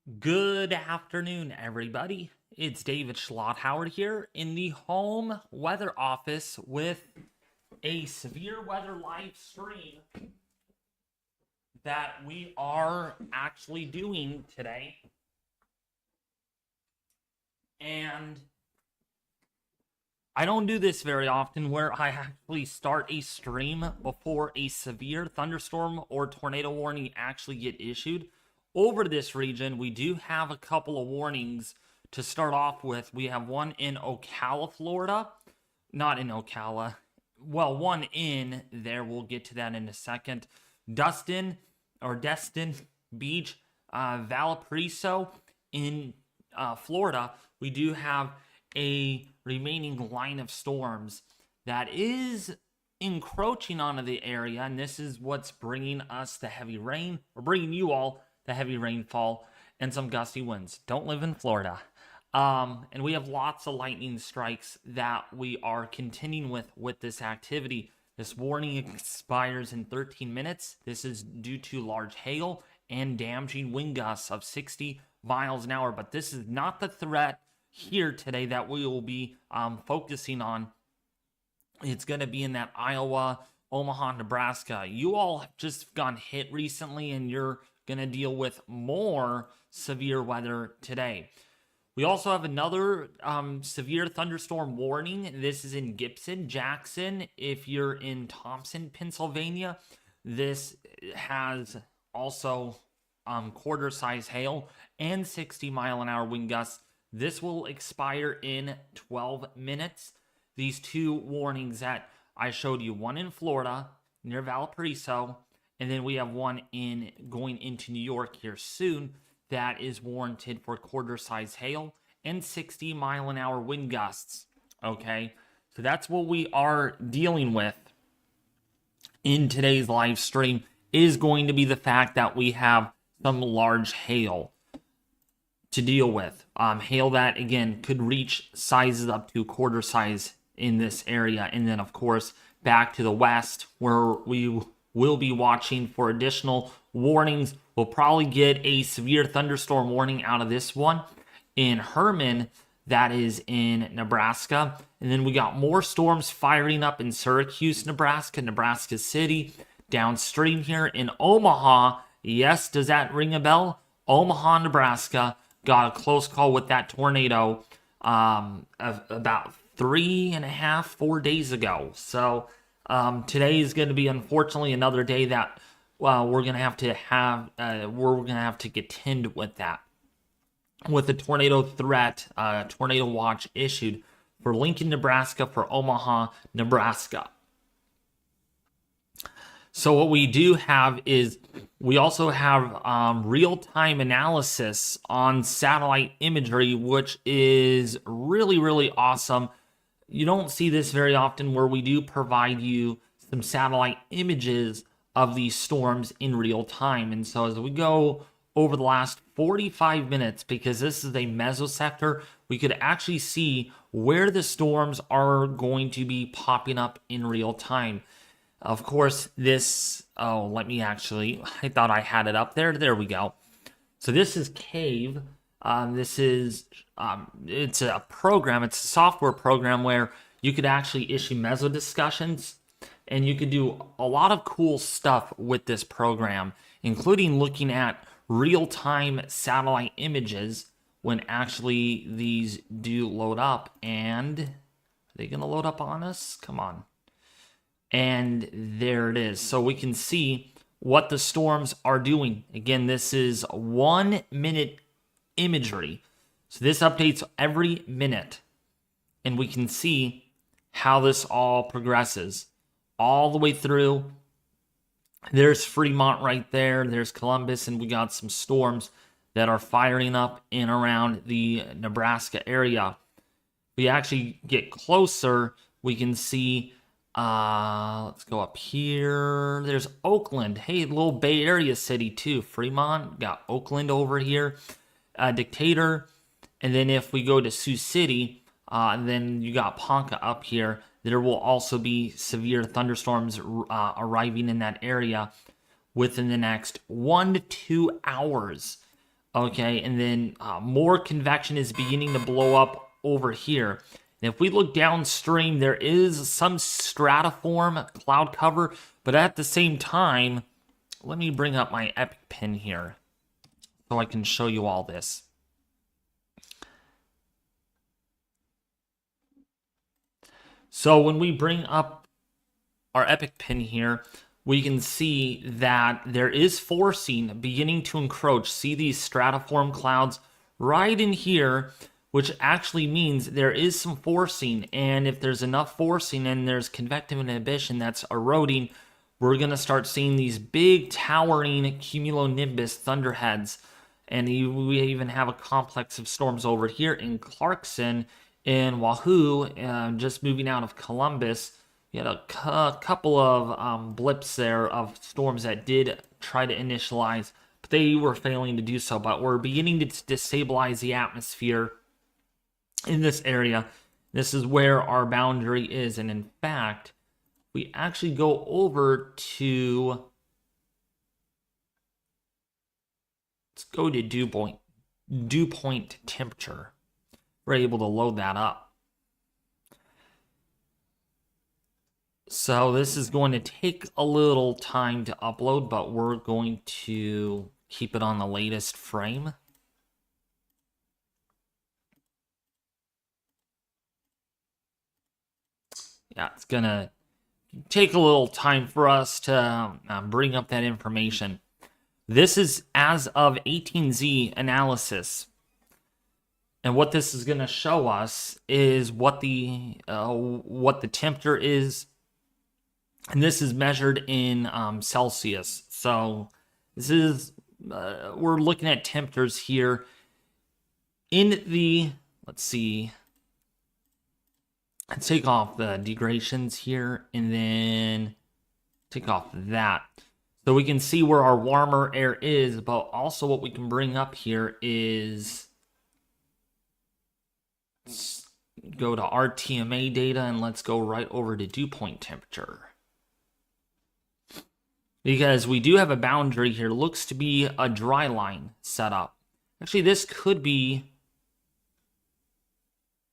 Good afternoon, everybody. It's David Schlotthauer here in the home weather office with a severe weather live stream that we are actually doing today. And I don't do this very often where I actually start a stream before a severe thunderstorm or tornado warning actually get issued. Over this region, we do have a couple of warnings to start off with. We have one in Ocala, Florida. Not in Ocala. Well, one in there. We'll get to that in a second. Destin Beach, Valparaiso in Florida. We do have a remaining line of storms that is encroaching onto the area, and this is what's bringing us the heavy rain, or bringing you all the heavy rainfall and some gusty winds. Don't live in Florida. And we have lots of lightning strikes that we are continuing with this activity. This warning expires in 13 minutes. This is due to large hail and damaging wind gusts of 60 miles an hour. But this is not the threat here today that we will be focusing on. It's going to be in that Iowa, Omaha, Nebraska. You all have just gone hit recently, and you're going to deal with more severe weather today. We also have another severe thunderstorm warning. This is in Gibson, Jackson. If you're in Thompson, Pennsylvania, this has also quarter-size hail and 60-mile-an-hour wind gusts. This will expire in 12 minutes. These two warnings that I showed you, one in Florida near Valparaiso, and then we have one in going into New York here soon that is warranted for quarter-size hail and 60-mile-an-hour wind gusts. Okay, so that's what we are dealing with in today's live stream, is going to be the fact that we have some large hail to deal with. Hail that, again, could reach sizes up to quarter size in this area. And then, of course, back to the west, where we will be watching for additional warnings. We'll probably get a severe thunderstorm warning out of this one in Herman, that is in Nebraska. And then we got more storms firing up in Syracuse, Nebraska, Nebraska City, downstream here in Omaha. Yes, does that ring a bell? Omaha, Nebraska got a close call with that tornado of about 4 days ago. So today is going to be, unfortunately, another day that we're going to have to contend with that, with a tornado threat, tornado watch issued for Lincoln, Nebraska, for Omaha, Nebraska. So what we do have is we also have real-time analysis on satellite imagery, which is really, really awesome. You don't see this very often, where we do provide you some satellite images of these storms in real time. And so as we go over the last 45 minutes, because this is a mesosector, we could actually see where the storms are going to be popping up in real time. Of course, this, I thought I had it up there. There we go. So this is Cave. This is, it's a program, it's a software program where you could actually issue meso discussions, and you could do a lot of cool stuff with this program, including looking at real-time satellite images when actually these do load up. And are they going to load up on us? Come on. And there it is. So we can see what the storms are doing. Again, this is 1 minute imagery. So this updates every minute. And we can see how this all progresses all the way through. There's Fremont right there. There's Columbus. And we got some storms that are firing up in around the Nebraska area. We actually get closer. We can see, let's go up here. There's Oakland. Hey, little Bay Area city too. Fremont, got Oakland over here. Decatur. And then if we go to Sioux City, then you got Ponca up here. There will also be severe thunderstorms arriving in that area within the next 1 to 2 hours. Okay, and then more convection is beginning to blow up over here. And if we look downstream, there is some stratiform cloud cover, but at the same time, let me bring up my epic pin here so I can show you all this. So when we bring up our epic pin here, we can see that there is forcing beginning to encroach. See these stratiform clouds right in here, which actually means there is some forcing. And if there's enough forcing and there's convective inhibition that's eroding, we're going to start seeing these big towering cumulonimbus thunderheads. And we even have a complex of storms over here in Clarkson, in Wahoo, just moving out of Columbus. We had a couple of blips there of storms that did try to initialize, but they were failing to do so. But we're beginning to destabilize the atmosphere in this area. This is where our boundary is. And in fact, we actually go over to, let's go to dew point temperature. We're able to load that up. So this is going to take a little time to upload, but we're going to keep it on the latest frame. Yeah, it's gonna take a little time for us to bring up that information. This is as of 18Z analysis. And what this is going to show us is what the temperature is. And this is measured in Celsius. So this is, we're looking at temperatures here in the, let's see, let's take off the degradations here and then take off that. So we can see where our warmer air is, but also what we can bring up here is, let's go to RTMA data and let's go right over to dew point temperature. Because we do have a boundary here. Looks to be a dry line set up. Actually, this could be,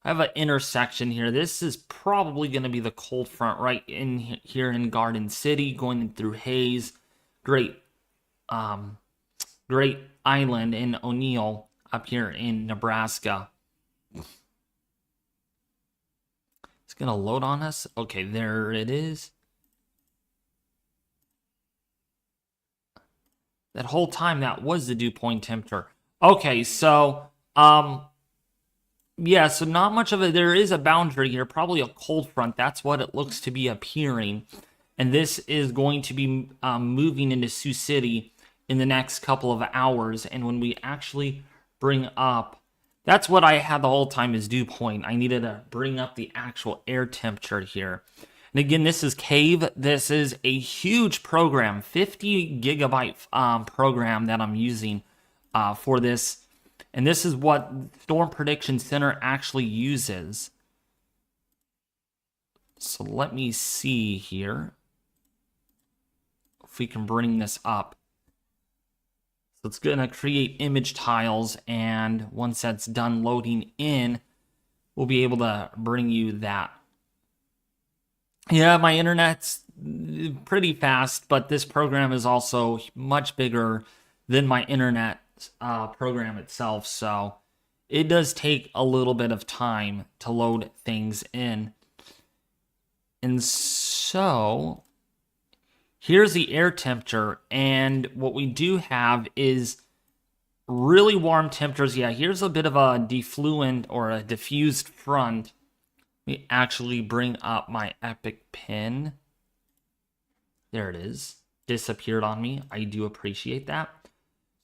I have an intersection here. This is probably going to be the cold front right in here in Garden City, going through Hayes, Great Island in O'Neill up here in Nebraska. It's going to load on us. Okay, there it is. That whole time, that was the dew point temperature. Okay, so, yeah, so not much of it. There is a boundary here, probably a cold front. That's what it looks to be appearing. And this is going to be moving into Sioux City in the next couple of hours. And when we actually bring up, that's what I had the whole time is dew point. I needed to bring up the actual air temperature here. And again, this is Cave. This is a huge program, 50 gigabyte program that I'm using for this. And this is what Storm Prediction Center actually uses. So let me see here if we can bring this up. So it's going to create image tiles, and once that's done loading in, we'll be able to bring you that. Yeah, my internet's pretty fast, but this program is also much bigger than my internet program itself, so it does take a little bit of time to load things in. And so here's the air temperature, and what we do have is really warm temperatures. Yeah, here's a bit of a defluent or a diffused front. Let me actually bring up my epic pin. There it is. Disappeared on me. I do appreciate that.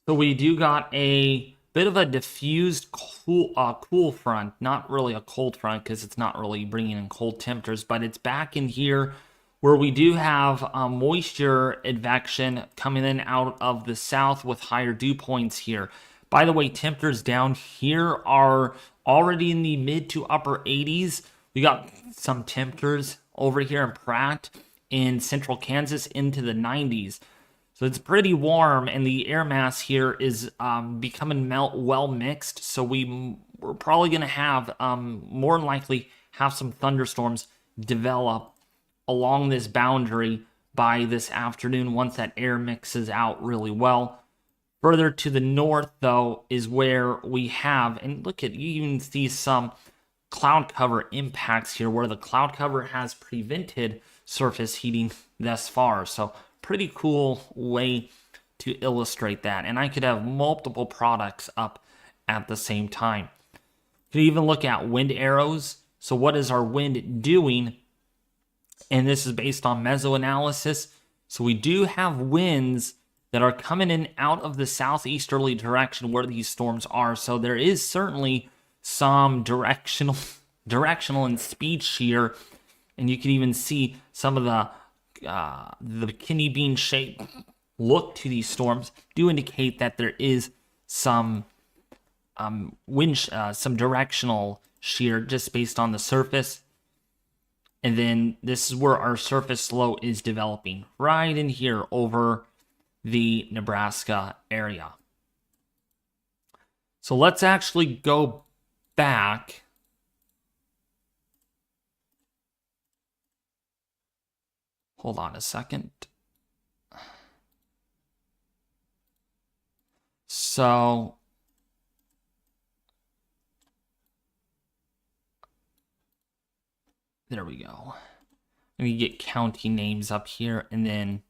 So we do got a bit of a diffused cool front. Not really a cold front because it's not really bringing in cold temperatures, but it's back in here where we do have moisture advection coming in out of the south with higher dew points here. By the way, temperatures down here are already in the mid to upper 80s. We got some temperatures over here in Pratt in central Kansas into the 90s. So it's pretty warm, and the air mass here is becoming well mixed. So we're probably going to have, more than likely, have some thunderstorms develop along this boundary by this afternoon once that air mixes out really well. Further to the north, though, is where we have, and look at, you even see some cloud cover impacts here where the cloud cover has prevented surface heating thus far. So pretty cool way to illustrate that. And I could have multiple products up at the same time. You can even look at wind arrows. So what is our wind doing? And this is based on mesoanalysis. So we do have winds that are coming in out of the southeasterly direction where these storms are. So there is certainly some directional and speed shear. And you can even see some of the kidney bean shape look to these storms do indicate that there is some some directional shear just based on the surface. And then this is where our surface low is developing, right in here over the Nebraska area. So let's actually go back. Hold on a second. So there we go. Let me get county names up here, and then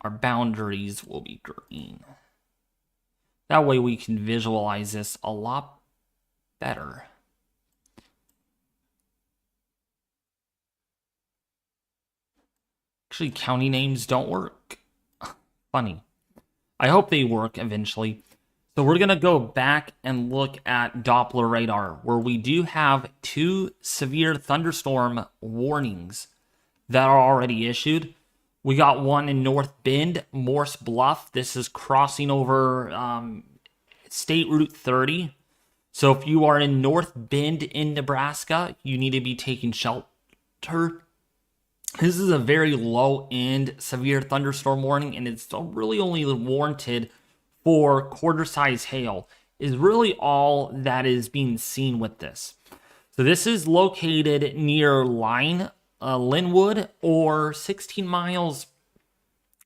our boundaries will be green. That way we can visualize this a lot better. Actually, county names don't work. Funny. I hope they work eventually. So we're going to go back and look at Doppler radar, where we do have 2 severe thunderstorm warnings that are already issued. We got one in North Bend, Morse Bluff. This is crossing over State Route 30. So if you are in North Bend in Nebraska, you need to be taking shelter. This is a very low-end severe thunderstorm warning, and it's really only warranted for quarter-size hail, is really all that is being seen with this. So this is located near Linwood, or 16 miles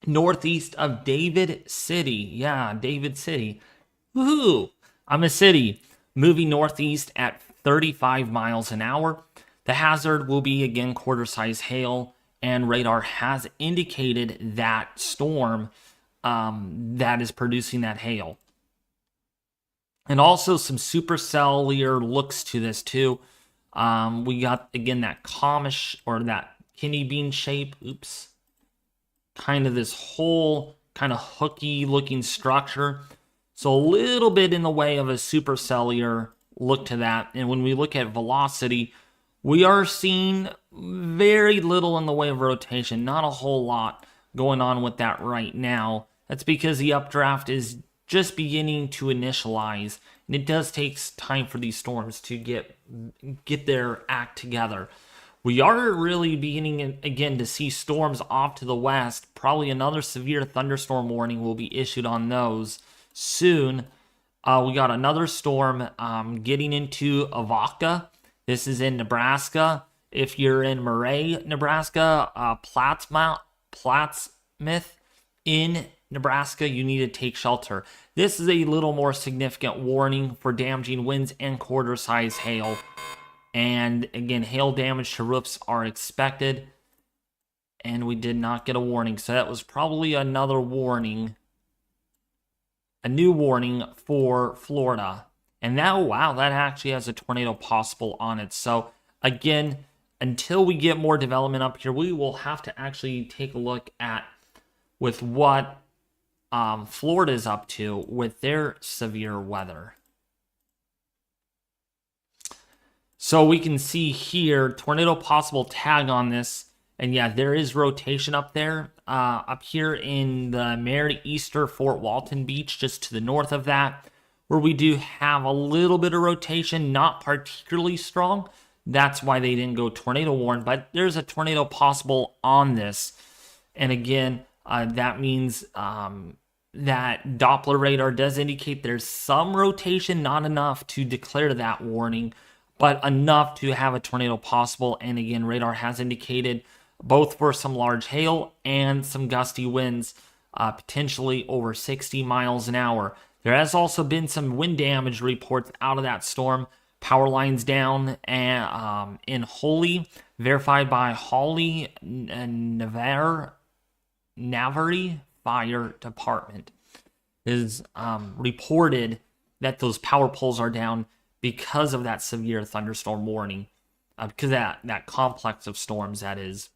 northeast of David City. Yeah, David City. Woohoo! I'm a city moving northeast at 35 miles an hour. The hazard will be, again, quarter-size hail, and radar has indicated that storm that is producing that hail. And also some supercellular looks to this too. We got, again, that comish, or that kidney bean shape. Oops. Kind of this whole kind of hooky looking structure. So a little bit in the way of a supercellular look to that. And when we look at velocity, we are seeing very little in the way of rotation. Not a whole lot going on with that right now. That's because the updraft is just beginning to initialize, and it does take time for these storms to get their act together. We are really beginning again to see storms off to the west. Probably another severe thunderstorm warning will be issued on those soon. We got another storm getting into Avoca. This is in Nebraska. If you're in Murray, Nebraska, Plattsmouth in Nebraska, you need to take shelter. This is a little more significant warning for damaging winds and quarter-size hail. And again, hail damage to roofs are expected. And we did not get a warning. So that was probably another warning. A new warning for Florida. And now, wow, that actually has a tornado possible on it. So again, until we get more development up here, we will have to actually take a look at with what Florida is up to with their severe weather. So we can see here, tornado possible tag on this. And yeah, there is rotation up there. Up here in the Mary Easter Fort Walton Beach, just to the north of that, where we do have a little bit of rotation, not particularly strong. That's why they didn't go tornado warn, but there's a tornado possible on this. And again, That means that Doppler radar does indicate there's some rotation, not enough to declare that warning, but enough to have a tornado possible. And again, radar has indicated both for some large hail and some gusty winds, potentially over 60 miles an hour. There has also been some wind damage reports out of that storm. Power lines down and, in Holy, verified by Hawley and Navarre Fire Department. Is reported that those power poles are down because of that severe thunderstorm warning, because of that complex of storms that is.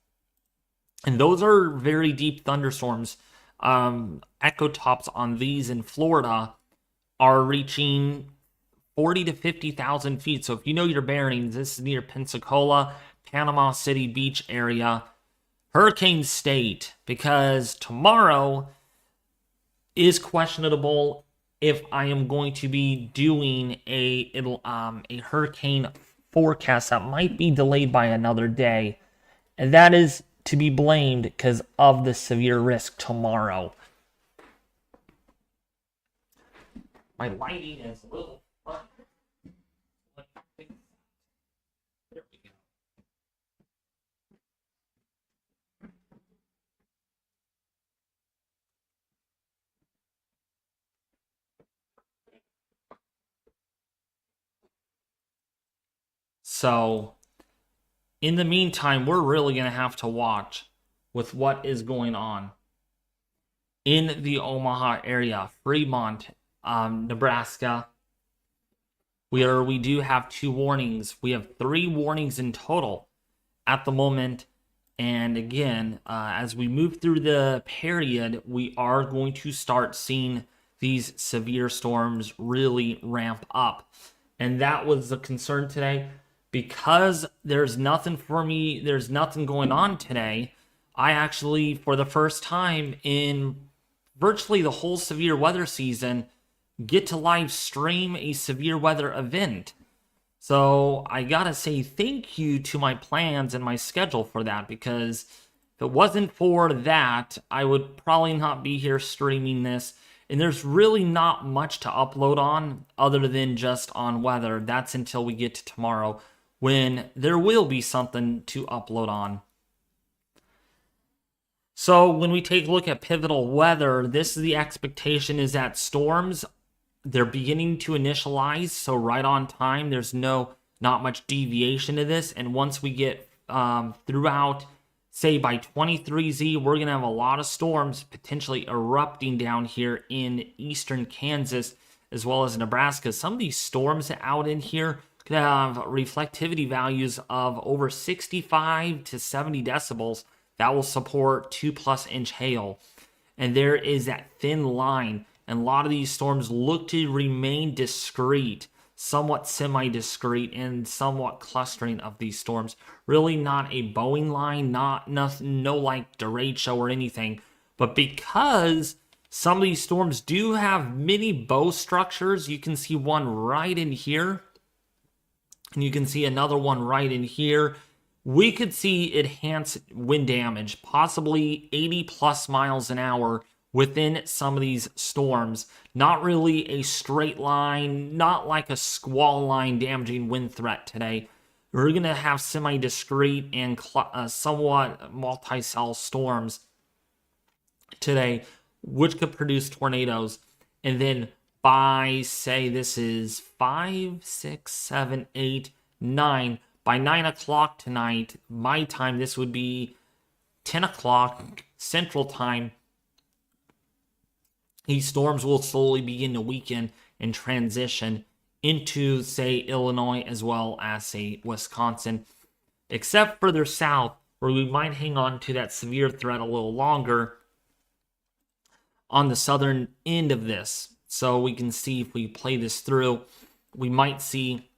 And those are very deep thunderstorms. Echo tops on these in Florida are reaching 40 to 50,000 feet. So if you know your bearings, this is near Pensacola, Panama City Beach area, Hurricane State, because tomorrow is questionable if I am going to be doing a hurricane forecast that might be delayed by another day. And that is to be blamed because of the severe risk tomorrow. My lighting is a little funny. There we go. So, in the meantime, we're really going to have to watch with what is going on in the Omaha area, Fremont, Nebraska. We do have 2 warnings. We have 3 warnings in total at the moment. And again, as we move through the period, we are going to start seeing these severe storms really ramp up. And that was the concern today. Because there's nothing going on today, I actually, for the first time in virtually the whole severe weather season, get to live stream a severe weather event. So I gotta say thank you to my plans and my schedule for that, because if it wasn't for that, I would probably not be here streaming this. And there's really not much to upload on other than just on weather. That's until we get to tomorrow, when there will be something to upload on. So when we take a look at pivotal weather, this is the expectation is that storms, they're beginning to initialize, so right on time. There's not much deviation to this. And once we get throughout, say by 23Z, we're going to have a lot of storms potentially erupting down here in eastern Kansas as well as Nebraska. Some of these storms out in here could have reflectivity values of over 65 to 70 decibels that will support 2+ inch hail. And there is that thin line, and a lot of these storms look to remain discrete, somewhat semi-discrete, and somewhat clustering of these storms. Really not a Boeing line, no like derecho or anything, but because some of these storms do have mini bow structures, you can see one right in here, and you can see another one right in here. We could see enhanced wind damage, possibly 80+ miles an hour within some of these storms. Not really a straight line, not like a squall line damaging wind threat today. We're going to have semi-discrete and somewhat multi-cell storms today, which could produce tornadoes. And then by, say, this is 5, 6, 7, 8, 9. By 9 o'clock tonight, my time, this would be 10 o'clock Central Time. These storms will slowly begin to weaken and transition into, say, Illinois as well as, say, Wisconsin. Except further south, where we might hang on to that severe threat a little longer on the southern end of this. So we can see if we play this through, we might see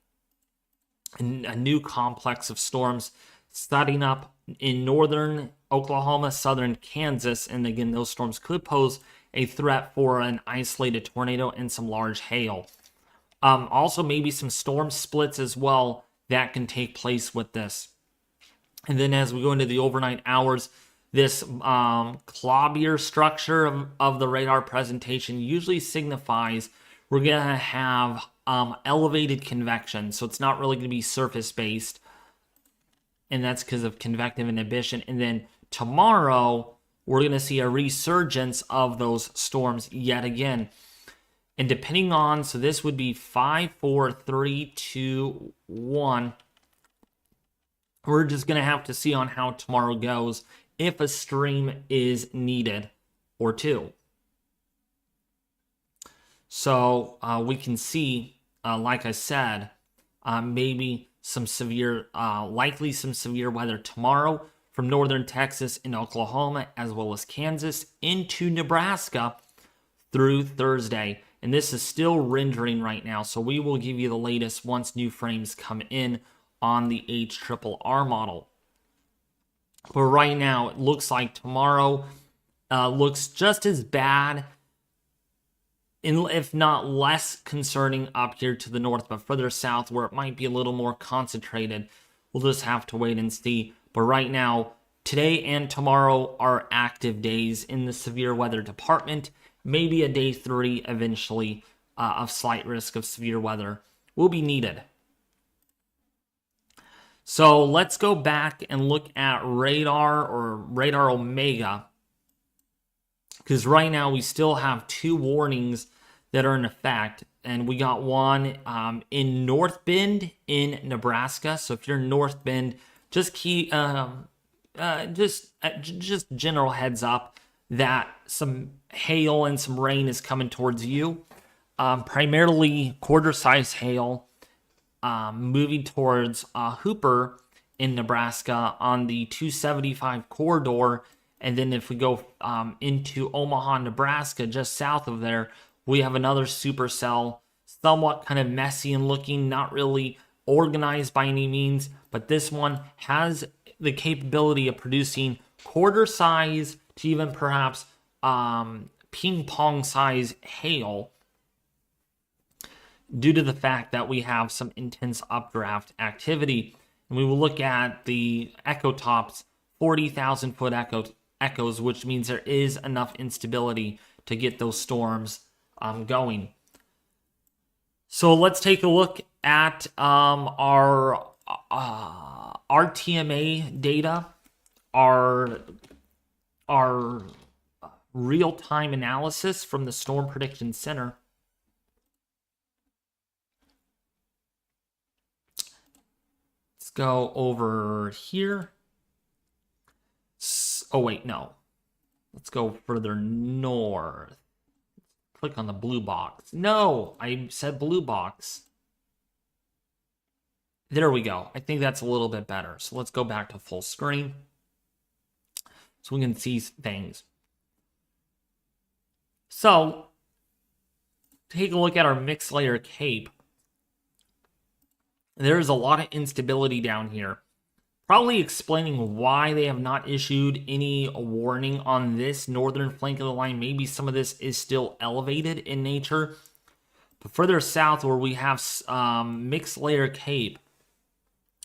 a new complex of storms starting up in northern Oklahoma, southern Kansas. And again, those storms could pose a threat for an isolated tornado and some large hail. Also, maybe some storm splits as well that can take place with this. And then as we go into the overnight hours, This clobbier structure of the radar presentation usually signifies we're going to have elevated convection. So it's not really going to be surface-based, and that's because of convective inhibition. And then tomorrow, we're going to see a resurgence of those storms yet again. And depending on, so this would be 5, 4, 3, 2, 1. We're just going to have to see on how tomorrow goes if a stream is needed or two. So we can see, like I said, maybe some severe, likely some severe weather tomorrow from northern Texas and Oklahoma, as well as Kansas, into Nebraska through Thursday. And this is still rendering right now, so we will give you the latest once new frames come in on the HRRR model. But right now, it looks like tomorrow looks just as bad, if not less concerning up here to the north, but further south where it might be a little more concentrated. We'll just have to wait and see. But right now, today and tomorrow are active days in the severe weather department. Maybe a day 3 eventually of slight risk of severe weather will be needed. So let's go back and look at radar or radar Omega, because right now we still have 2 warnings that are in effect, and we got one in North Bend in Nebraska. So if you're in North Bend, just just general heads up that some hail and some rain is coming towards you. Primarily quarter-size hail moving towards Hooper in Nebraska on the 275 corridor. And then if we go into Omaha, Nebraska, just south of there, we have another supercell, somewhat kind of messy and looking, not really organized by any means, but this one has the capability of producing quarter size to even perhaps ping pong size hail, due to the fact that we have some intense updraft activity. And we will look at the echo tops, 40,000 foot echoes, which means there is enough instability to get those storms going. So let's take a look at our RTMA data, our real-time analysis from the Storm Prediction Center. Let's go over here. Oh, wait, no. Let's go further north. Click on the blue box. No, I said blue box. There we go. I think that's a little bit better. So let's go back to full screen so we can see things. So take a look at our mixed layer cape. There's a lot of instability down here. Probably explaining why they have not issued any warning on this northern flank of the line. Maybe some of this is still elevated in nature. But further south, where we have mixed layer cape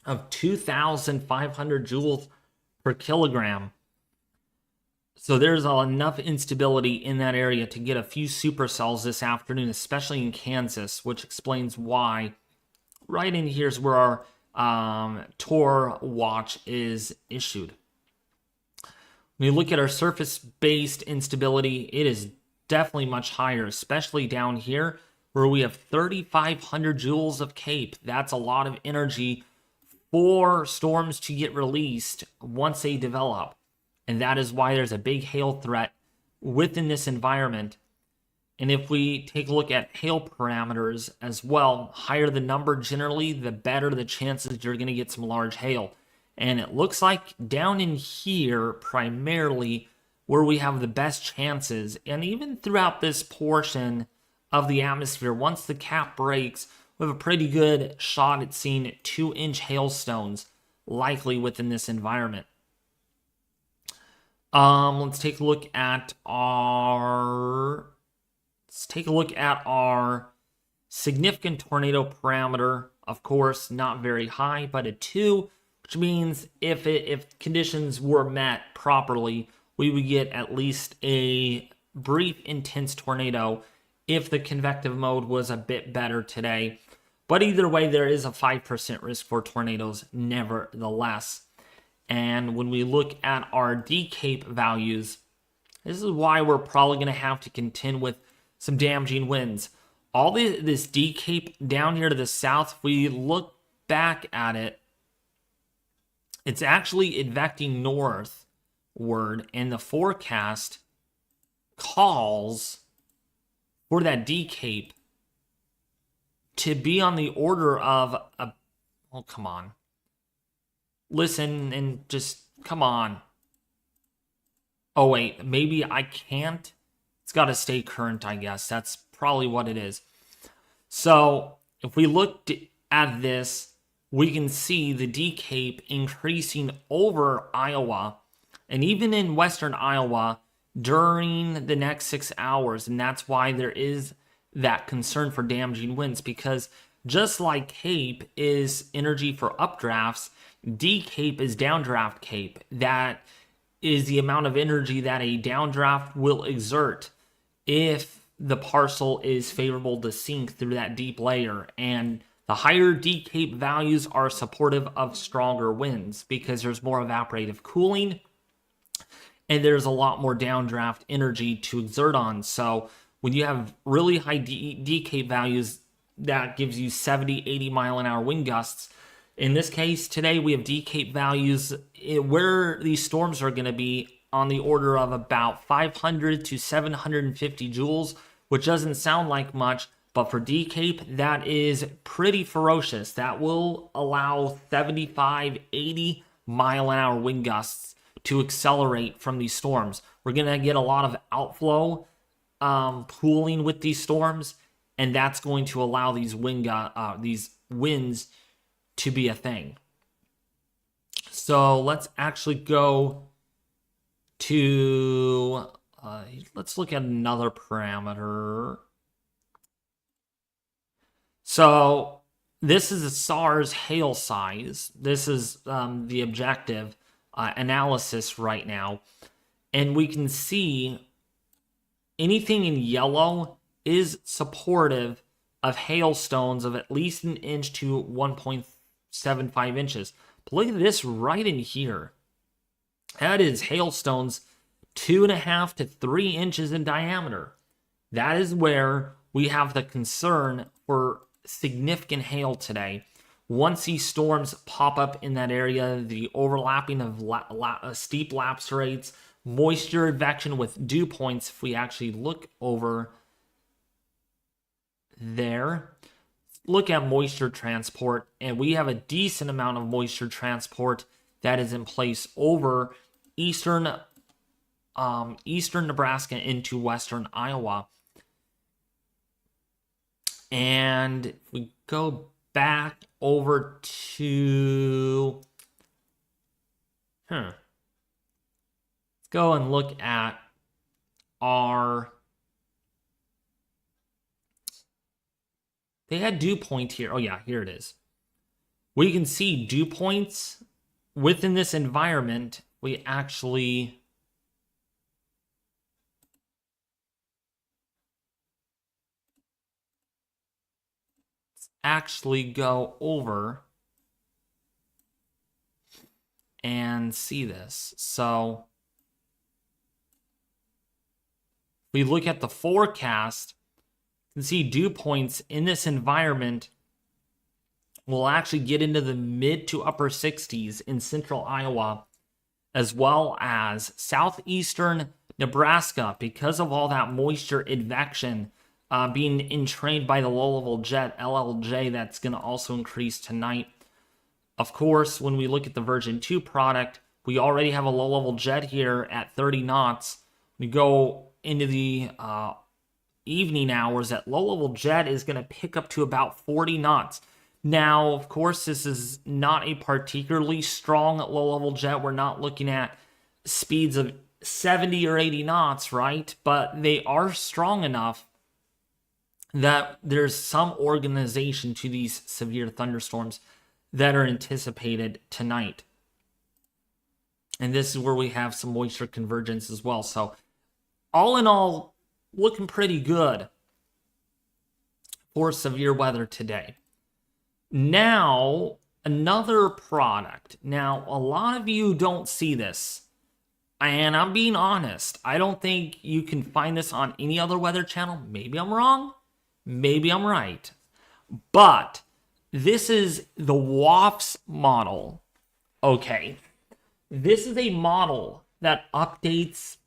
of 2,500 joules per kilogram. So there's enough instability in that area to get a few supercells this afternoon, especially in Kansas, which explains why right in here is where our Tor watch is issued. When you look at our surface-based instability, it is definitely much higher, especially down here where we have 3,500 joules of cape. That's a lot of energy for storms to get released once they develop. And that is why there's a big hail threat within this environment. And if we take a look at hail parameters as well, higher the number generally, the better the chances you're going to get some large hail. And it looks like down in here, primarily, where we have the best chances, and even throughout this portion of the atmosphere, once the cap breaks, we have a pretty good shot at seeing 2-inch hailstones likely within this environment. Let's take a look at our significant tornado parameter. Of course, not very high, but a 2, which means if conditions were met properly, we would get at least a brief intense tornado if the convective mode was a bit better today. But either way, there is a 5% risk for tornadoes nevertheless. And when we look at our decape values, this is why we're probably going to have to contend with some damaging winds. All this decape down here to the south, if we look back at it, it's actually advecting northward, and the forecast calls for that decape to be on the order of oh, come on. Listen and just, come on. Oh, wait, maybe I can't. It's got to stay current, I guess. That's probably what it is. So if we look at this, we can see the decape increasing over Iowa and even in western Iowa during the next 6 hours. And that's why there is that concern for damaging winds, because just like cape is energy for updrafts, decape is downdraft cape. That is the amount of energy that a downdraft will exert if the parcel is favorable to sink through that deep layer. And the higher decape values are supportive of stronger winds because there's more evaporative cooling and there's a lot more downdraft energy to exert on. So when you have really high decape values, that gives you 70, 80 mile an hour wind gusts. In this case, today we have decape values where these storms are going to be on the order of about 500 to 750 joules, which doesn't sound like much, but for decape, that is pretty ferocious. That will allow 75, 80 mile an hour wind gusts to accelerate from these storms. We're going to get a lot of outflow pooling with these storms, and that's going to allow these winds to be a thing. So let's actually go to, let's look at another parameter. So this is a SARS hail size. This is the objective analysis right now. And we can see anything in yellow is supportive of hailstones of at least an inch to 1.75 inches. But look at this right in here. That is hailstones 2.5 to 3 inches in diameter. That is where we have the concern for significant hail today. Once these storms pop up in that area, the overlapping of steep lapse rates, moisture advection with dew points, if we actually look over there, look at moisture transport, and we have a decent amount of moisture transport that is in place over eastern Nebraska into western Iowa. And if we go back over to let's go and look at our, they had dew point here. Oh yeah, here it is. We can see dew points within this environment. We actually go over and see this. So we look at the forecast, you can see dew points in this environment will actually get into the mid to upper 60s in central Iowa, as well as southeastern Nebraska, because of all that moisture advection being entrained by the low-level jet, LLJ, that's going to also increase tonight. Of course, when we look at the version 2 product, we already have a low-level jet here at 30 knots. We go into the evening hours, that low-level jet is going to pick up to about 40 knots. Now, of course, this is not a particularly strong low-level jet. We're not looking at speeds of 70 or 80 knots, right? But they are strong enough that there's some organization to these severe thunderstorms. that are anticipated tonight. And this is where we have some moisture convergence as well. So all in all, looking pretty good for severe weather today. Now, another product. Now, a lot of you don't see this. And I'm being honest. I don't think you can find this on any other weather channel. Maybe I'm wrong. Maybe I'm right. But this is the WAFS model. Okay. This is a model that updates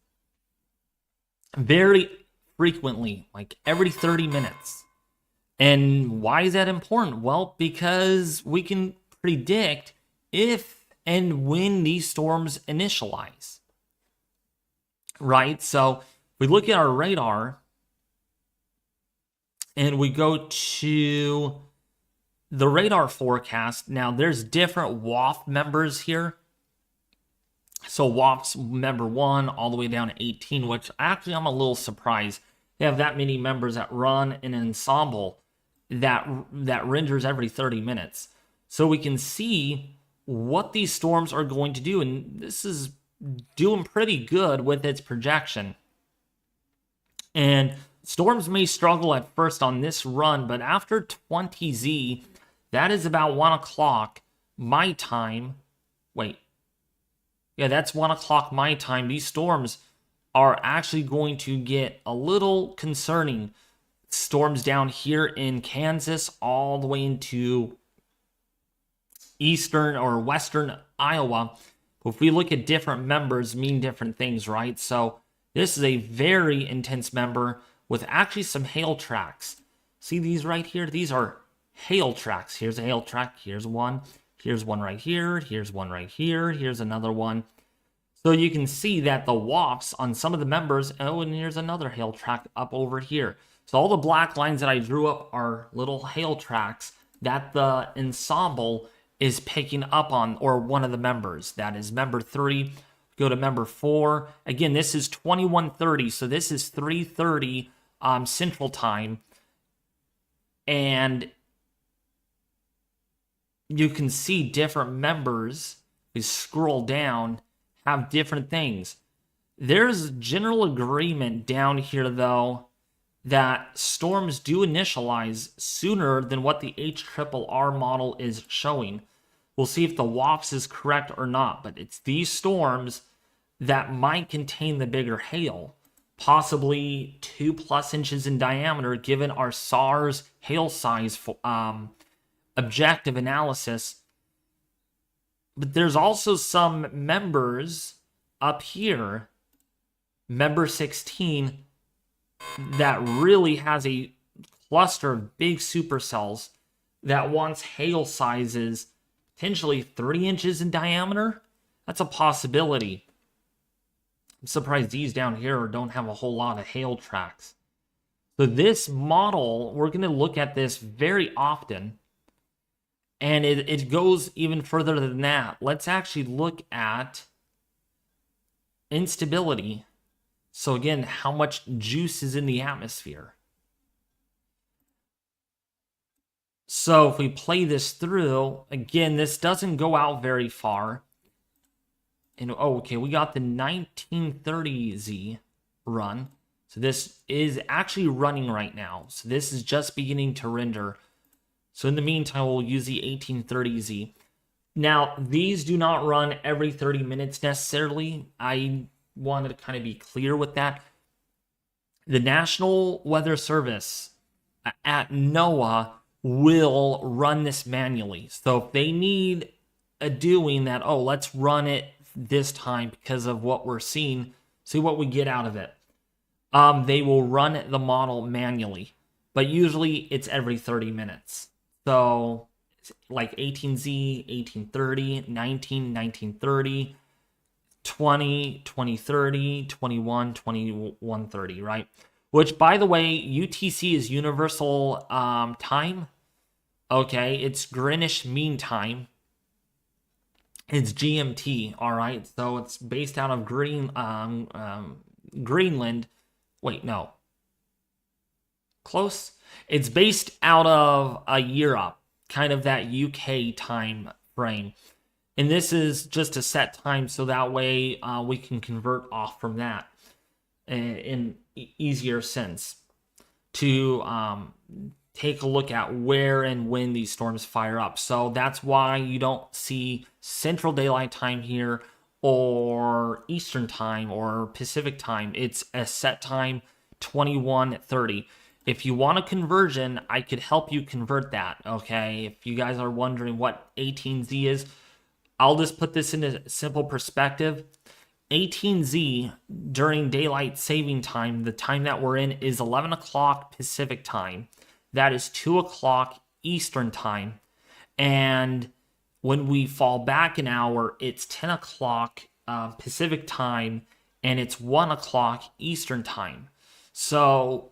very frequently, like every 30 minutes. And why is that important? Well, because we can predict if and when these storms initialize. Right? So if we look at our radar and we go to the radar forecast, now there's different WAF members here. So WAF's member 1 all the way down to 18, which actually I'm a little surprised they have that many members that run an ensemble that renders every 30 minutes. So we can see what these storms are going to do, and this is doing pretty good with its projection. And storms may struggle at first on this run, but after 20Z, that is about 1 o'clock my time. Wait. Yeah, that's 1 o'clock my time. These storms are actually going to get a little concerning. Storms down here in Kansas all the way into eastern or western Iowa. If we look at different members, mean different things, right? So this is a very intense member with actually some hail tracks. See these right here? These are hail tracks. Here's a hail track. Here's one. Here's one right here. Here's one right here. Here's another one. So you can see that the WAFs on some of the members, oh, and here's another hail track up over here. So all the black lines that I drew up are little hail tracks that the Ensemble is picking up on, or one of the members. That is member 3. Go to member 4. Again, this is 21:30, so this is 3:30 Central Time. And you can see different members, we scroll down, have different things. There's general agreement down here, though, that storms do initialize sooner than what the HRRR model is showing. We'll see if the WAFS is correct or not, but it's these storms that might contain the bigger hail, possibly 2+ inches in diameter, given our SARS hail size objective analysis. But there's also some members up here, member 16, that really has a cluster of big supercells that wants hail sizes potentially 3 inches in diameter. That's a possibility. I'm surprised these down here don't have a whole lot of hail tracks. So this model, we're going to look at this very often. And it goes even further than that. Let's actually look at instability. So again, how much juice is in the atmosphere. So if we play this through, again, this doesn't go out very far. And oh, okay, we got the 1930Z run. So this is actually running right now. So this is just beginning to render. So in the meantime, we'll use the 1830Z. Now, these do not run every 30 minutes necessarily. I wanted to kind of be clear with that. The National Weather Service at NOAA will run this manually. So if they need a doing that, oh, let's run it this time because of what we're seeing, see what we get out of it. They will run the model manually, but usually it's every 30 minutes. So like 18Z, 1830, 19, 1930, 20, 2030, 21, 2130, right? Which, by the way, UTC is Universal Time. Okay, it's Greenwich Mean Time. It's GMT, all right? So it's based out of Greenland. Wait, no. Close? It's based out of Europe. kind of that UK time frame. And this is just a set time, so that way we can convert off from that in easier sense to take a look at where and when these storms fire up. So that's why you don't see Central Daylight Time here or Eastern Time or Pacific Time. It's a set time, 21:30. If you want a conversion, I could help you convert that, okay? If you guys are wondering what 18Z is, I'll just put this into simple perspective. 18Z during daylight saving time, the time that we're in, is 11 o'clock Pacific time. That is 2 o'clock Eastern time. And when we fall back an hour, it's 10 o'clock Pacific time, and it's 1 o'clock Eastern time. So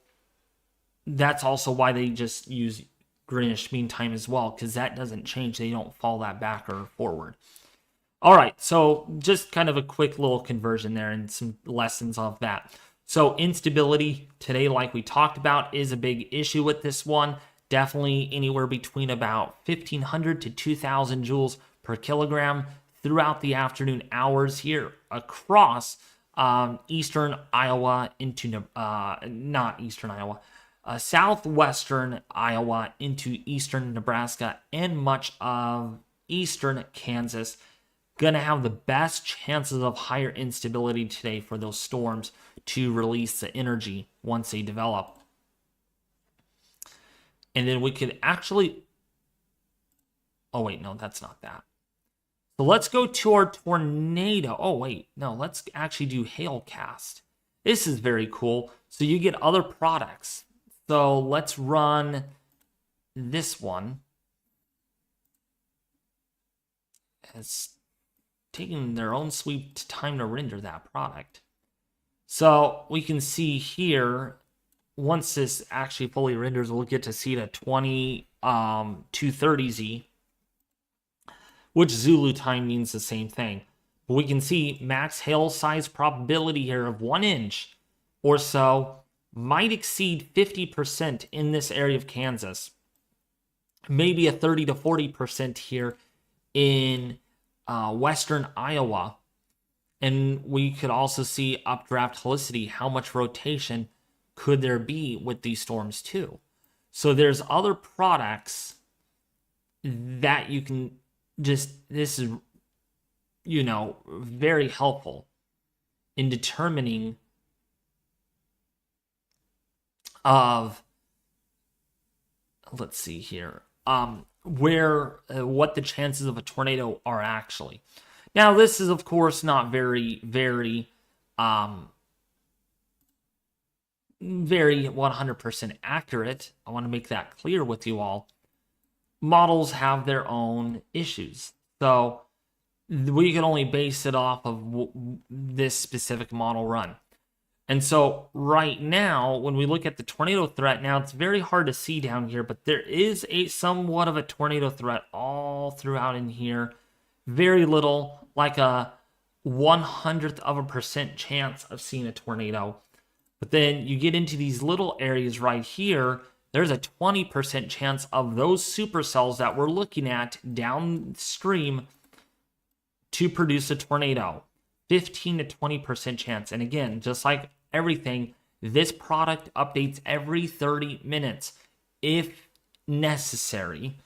that's also why they just use Greenwich Mean Time as well, because that doesn't change. They don't fall that back or forward. All right, so just kind of a quick little conversion there and some lessons of that. So instability today, like we talked about, is a big issue with this one. Definitely anywhere between about 1,500 to 2,000 joules per kilogram throughout the afternoon hours here across eastern Iowa into, not eastern Iowa, southwestern Iowa into eastern Nebraska and much of eastern Kansas. Going to have the best chances of higher instability today for those storms to release the energy once they develop. And then we could actually, oh wait, no, that's not that. So let's go to our tornado. Oh wait, no, let's actually do hailcast. This is very cool. So you get other products. So let's run this one. It's taking their own sweet time to render that product. So we can see here, once this actually fully renders, we'll get to see the 230Z, which Zulu time means the same thing. But we can see max hail size probability here of 1 inch or so might exceed 50% in this area of Kansas. Maybe a 30 to 40% here in western Iowa. And we could also see updraft helicity. How much rotation could there be with these storms too? So there's other products that you can just, this is, you know, very helpful in determining of, let's see here, what the chances of a tornado are actually. Now, this is, of course, not very 100% accurate. I want to make that clear with you all. Models have their own issues. So we can only base it off of this specific model run. And so right now, when we look at the tornado threat, now it's very hard to see down here, but there is a somewhat of a tornado threat all throughout in here. Very little, like a 1/100% chance of seeing a tornado. But then you get into these little areas right here, there's a 20% chance of those supercells that we're looking at downstream to produce a tornado. 15 to 20% chance. And again, just like everything, this product updates every 30 minutes if necessary.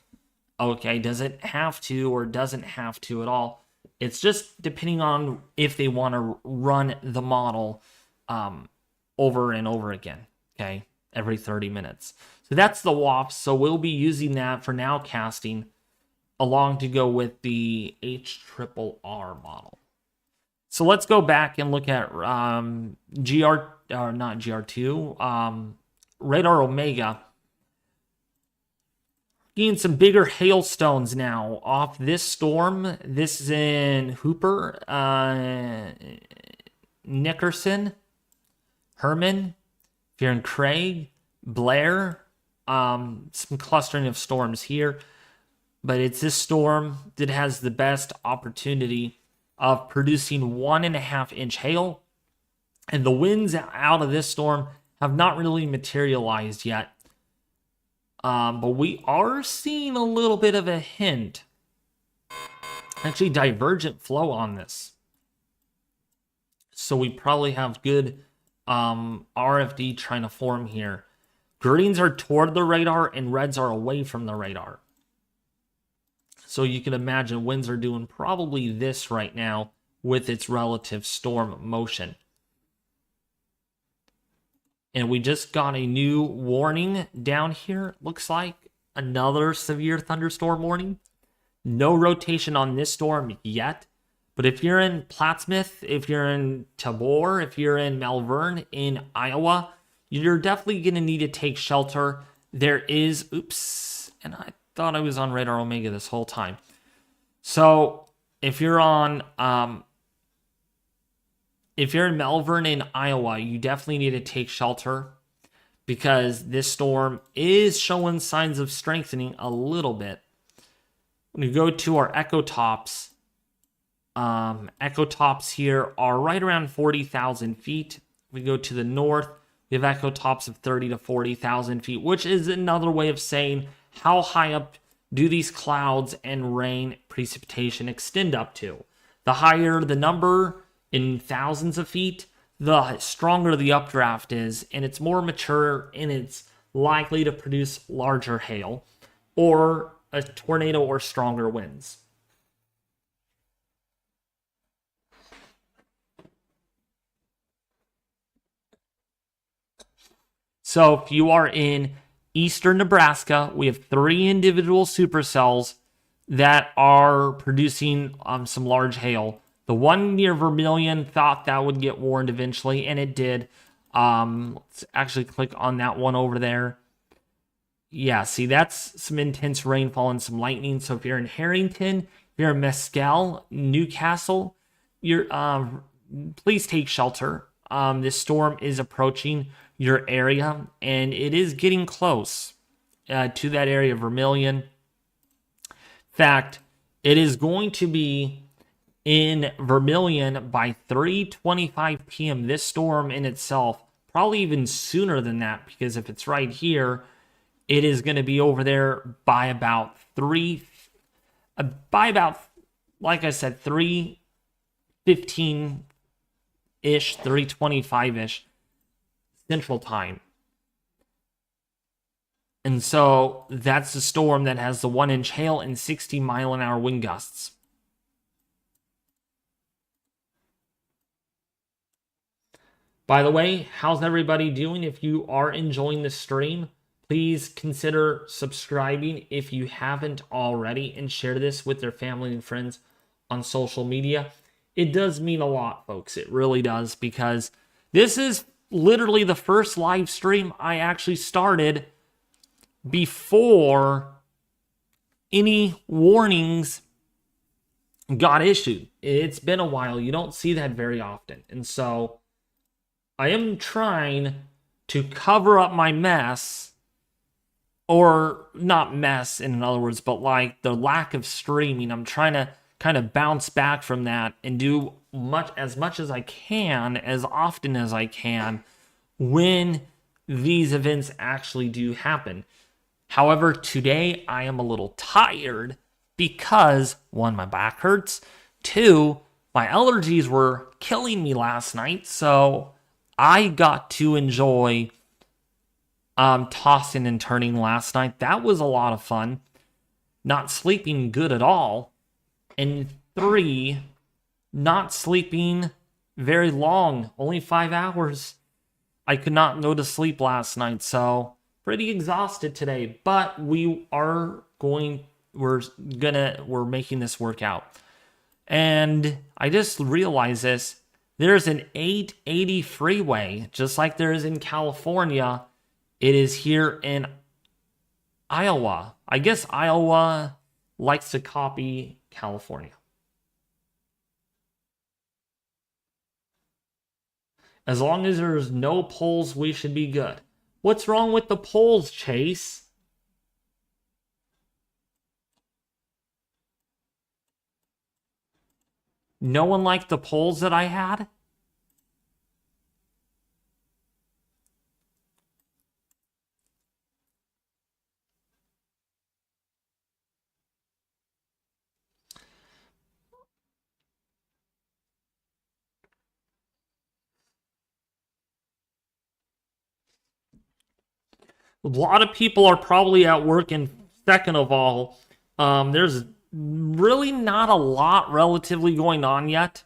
Okay, does it have to or doesn't have to at all? It's just depending on if they want to run the model over and over again, okay, every 30 minutes. So that's the WAPS. So we'll be using that for nowcasting along to go with the HRRR model. So let's go back and look at Radar Omega. Getting some bigger hailstones now off this storm. This is in Hooper, Nickerson, Herman, if you're in Craig, Blair. Some clustering of storms here. But it's this storm that has the best opportunity of producing 1.5 inch hail. And the winds out of this storm have not really materialized yet. But we are seeing a little bit of a hint. Actually, divergent flow on this. So we probably have good RFD trying to form here. Greens are toward the radar and reds are away from the radar. So you can imagine winds are doing probably this right now with its relative storm motion. And we just got a new warning down here. Looks like another severe thunderstorm warning. No rotation on this storm yet. But if you're in Plattsmouth, if you're in Tabor, if you're in Malvern, in Iowa, you're definitely going to need to take shelter. There is, and I thought I was on Radar Omega this whole time. So if you're on, if you're in Malvern in Iowa, you definitely need to take shelter because this storm is showing signs of strengthening a little bit. When you go to our echo tops here are right around 40,000 feet. We go to the north, we have echo tops of 30 to 40,000 feet, which is another way of saying how high up do these clouds and rain precipitation extend up to. The higher the number in thousands of feet, the stronger the updraft is, and it's more mature, and it's likely to produce larger hail or a tornado or stronger winds. So if you are in eastern Nebraska, we have 3 individual supercells that are producing some large hail. The one near Vermilion thought that would get warned eventually, and it did. Let's actually click on that one over there. Yeah, see, that's some intense rainfall and some lightning. So if you're in Harrington, if you're in Mescal, Newcastle, please take shelter. This storm is approaching your area, and it is getting close to that area of Vermilion. In fact, it is going to be in Vermilion by 3:25 p.m. This storm in itself, probably even sooner than that, because if it's right here, it is going to be over there by about like I said, 3:15-ish, 3:25-ish Central Time. And so that's the storm that has the 1-inch hail and 60-mile-an-hour wind gusts. By the way, how's everybody doing? If you are enjoying the stream, please consider subscribing if you haven't already, and share this with their family and friends on social media. It does mean a lot, folks. It really does, because this is literally the first live stream I actually started before any warnings got issued. It's been a while. You don't see that very often. And so I am trying to cover up my mess, or not mess in other words, but like the lack of streaming. I'm trying to kind of bounce back from that and do as much as I can, as often as I can, when these events actually do happen. However, today I am a little tired because, 1, my back hurts. 2, my allergies were killing me last night, so I got to enjoy tossing and turning last night. That was a lot of fun. Not sleeping good at all. And 3, not sleeping very long, only 5 hours. I could not go to sleep last night, so pretty exhausted today. But we're making this work out. And I just realized this. There's an 880 freeway, just like there is in California. It is here in Iowa. I guess Iowa likes to copy California. As long as there's no poles, we should be good. What's wrong with the poles, Chase? No one liked the poles that I had? A lot of people are probably at work, and second of all, there's really not a lot relatively going on yet.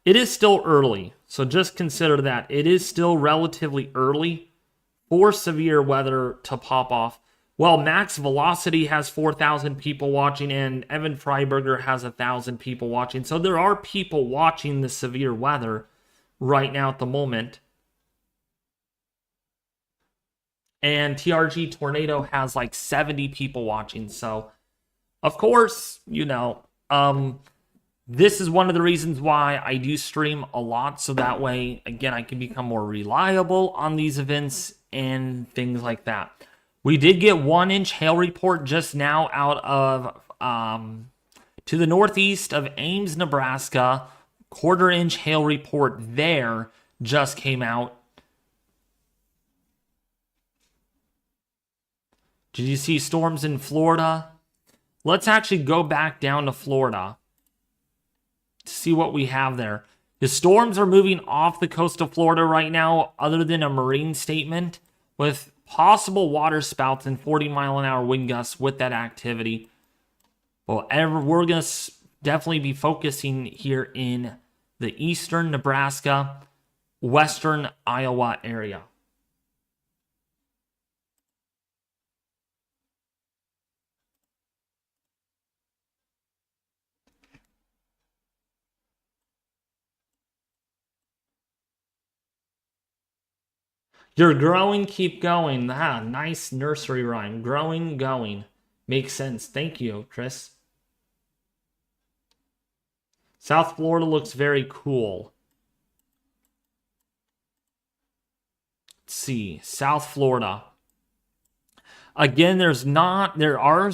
It is still early, so just consider that. It is still relatively early for severe weather to pop off. Well, Max Velocity has 4,000 people watching, and Evan Freiberger has 1,000 people watching. So there are people watching the severe weather right now at the moment. And TRG Tornado has like 70 people watching. So, of course, this is one of the reasons why I do stream a lot. So that way, again, I can become more reliable on these events and things like that. We did get 1-inch hail report just now out of to the northeast of Ames, Nebraska. 1/4-inch hail report there just came out. Did you see storms in Florida? Let's actually go back down to Florida to see what we have there. The storms are moving off the coast of Florida right now, other than a marine statement, with possible water spouts and 40-mile-an-hour wind gusts with that activity. Well, we're going to definitely be focusing here in the eastern Nebraska, western Iowa area. You're growing, keep going. Ah, nice nursery rhyme. Growing, going. Makes sense. Thank you, Chris. South Florida looks very cool. Let's see. South Florida. Again, there are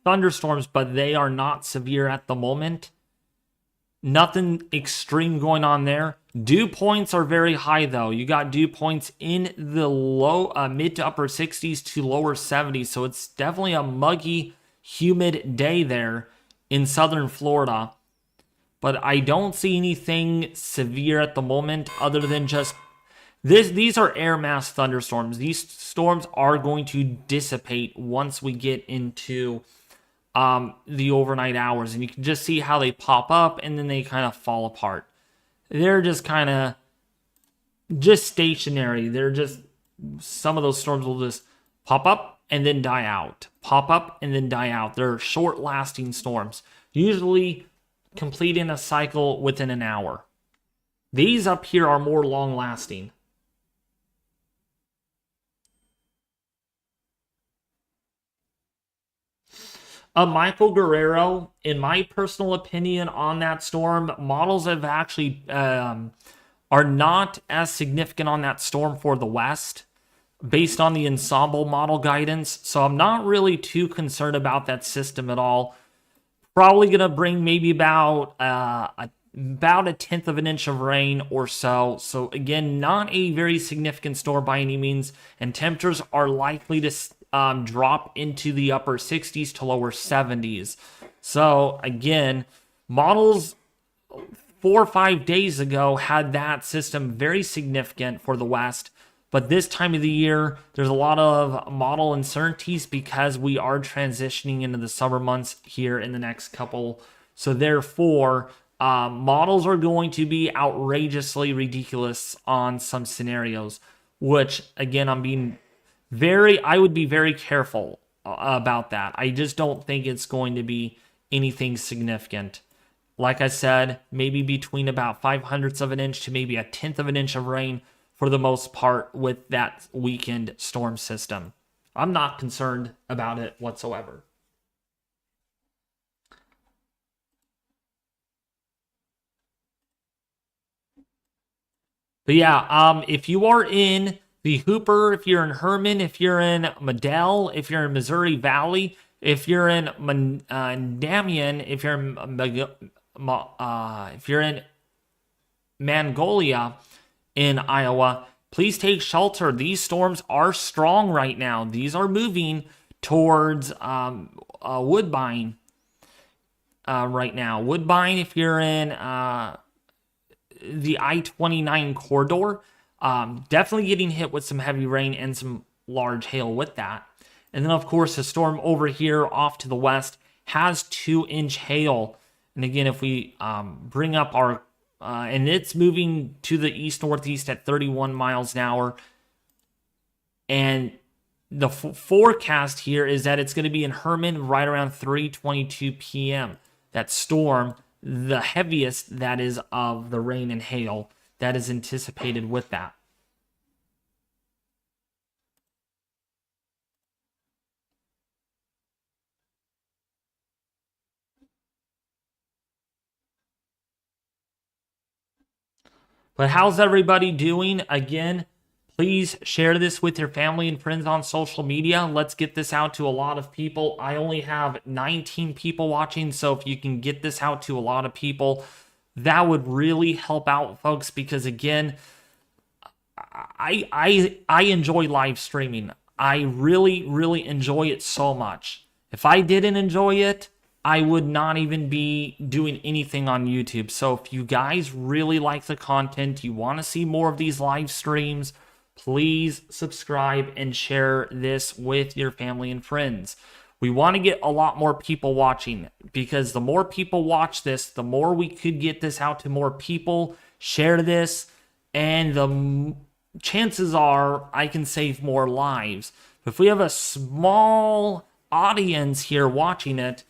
thunderstorms, but they are not severe at the moment. Nothing extreme going on there. Dew points are very high, though. You got dew points in the mid to upper 60s to lower 70s. So it's definitely a muggy, humid day there in southern Florida. But I don't see anything severe at the moment other than just this. These are air mass thunderstorms. These storms are going to dissipate once we get into the overnight hours. And you can just see how they pop up and then they kind of fall apart. They're just kind of just stationary. They're just, some of those storms will just pop up and then die out. Pop up and then die out. They're short lasting storms, usually completing a cycle within an hour. These up here are more long lasting. Michael Guerrero, in my personal opinion on that storm, models have actually are not as significant on that storm for the West based on the Ensemble model guidance. So I'm not really too concerned about that system at all. Probably going to bring maybe about a 1/10 of an inch of rain or so. So again, not a very significant storm by any means. And temperatures are likely to drop into the upper 60s to lower 70s. So again, models 4 or 5 days ago had that system very significant for the West. But this time of the year, there's a lot of model uncertainties because we are transitioning into the summer months here in the next couple. So therefore, models are going to be outrageously ridiculous on some scenarios, which again, I would be very careful about that. I just don't think it's going to be anything significant. Like I said, maybe between about 0.05 of an inch to maybe 1/10 of an inch of rain for the most part with that weekend storm system. I'm not concerned about it whatsoever. But yeah, if you are in the Hooper, if you're in Herman, if you're in Medell, if you're in Missouri Valley, if you're in Damian, if you're in Mongolia in Iowa, please take shelter. These storms are strong right now. These are moving towards Woodbine right now. Woodbine, if you're in the I-29 corridor, definitely getting hit with some heavy rain and some large hail with that. And then, of course, the storm over here off to the west has 2-inch hail. And again, if we bring up our, and it's moving to the east-northeast at 31 miles an hour. And the forecast here is that it's going to be in Herman right around 3:22 p.m. That storm, the heaviest that is of the rain and hail that is anticipated with that. But how's everybody doing? Again, please share this with your family and friends on social media. Let's get this out to a lot of people. I only have 19 people watching, so if you can get this out to a lot of people, that would really help out, folks, because again, I enjoy live streaming. I really enjoy it so much. If I didn't enjoy it, I would not even be doing anything on YouTube. So if you guys really like the content, you want to see more of these live streams, please subscribe and share this with your family and friends. We want to get a lot more people watching, because the more people watch this, the more we could get this out to more people, share this, and the chances are I can save more lives. If we have a small audience here watching it,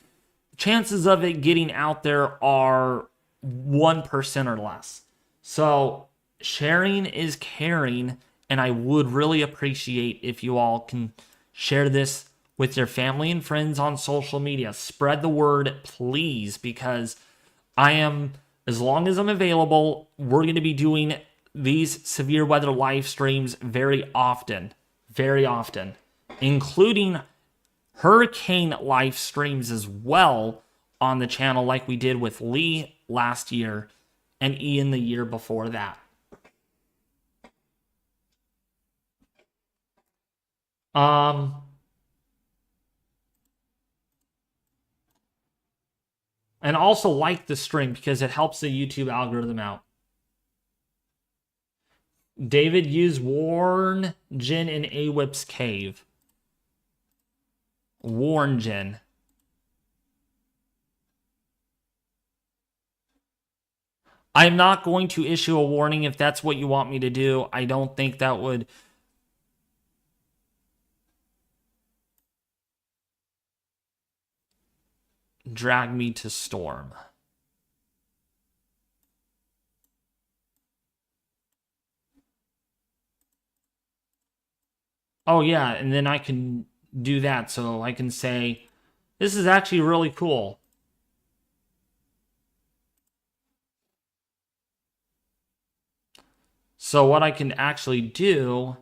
chances of it getting out there are 1% or less. So sharing is caring, and I would really appreciate if you all can share this with your family and friends on social media. Spread the word, please, because as long as I'm available, we're going to be doing these severe weather live streams very often, including hurricane live streams as well on the channel, like we did with Lee last year and Ian the year before that. And also like the stream because it helps the YouTube algorithm out. David used Warren Jin in Awip's cave. Warren Jin. I'm not going to issue a warning if that's what you want me to do. I don't think that would drag me to storm. Oh yeah, and then I can do that. So I can say, this is actually really cool. So what I can actually do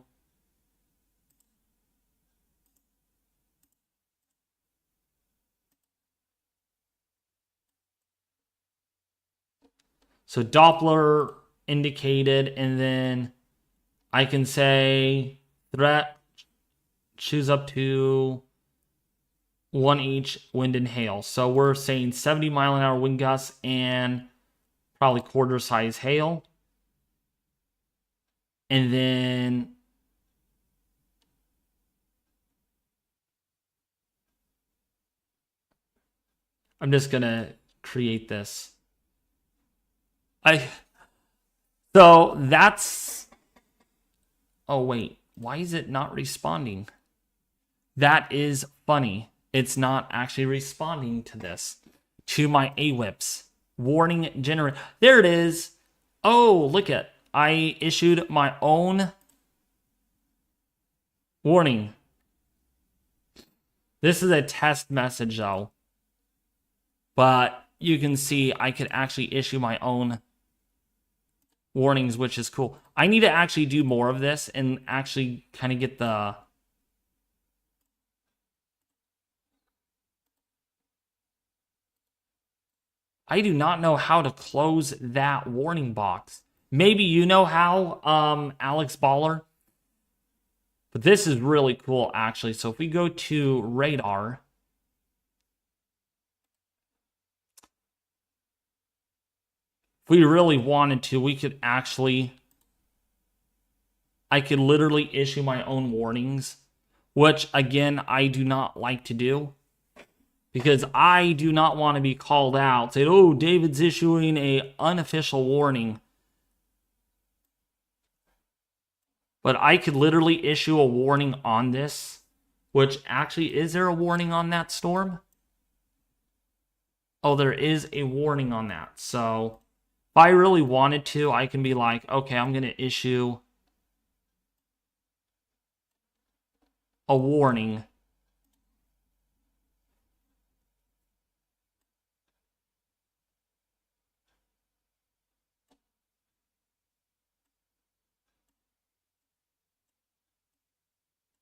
so Doppler indicated, and then I can say threat, choose up to 1 each wind and hail. So we're saying 70 mile an hour wind gusts and probably quarter size hail. And then I'm just gonna create this. So that's, oh wait, why is it not responding? That is funny. It's not actually responding to this, to my AWIPs. Warning generator. There it is. Oh, look at, I issued my own warning. This is a test message though. But you can see I could actually issue my own warnings, which is cool. I need to actually do more of this and actually kind of get the... I do not know how to close that warning box. Maybe you know how, Alex Baller. But this is really cool, actually. So if we go to radar, if we really wanted to, we could actually, I could literally issue my own warnings which again, I do not like to do because I do not want to be called out, saying, oh, David's issuing a unofficial warning. But I could literally issue a warning on this, which actually, is there a warning on that storm? Oh, there is a warning on that. So if I really wanted to, I can be like, okay, I'm going to issue a warning.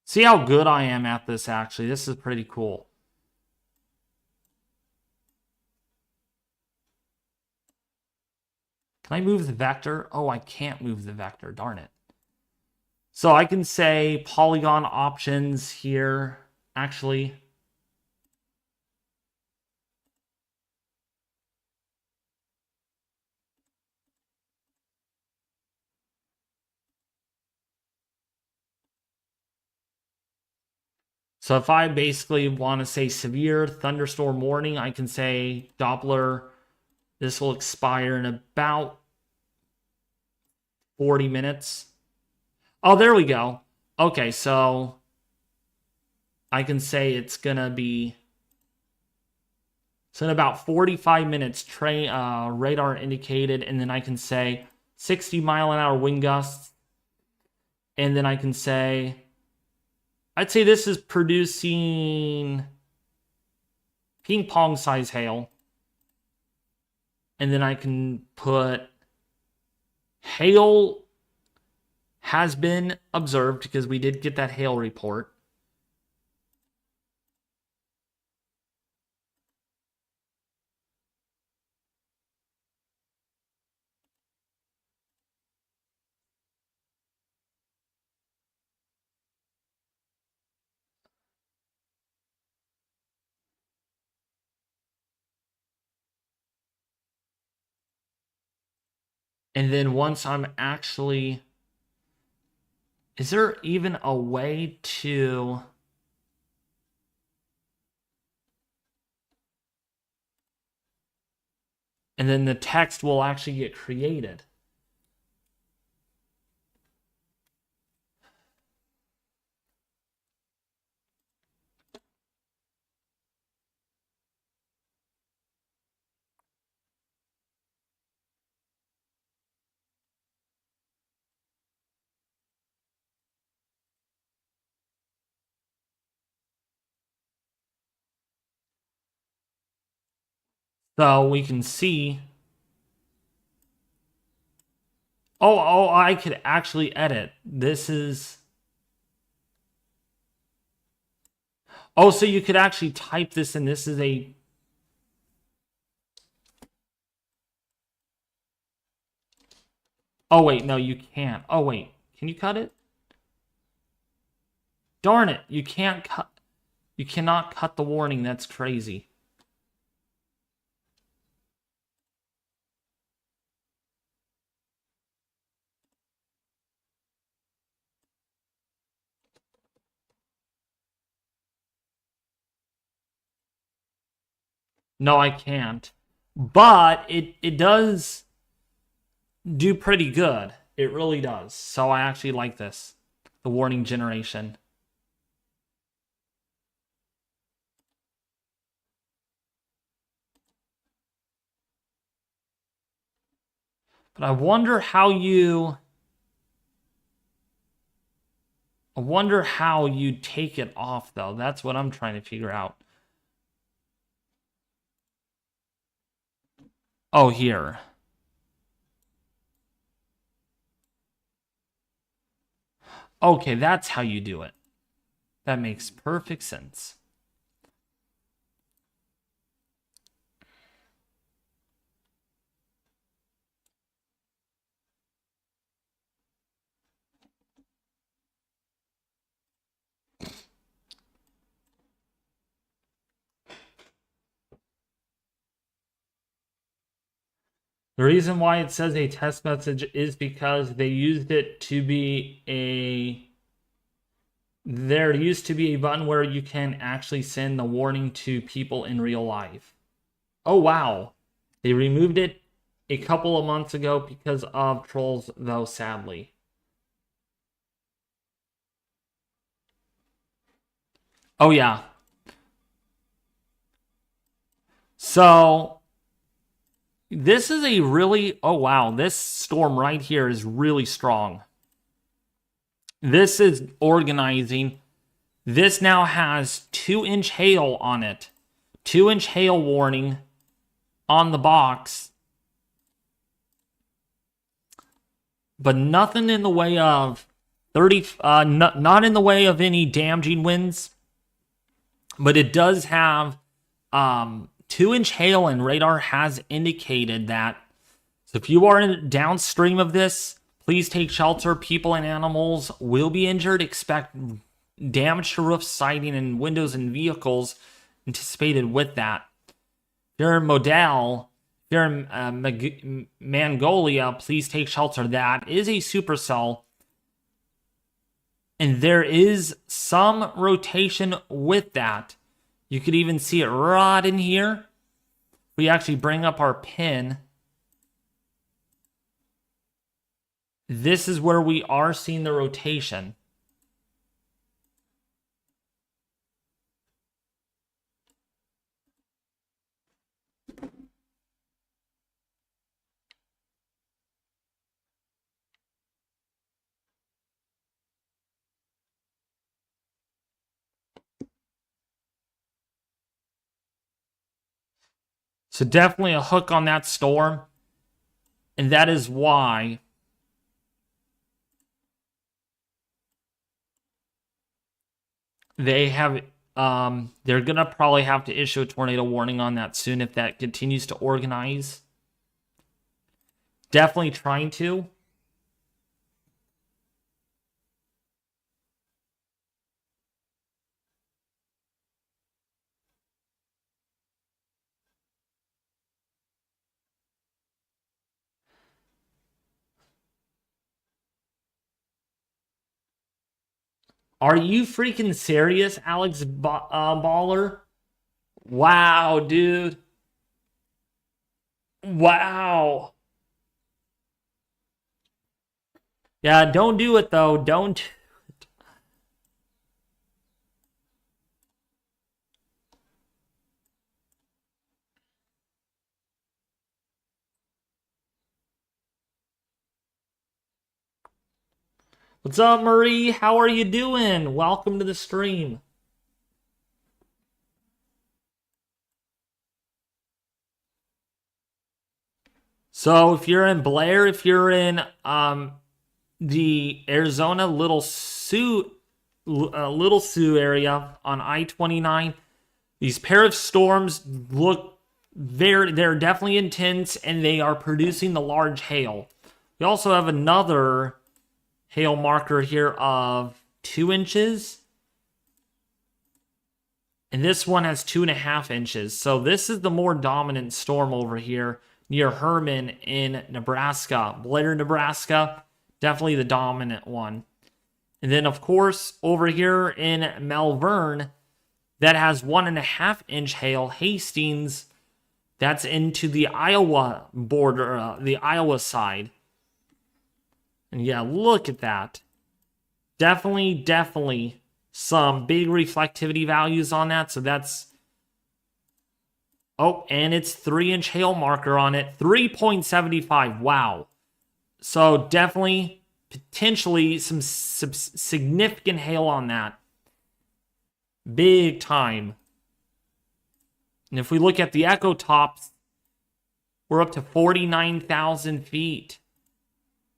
See how good I am at this, actually. This is pretty cool. Can I move the vector? Oh, I can't move the vector. Darn it. So I can say polygon options here, actually. So if I basically want to say severe thunderstorm warning, I can say Doppler. This will expire in about 40 minutes. Oh, there we go. Okay, so I can say it's going to be... So in about 45 minutes, radar indicated, and then I can say 60 mile an hour wind gusts. And then I can say... I'd say this is producing ping pong size hail. And then I can put hail has been observed because we did get that hail report. And then once I'm actually... Is there even a way to... And then the text will actually get created. So we can see... Oh, I could actually edit. This is... Oh, so you could actually type this, and this is a... Oh, wait, no, you can't. Oh, wait, can you cut it? Darn it, you can't cut... You cannot cut the warning. That's crazy. No, I can't. But it does do pretty good. It really does. So I actually like this. The warning generation. But I wonder how you... I wonder how you take it off, though. That's what I'm trying to figure out. Oh, here. Okay, that's how you do it. That makes perfect sense. The reason why it says a test message is because they used it to be a There used to be a button where you can actually send the warning to people in real life. Oh, wow. They removed it a couple of months ago because of trolls, though, sadly. Oh, yeah. So, this is a really... Oh, wow. This storm right here is really strong. This is organizing. This now has 2-inch hail on it. 2-inch hail warning on the box. But nothing in the way of 30, not in the way of any damaging winds. But it does have 2-inch hail, and radar has indicated that. So if you are downstream of this, please take shelter. People and animals will be injured. Expect damage to roofs, siding, and windows and vehicles anticipated with that. If you're in Model, if you're in Mongolia, please take shelter. That is a supercell. And there is some rotation with that. You could even see it right in here. We actually bring up our pin. This is where we are seeing the rotation. So definitely a hook on that storm. And that is why they have, they're going to probably have to issue a tornado warning on that soon if that continues to organize. Definitely trying to. Are you freaking serious, Alex Baller? Wow, dude. Wow. Yeah, don't do it, though. Don't. What's up, Marie? How are you doing? Welcome to the stream. So if you're in Blair, if you're in the Arizona Little Sioux area on I-29, these pair of storms look they're definitely intense, and they are producing the large hail. We also have another hail marker here of 2 inches. And this one has 2.5 inches. So this is the more dominant storm over here near Herman in Nebraska. Blair, Nebraska, definitely the dominant one. And then, of course, over here in Malvern, that has 1.5-inch hail. Hastings, that's into the Iowa border, the Iowa side. And yeah, look at that. Definitely some big reflectivity values on that. So that's... Oh, and it's 3-inch hail marker on it. 3.75. Wow. So definitely, potentially some significant hail on that. Big time. And if we look at the echo tops, we're up to 49,000 feet.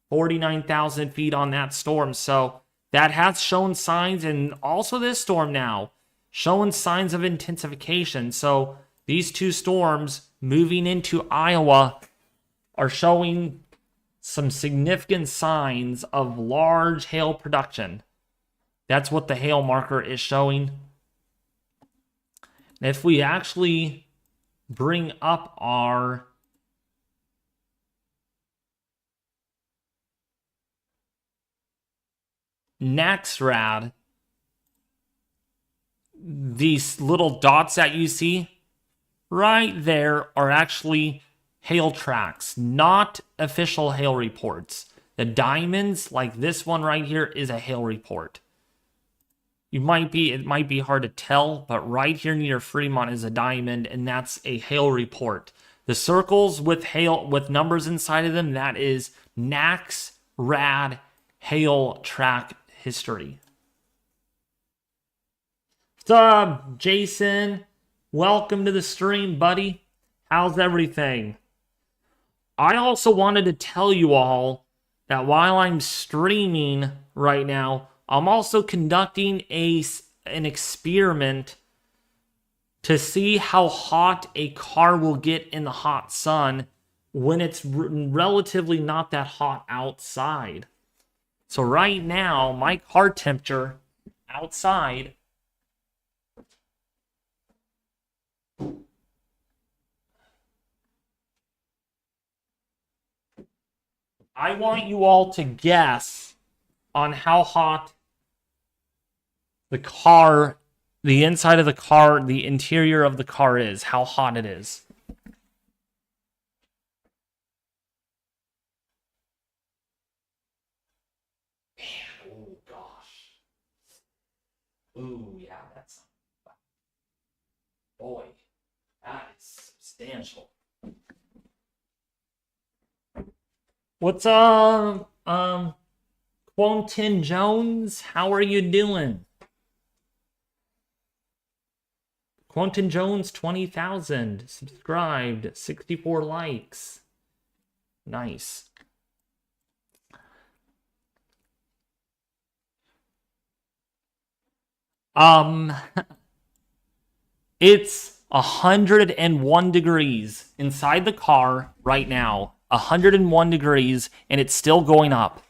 49,000 feet on that storm. So that has shown signs, and also this storm now, showing signs of intensification. So these two storms moving into Iowa are showing some significant signs of large hail production. That's what the hail marker is showing. And if we actually bring up our NAXRAD, these little dots that you see right there are actually hail tracks, not official hail reports. The diamonds, like this one right here, is a hail report. It might be hard to tell, but right here near Fremont is a diamond, and that's a hail report. The circles with hail with numbers inside of them, that is NACS rad hail track history. What's up, Jason? Welcome to the stream, buddy. How's everything? I also wanted to tell you all that while I'm streaming right now, I'm also conducting an experiment to see how hot a car will get in the hot sun when it's relatively not that hot outside. So right now, my car temperature outside I want you all to guess on how hot the car, the inside of the car, the interior of the car is, how hot it is. Man, oh gosh. Ooh, yeah, that's, boy, that is substantial. What's up, Quentin Jones? How are you doing? Quentin Jones, 20,000 subscribed, 64 likes. Nice. It's 101 degrees inside the car right now. 101 degrees, and it's still going up.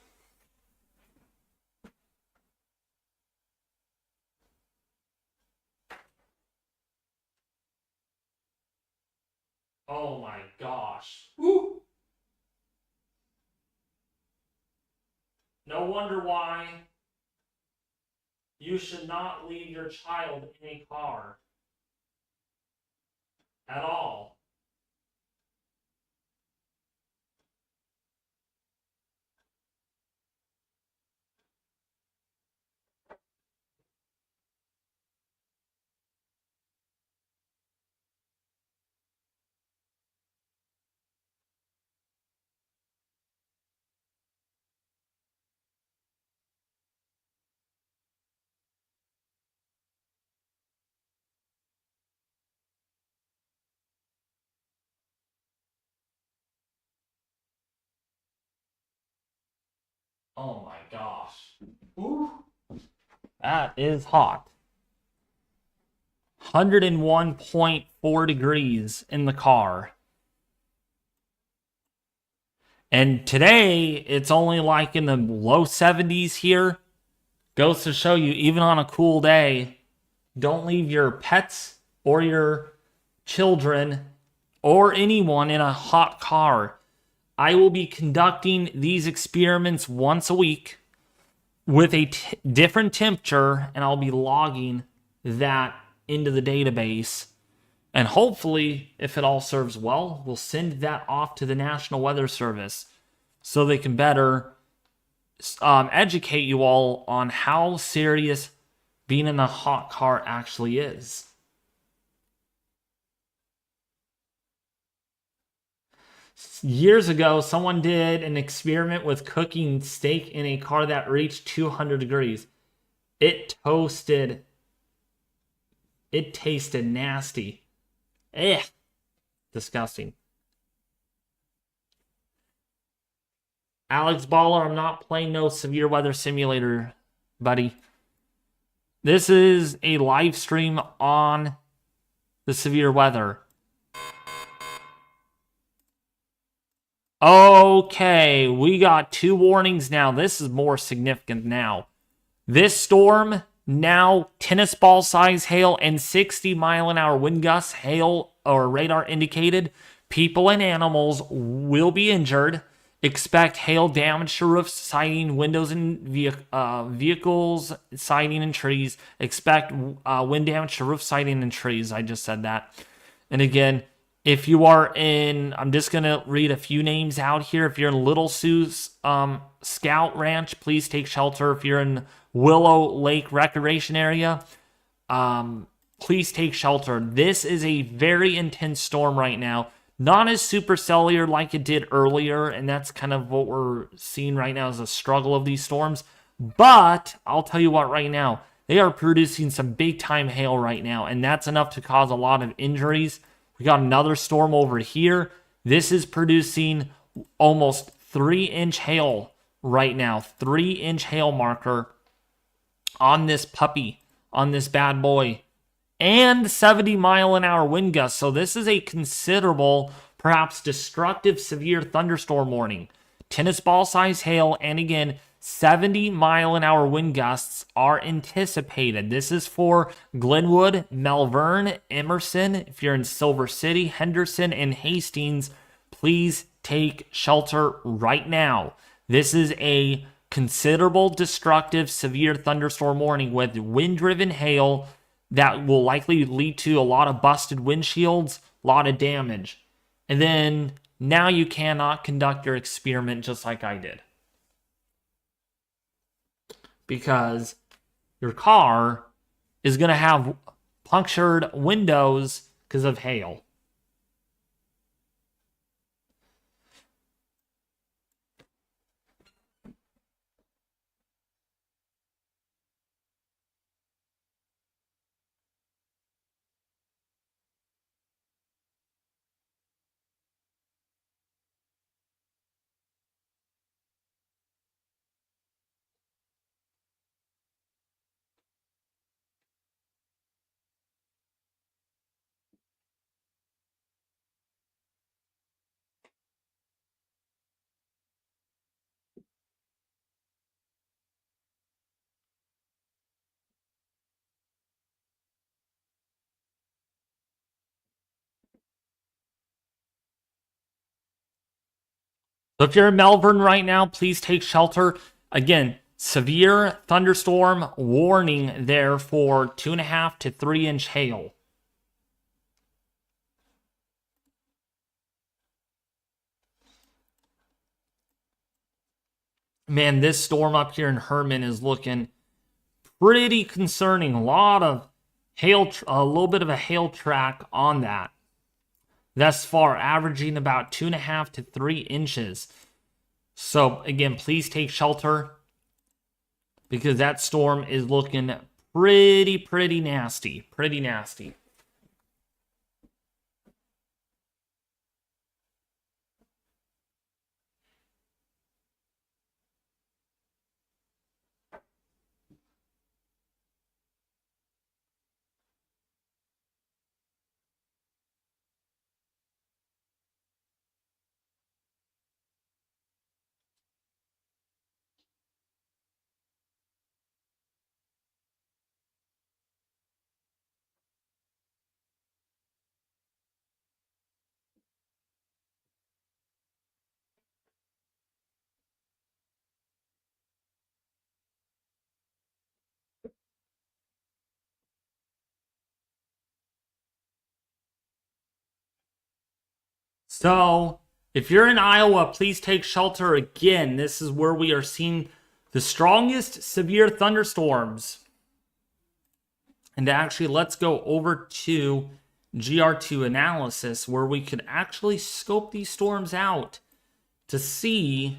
Oh my gosh. Woo. No wonder why you should not leave your child in a car at all. Oh my gosh. Ooh. That is hot. 101.4 degrees in the car. And today, it's only like in the low 70s here. Goes to show you, even on a cool day, don't leave your pets or your children or anyone in a hot car. I will be conducting these experiments once a week with a different temperature, and I'll be logging that into the database. And hopefully, if it all serves well, we'll send that off to the National Weather Service so they can better educate you all on how serious being in a hot car actually is. Years ago, someone did an experiment with cooking steak in a car that reached 200 degrees. It toasted. It tasted nasty. Disgusting. Alex Baller, I'm not playing no severe weather simulator, buddy. This is a live stream on the severe weather. Okay, we got 2 warnings now. This is more significant now. This storm, now tennis ball size hail and 60-mile-an-hour wind gusts, hail or radar indicated. People and animals will be injured. Expect hail damage to roofs, siding, windows, and vehicles, siding, and trees. Expect wind damage to roof, siding, and trees. I just said that. And again, if you are in, I'm just going to read a few names out here. If you're in Little Sue's Scout Ranch, please take shelter. If you're in Willow Lake Recreation Area, please take shelter. This is a very intense storm right now. Not as supercellular like it did earlier, and that's kind of what we're seeing right now is a struggle of these storms. But I'll tell you what right now, they are producing some big-time hail right now, and that's enough to cause a lot of injuries. We got another storm over here. This is producing almost 3-inch hail right now. 3-inch hail marker on this puppy, on this bad boy. And 70-mile-an-hour wind gusts. So this is a considerable, perhaps destructive, severe thunderstorm warning. Tennis ball size hail, and again, 70-mile-an-hour wind gusts are anticipated. This is for Glenwood, Malvern, Emerson. If you're in Silver City, Henderson, and Hastings, please take shelter right now. This is a considerable, destructive, severe thunderstorm warning with wind-driven hail that will likely lead to a lot of busted windshields, a lot of damage. And then now you cannot conduct your experiment just like I did, because your car is going to have punctured windows because of hail. So if you're in Melbourne right now, please take shelter. Again, severe thunderstorm warning there for 2.5 to 3-inch hail. Man, this storm up here in Herman is looking pretty concerning. A lot of hail, a little bit of a hail track on that. Thus far, averaging about 2.5 to 3 inches. So again, please take shelter, because that storm is looking pretty nasty. Pretty nasty. So, if you're in Iowa, please take shelter again. This is where we are seeing the strongest severe thunderstorms. And actually, let's go over to GR2 analysis, where we could actually scope these storms out to see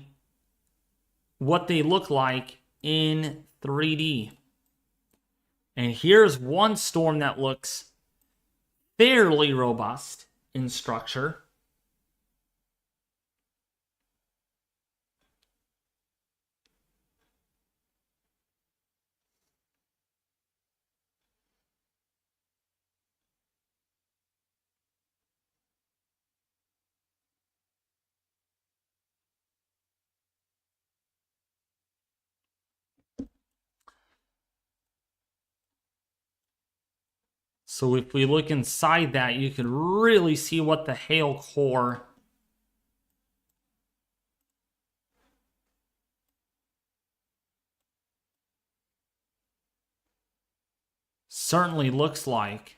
what they look like in 3D. And here's one storm that looks fairly robust in structure. So if we look inside that, you can really see what the hail core certainly looks like.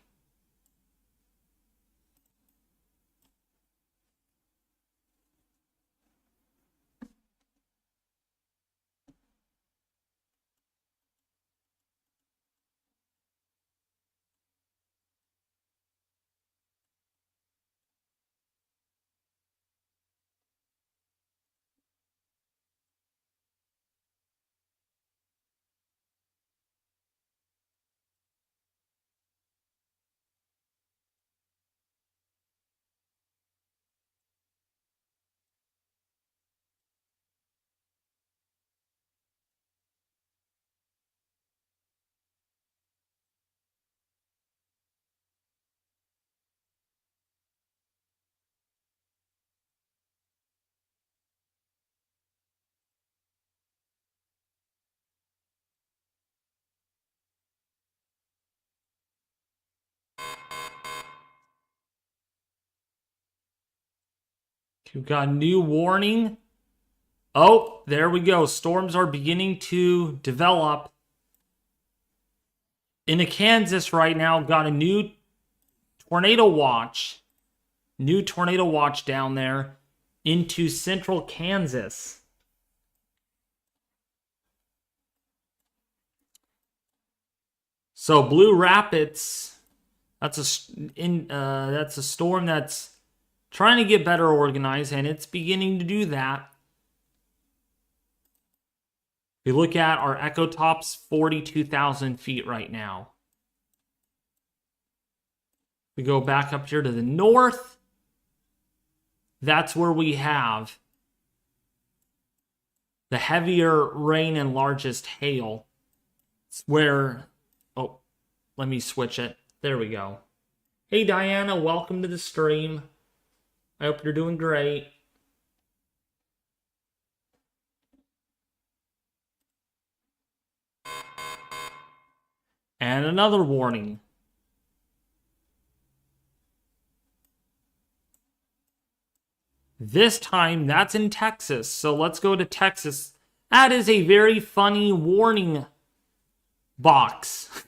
We've got a new warning. Oh, there we go. Storms are beginning to develop. In Kansas right now, got a new tornado watch. New tornado watch down there into central Kansas. So Blue Rapids, that's a storm that's trying to get better organized, and it's beginning to do that. If we look at our echo tops, 42,000 feet right now. We go back up here to the north. That's where we have the heavier rain and largest hail. It's where, oh, let me switch it. There we go. Hey Diana, welcome to the stream. I hope you're doing great. And another warning. This time, that's in Texas. So let's go to Texas. That is a very funny warning box.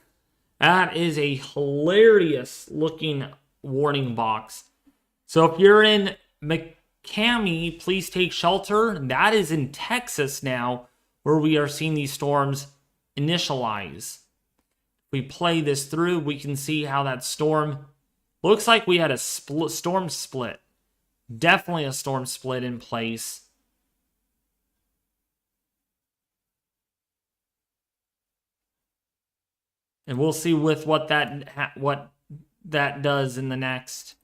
That is a hilarious looking warning box. So if you're in McCamey, please take shelter. That is in Texas now, where we are seeing these storms initialize. If we play this through, we can see how that storm looks like we had a storm split. Definitely a storm split in place. And we'll see with what that does in the next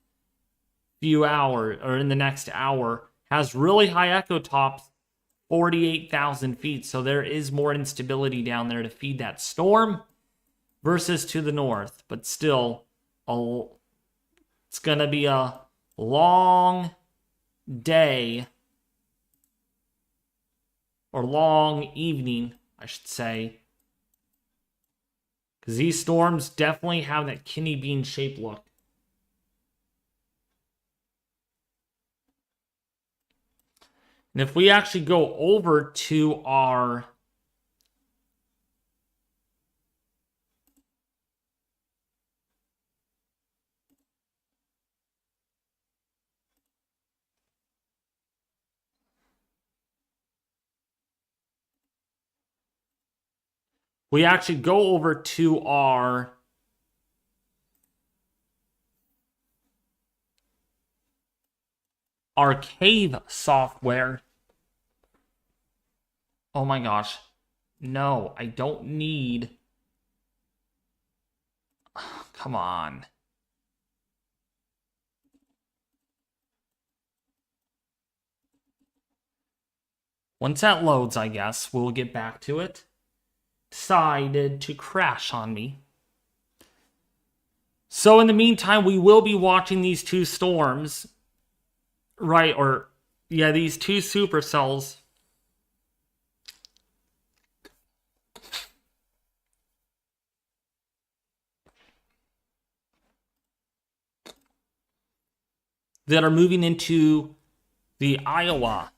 few hours, or in the next hour. Has really high echo tops, 48,000 feet. So there is more instability down there to feed that storm versus to the north. But still, it's going to be a long day, or long evening, I should say, because these storms definitely have that kidney bean shaped look. And if we actually go over to our our cave software. Oh my gosh. No, I don't need. Come on. Once that loads, I guess, we'll get back to it. Decided to crash on me. So in the meantime, we will be watching these two storms. Right, or yeah, these two supercells. That are moving into the Iowa.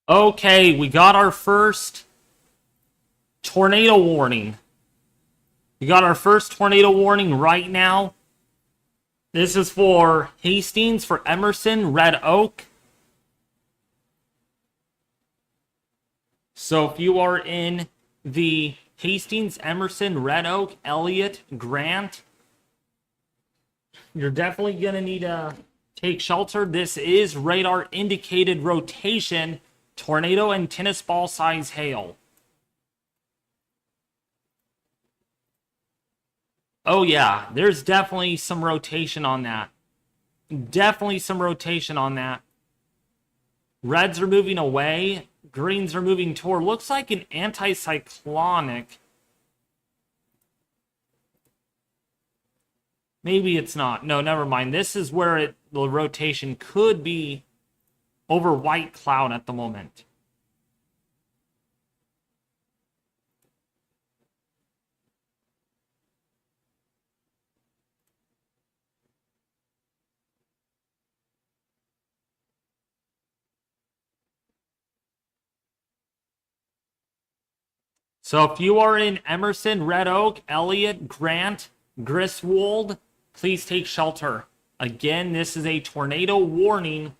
Okay, we got our first tornado warning. We got our first tornado warning right now. This is for Hastings, for Emerson, Red Oak. So if you are in the Hastings, Emerson, Red Oak, Elliott, Grant, you're definitely going to need to take shelter. This is radar indicated rotation, tornado and tennis ball size hail. Oh yeah, there's definitely some rotation on that. Definitely some rotation on that. Reds are moving away. Greens are moving toward. Looks like an anticyclonic. Maybe it's not. No, never mind. This is where the rotation could be over white cloud at the moment. So if you are in Emerson, Red Oak, Elliott, Grant, Griswold, please take shelter. Again, this is a tornado warning.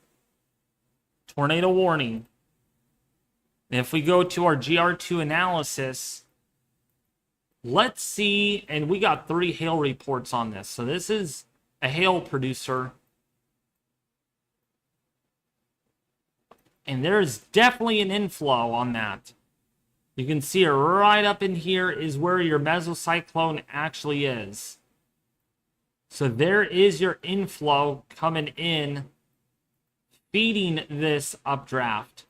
Tornado warning. If we go to our GR2 analysis, let's see, and we got 3 hail reports on this. So this is a hail producer. And there's definitely an inflow on that. You can see it right up in here is where your mesocyclone actually is. So there is your inflow coming in, feeding this updraft.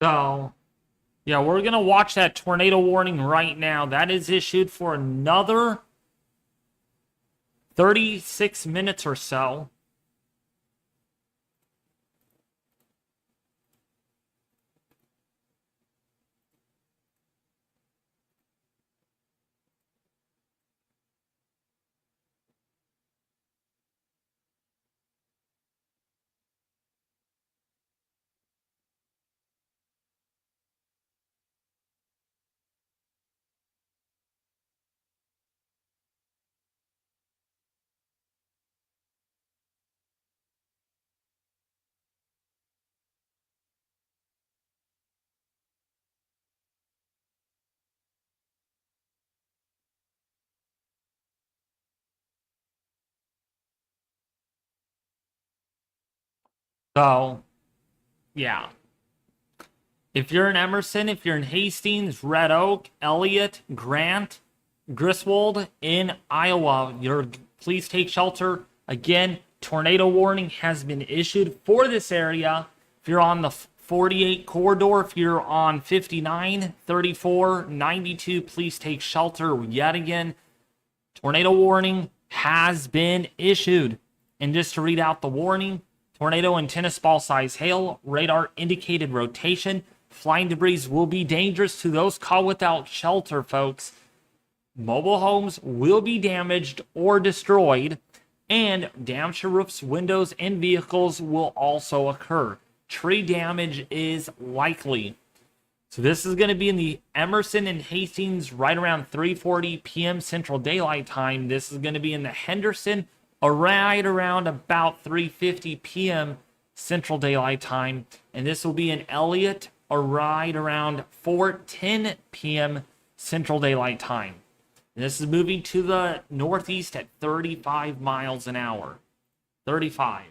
So, yeah, we're going to watch that tornado warning right now. That is issued for another 36 minutes or so. So, yeah. If you're in Emerson, if you're in Hastings, Red Oak, Elliott, Grant, Griswold in Iowa, please take shelter. Again, tornado warning has been issued for this area. if you're on the 48 corridor, if you're on 59, 34, 92, please take shelter yet again. Tornado warning has been issued. And just to read out the warning, tornado and tennis ball size hail, radar indicated rotation, flying debris will be dangerous to those caught without shelter, folks. Mobile homes will be damaged or destroyed, and damage to roofs, windows, and vehicles will also occur. Tree damage is likely. So this is going to be in the Emerson and Hastings right around 3:40 p.m. Central Daylight Time. This is going to be in the Henderson right around about 3:50 p.m. Central Daylight Time. And this will be in Elliott right around 4:10 p.m. Central Daylight Time. And this is moving to the northeast at 35 miles an hour. 35.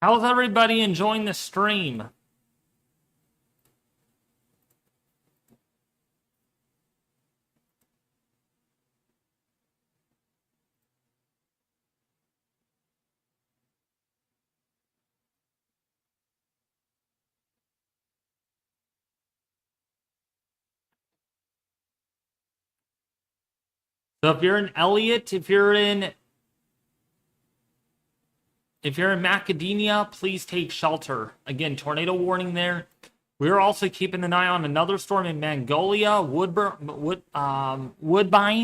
How's everybody enjoying the stream? So if you're in Elliott, if you're in Macadamia, please take shelter. Again, tornado warning there. We're also keeping an eye on another storm in Magnolia, Woodbine.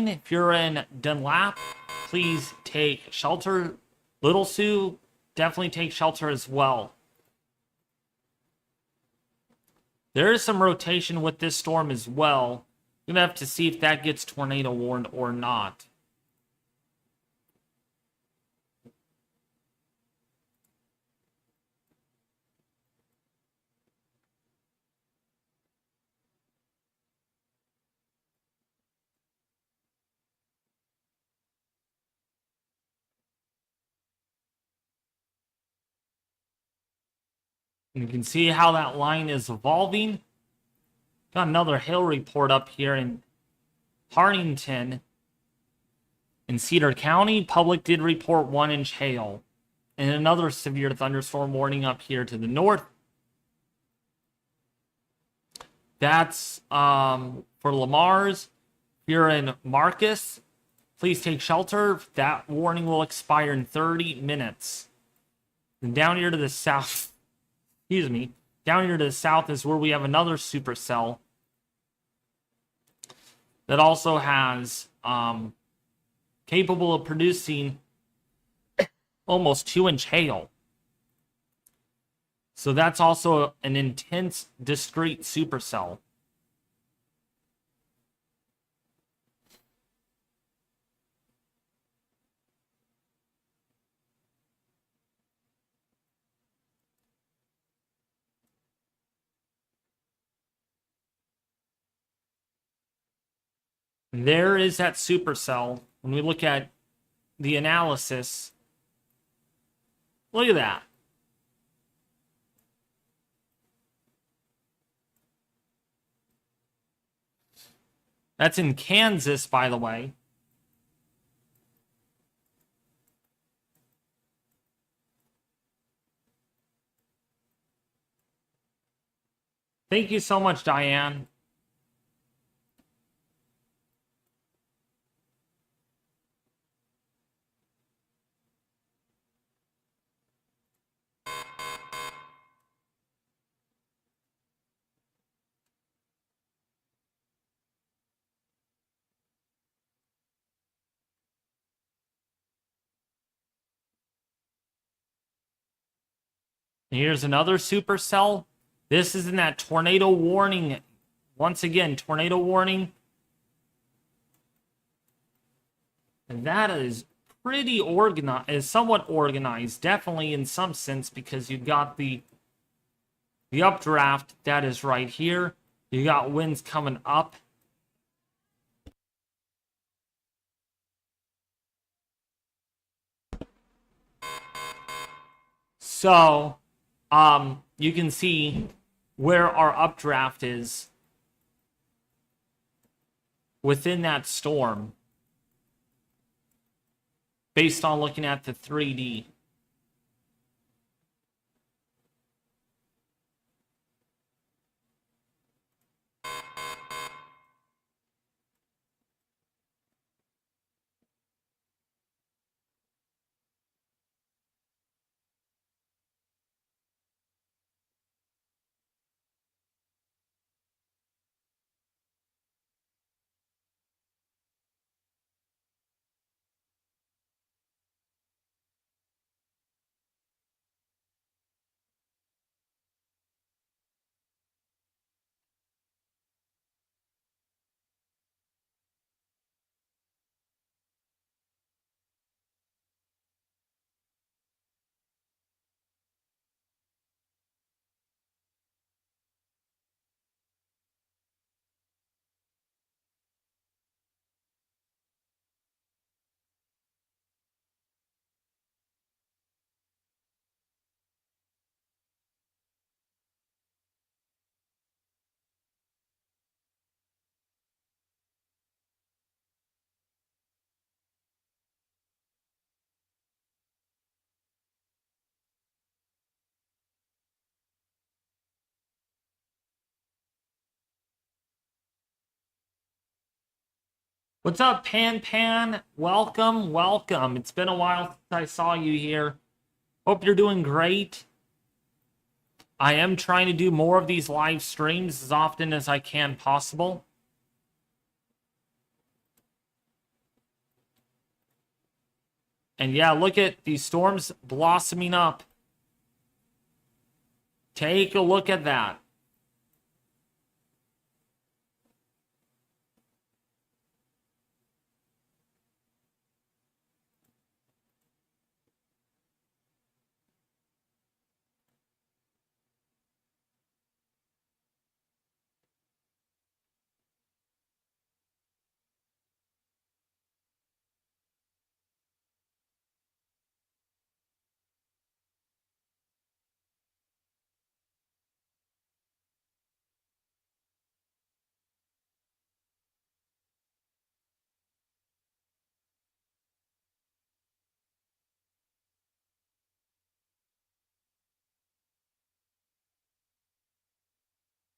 If you're in Dunlap, please take shelter. Little Sioux, definitely take shelter as well. There is some rotation with this storm as well. You're going to have to see if that gets tornado warned or not. You can see how that line is evolving. Got another hail report up here in Hartington. In Cedar County, public did report 1-inch hail. And another severe thunderstorm warning up here to the north. That's for Lamar's. If you're in Marcus, please take shelter. That warning will expire in 30 minutes. And down here to the south, down here to the south is where we have another supercell that also has capable of producing almost 2-inch hail. So that's also an intense, discrete supercell. There is that supercell. When we look at the analysis, look at that. That's in Kansas, by the way. Thank you so much, Diane. And here's another supercell. This is in that tornado warning. Once again, tornado warning. And that is pretty organized, is somewhat organized, definitely in some sense, because you've got the updraft that is right here. You got winds coming up. So, you can see where our updraft is within that storm based on looking at the 3D. What's up, Pan Pan? Welcome, welcome. It's been a while since I saw you here. Hope you're doing great. I am trying to do more of these live streams as often as I can possible. And yeah, look at these storms blossoming up. Take a look at that.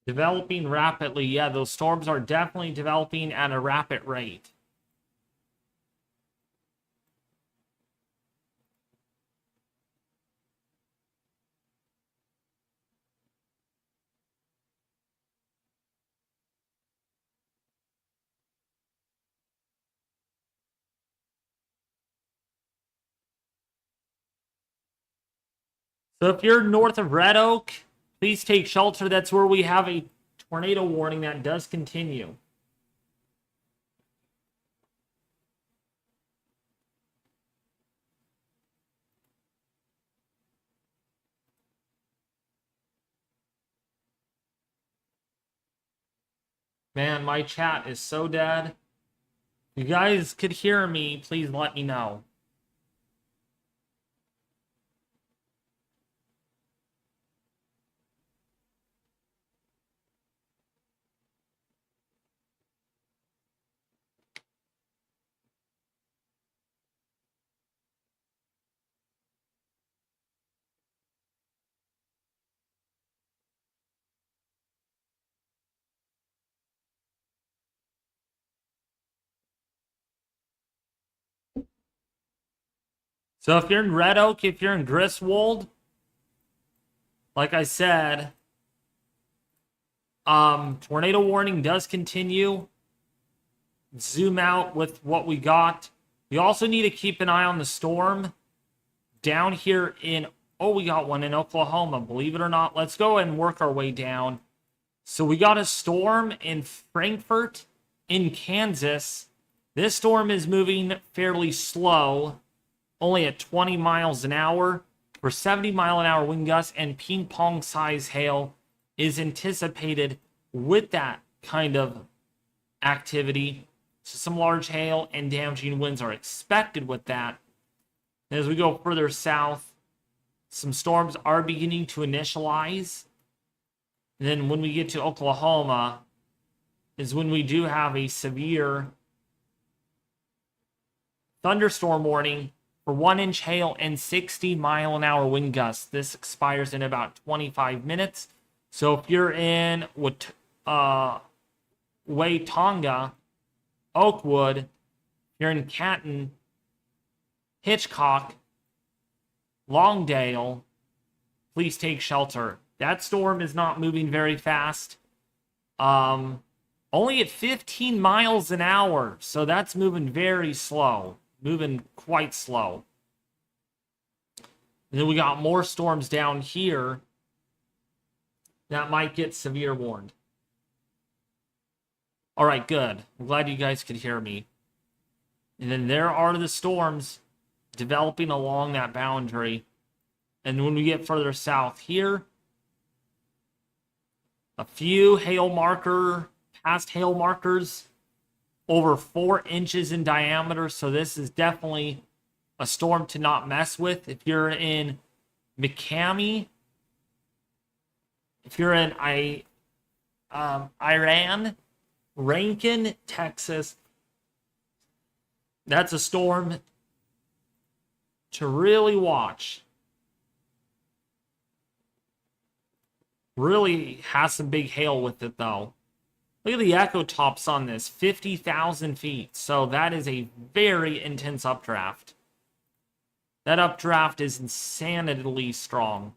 Developing rapidly. Yeah, those storms are definitely developing at a rapid rate. So if you're north of Red Oak, please take shelter. That's where we have a tornado warning that does continue. Man, my chat is so dead. If you guys could hear me, please let me know. So if you're in Red Oak, if you're in Griswold, like I said, tornado warning does continue. Zoom out with what we got. We also need to keep an eye on the storm down here in Oh, we got one in Oklahoma, believe it or not. Let's go and work our way down. So we got a storm in Frankfort, in Kansas. This storm is moving fairly slow, only at 20 miles an hour. For 70-mile-an-hour wind gusts and ping-pong size hail is anticipated with that kind of activity. So some large hail and damaging winds are expected with that. And as we go further south, some storms are beginning to initialize. And then when we get to Oklahoma is when we do have a severe thunderstorm warning for 1-inch hail and 60-mile-an-hour wind gusts. This expires in about 25 minutes. So if you're in Watonga, Oakwood, you're in Canton, Hitchcock, Longdale, please take shelter. That storm is not moving very fast. Only at 15 miles an hour, so that's moving very slow. Moving quite slow. And then we got more storms down here that might get severe warned. All right, good. I'm glad you guys could hear me. And then there are the storms developing along that boundary. And when we get further south here, a few past hail markers over 4 inches in diameter. So this is definitely a storm to not mess with. If you're in McCamey, if you're in Iran, Rankin, Texas, that's a storm to really watch. Really has some big hail with it, though. Look at the echo tops on this, 50,000 feet. So that is a very intense updraft. That updraft is insanely strong.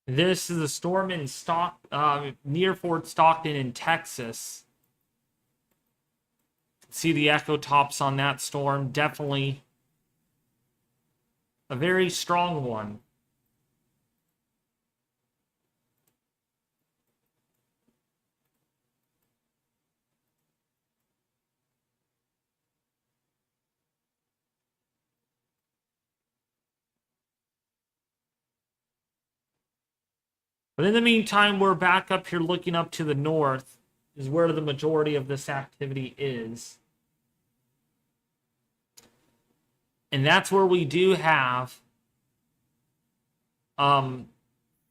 This is a storm in near Fort Stockton in Texas. See the echo tops on that storm. Definitely a very strong one. But in the meantime, we're back up here looking up to the north, is where the majority of this activity is. And that's where we do have 4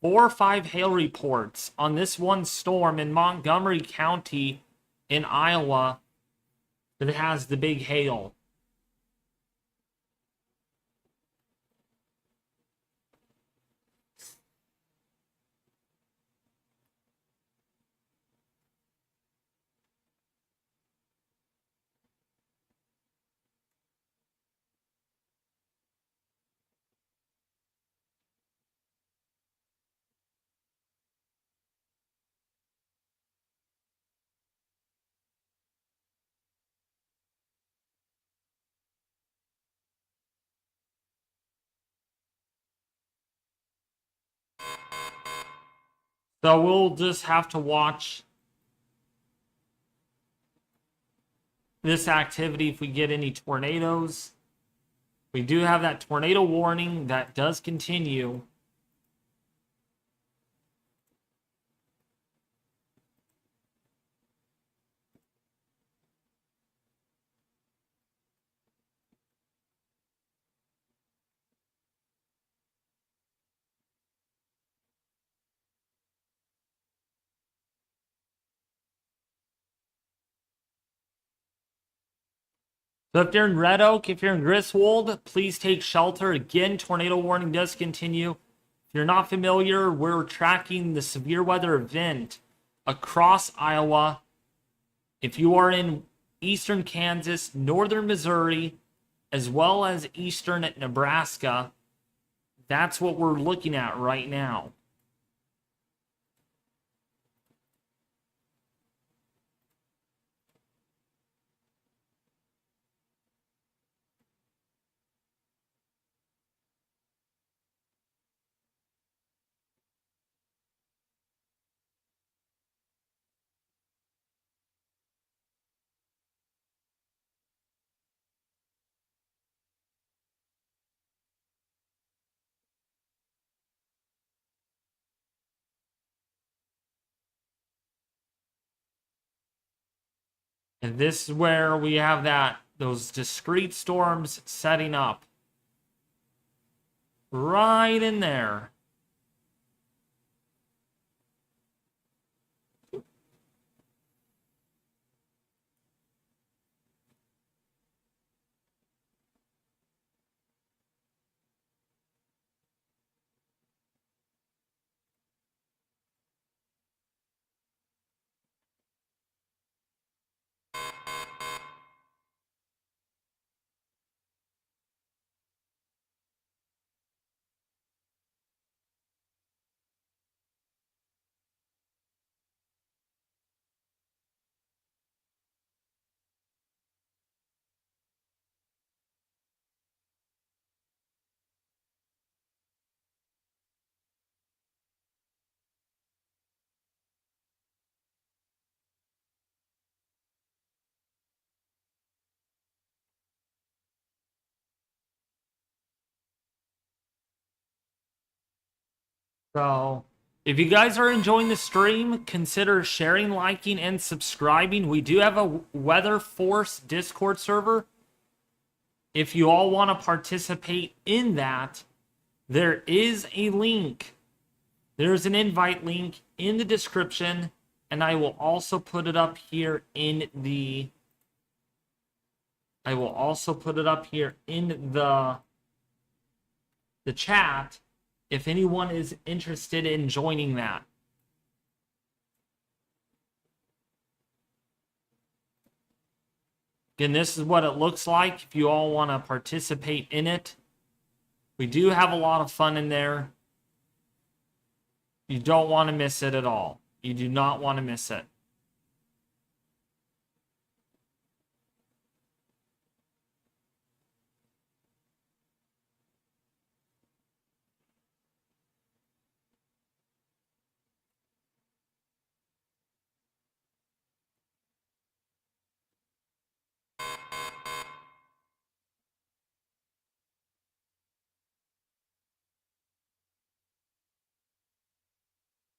or 5 hail reports on this one storm in Montgomery County in Iowa that has the big hail. So we'll just have to watch this activity if we get any tornadoes. We do have that tornado warning that does continue. So if you're in Red Oak, if you're in Griswold, please take shelter. Again, tornado warning does continue. If you're not familiar, we're tracking the severe weather event across Iowa. If you are in eastern Kansas, northern Missouri, as well as eastern Nebraska, that's what we're looking at right now. And this is where we have those discrete storms setting up. Right in there. So, if you guys are enjoying the stream, consider sharing, liking, and subscribing. We do have a Weather Force Discord server. If you all want to participate in that, there is a link. There's an invite link in the description, and I will also put it up here in the chat if anyone is interested in joining that. Again, this is what it looks like if you all want to participate in it. We do have a lot of fun in there. You don't want to miss it at all. You do not want to miss it.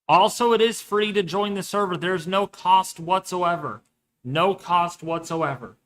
Also, it is free to join the server. There's no cost whatsoever. No cost whatsoever.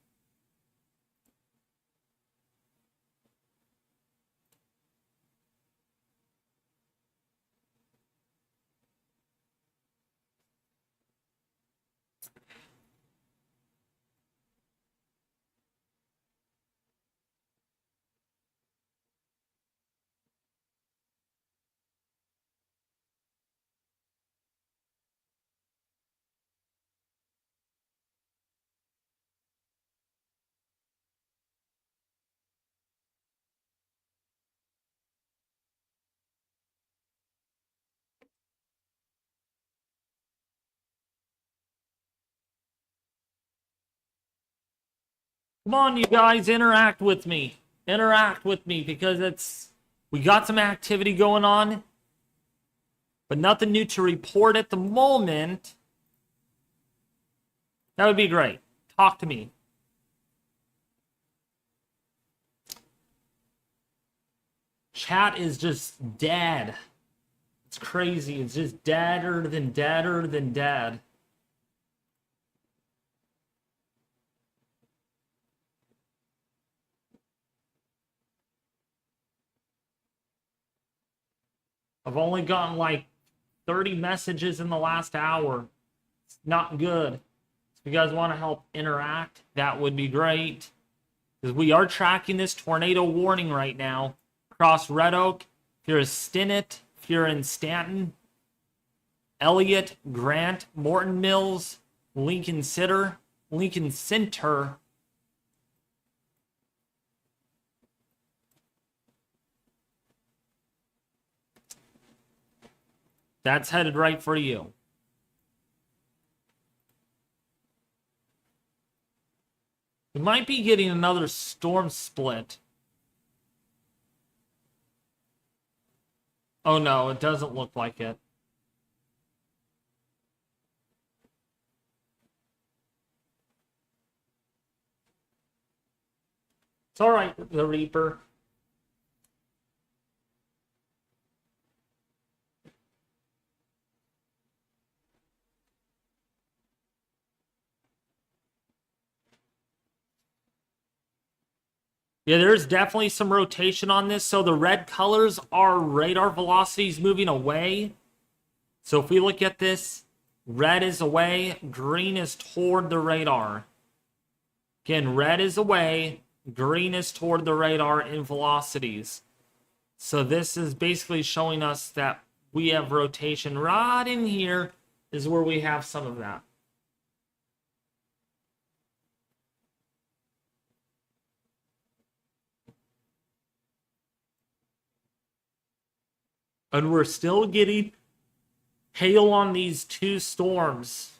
Come on, you guys, interact with me. Interact with me because we got some activity going on, but nothing new to report at the moment. That would be great. Talk to me. Chat is just dead. It's crazy. It's just deader than dead. I've only gotten like 30 messages in the last hour. It's not good. If you guys want to help interact, that would be great. Because we are tracking this tornado warning right now across Red Oak. If you're in Stinnett, if you're in Stanton, Elliott, Grant, Morton Mills, Lincoln Center. That's headed right for you. We might be getting another storm split. Oh no, it doesn't look like it. It's all right, the Reaper. Yeah, there's definitely some rotation on this. So the red colors are radar velocities moving away. So if we look at this, red is away, green is toward the radar. Again, red is away, green is toward the radar in velocities. So this is basically showing us that we have rotation right in here is where we have some of that. And we're still getting hail on these two storms.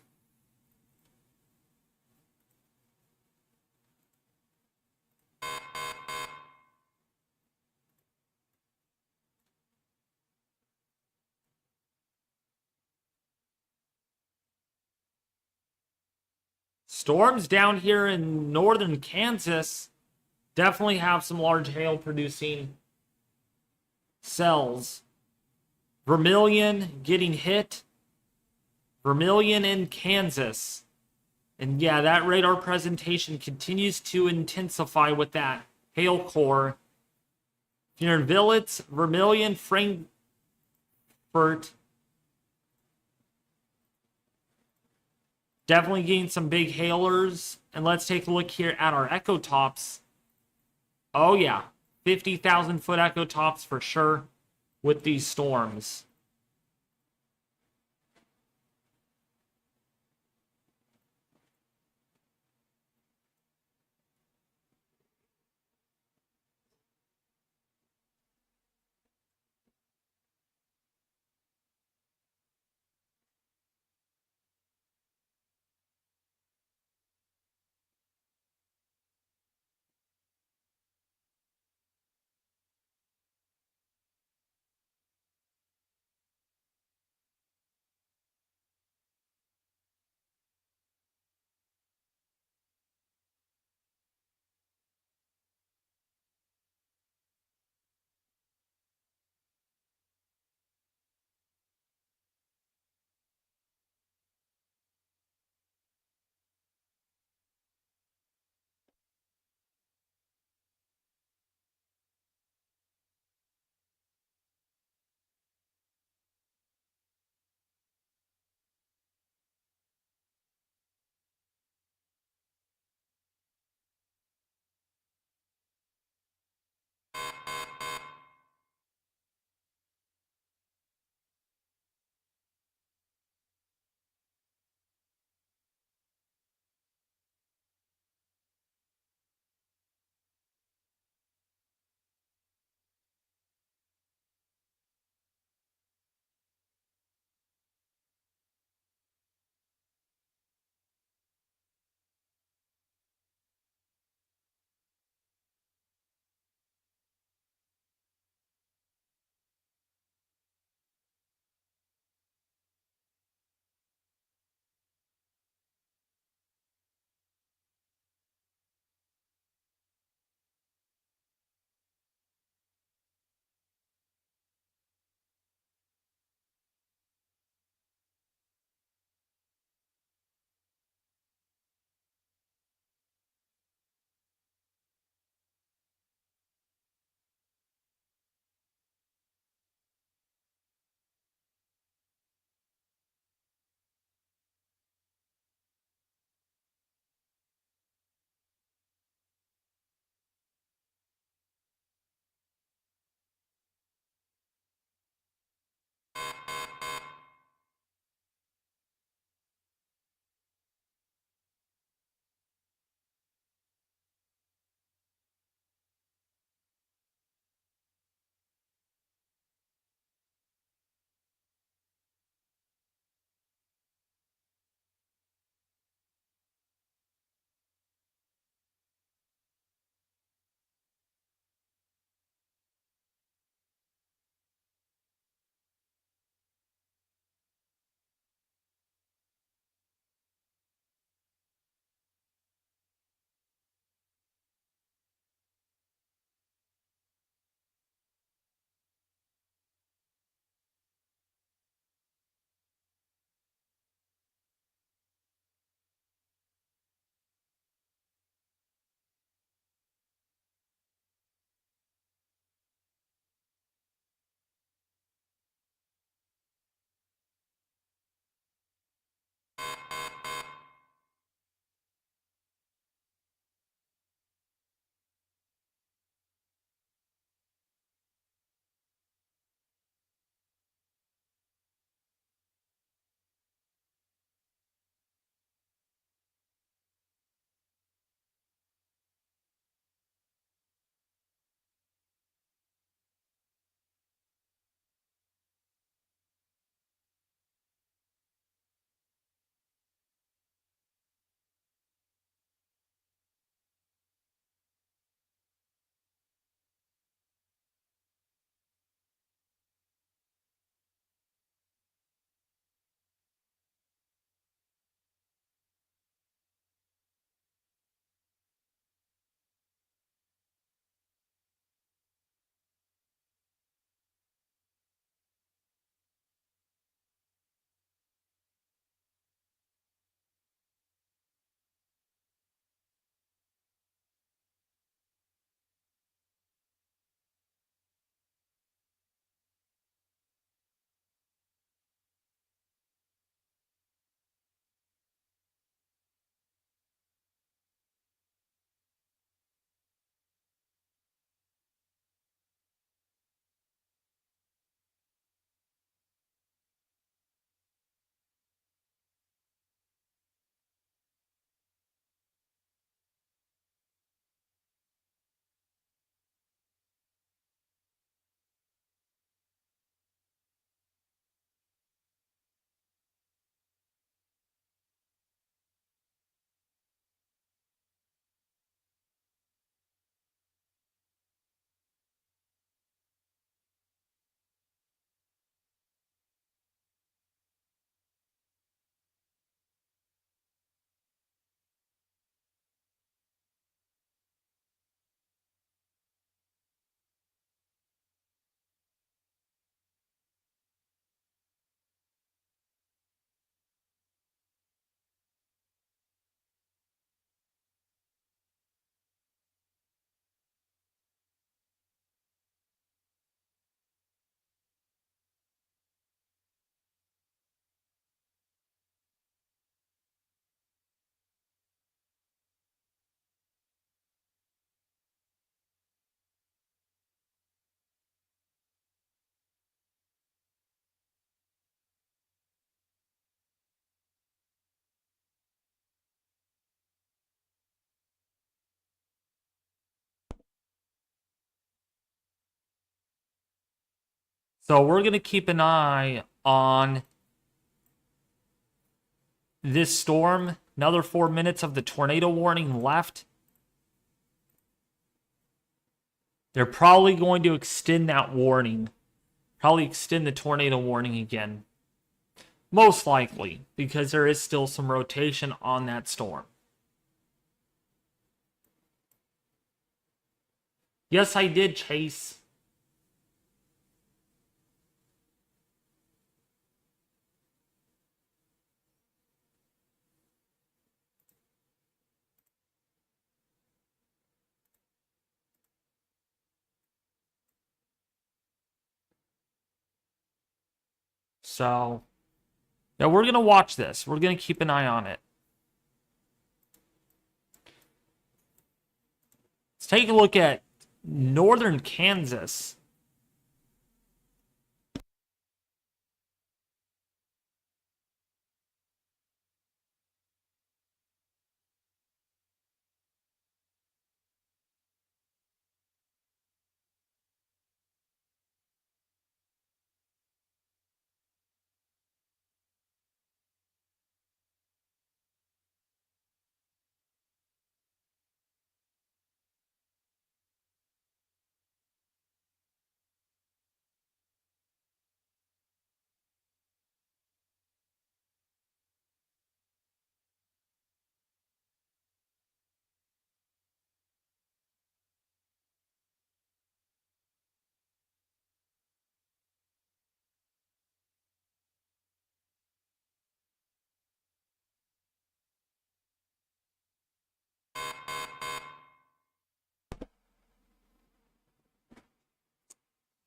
Storms down here in northern Kansas definitely have some large hail producing cells. Vermilion getting hit. Vermilion in Kansas. And yeah, that radar presentation continues to intensify with that hail core. If you're in Willits, Vermilion, Frankfurt. Definitely getting some big hailers. And let's take a look here at our echo tops. Oh yeah, 50,000 foot echo tops for sure with these storms. So we're going to keep an eye on this storm. Another 4 minutes of the tornado warning left. They're probably going to extend that warning. Probably extend the tornado warning again. Most likely, because there is still some rotation on that storm. Yes, I did, Chase. So, yeah, we're going to watch this. We're going to keep an eye on it. Let's take a look at northern Kansas.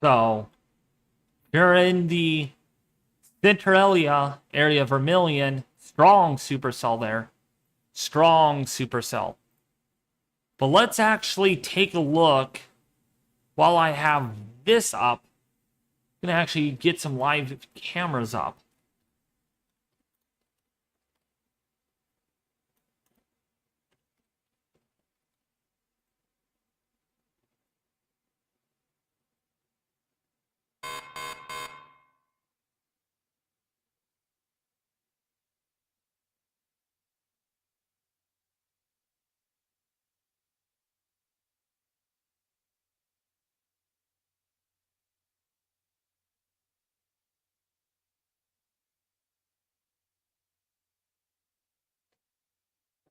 So, you're in the Centralia area, Vermilion. Strong supercell there. Strong supercell. But let's actually take a look while I have this up. I'm going to actually get some live cameras up.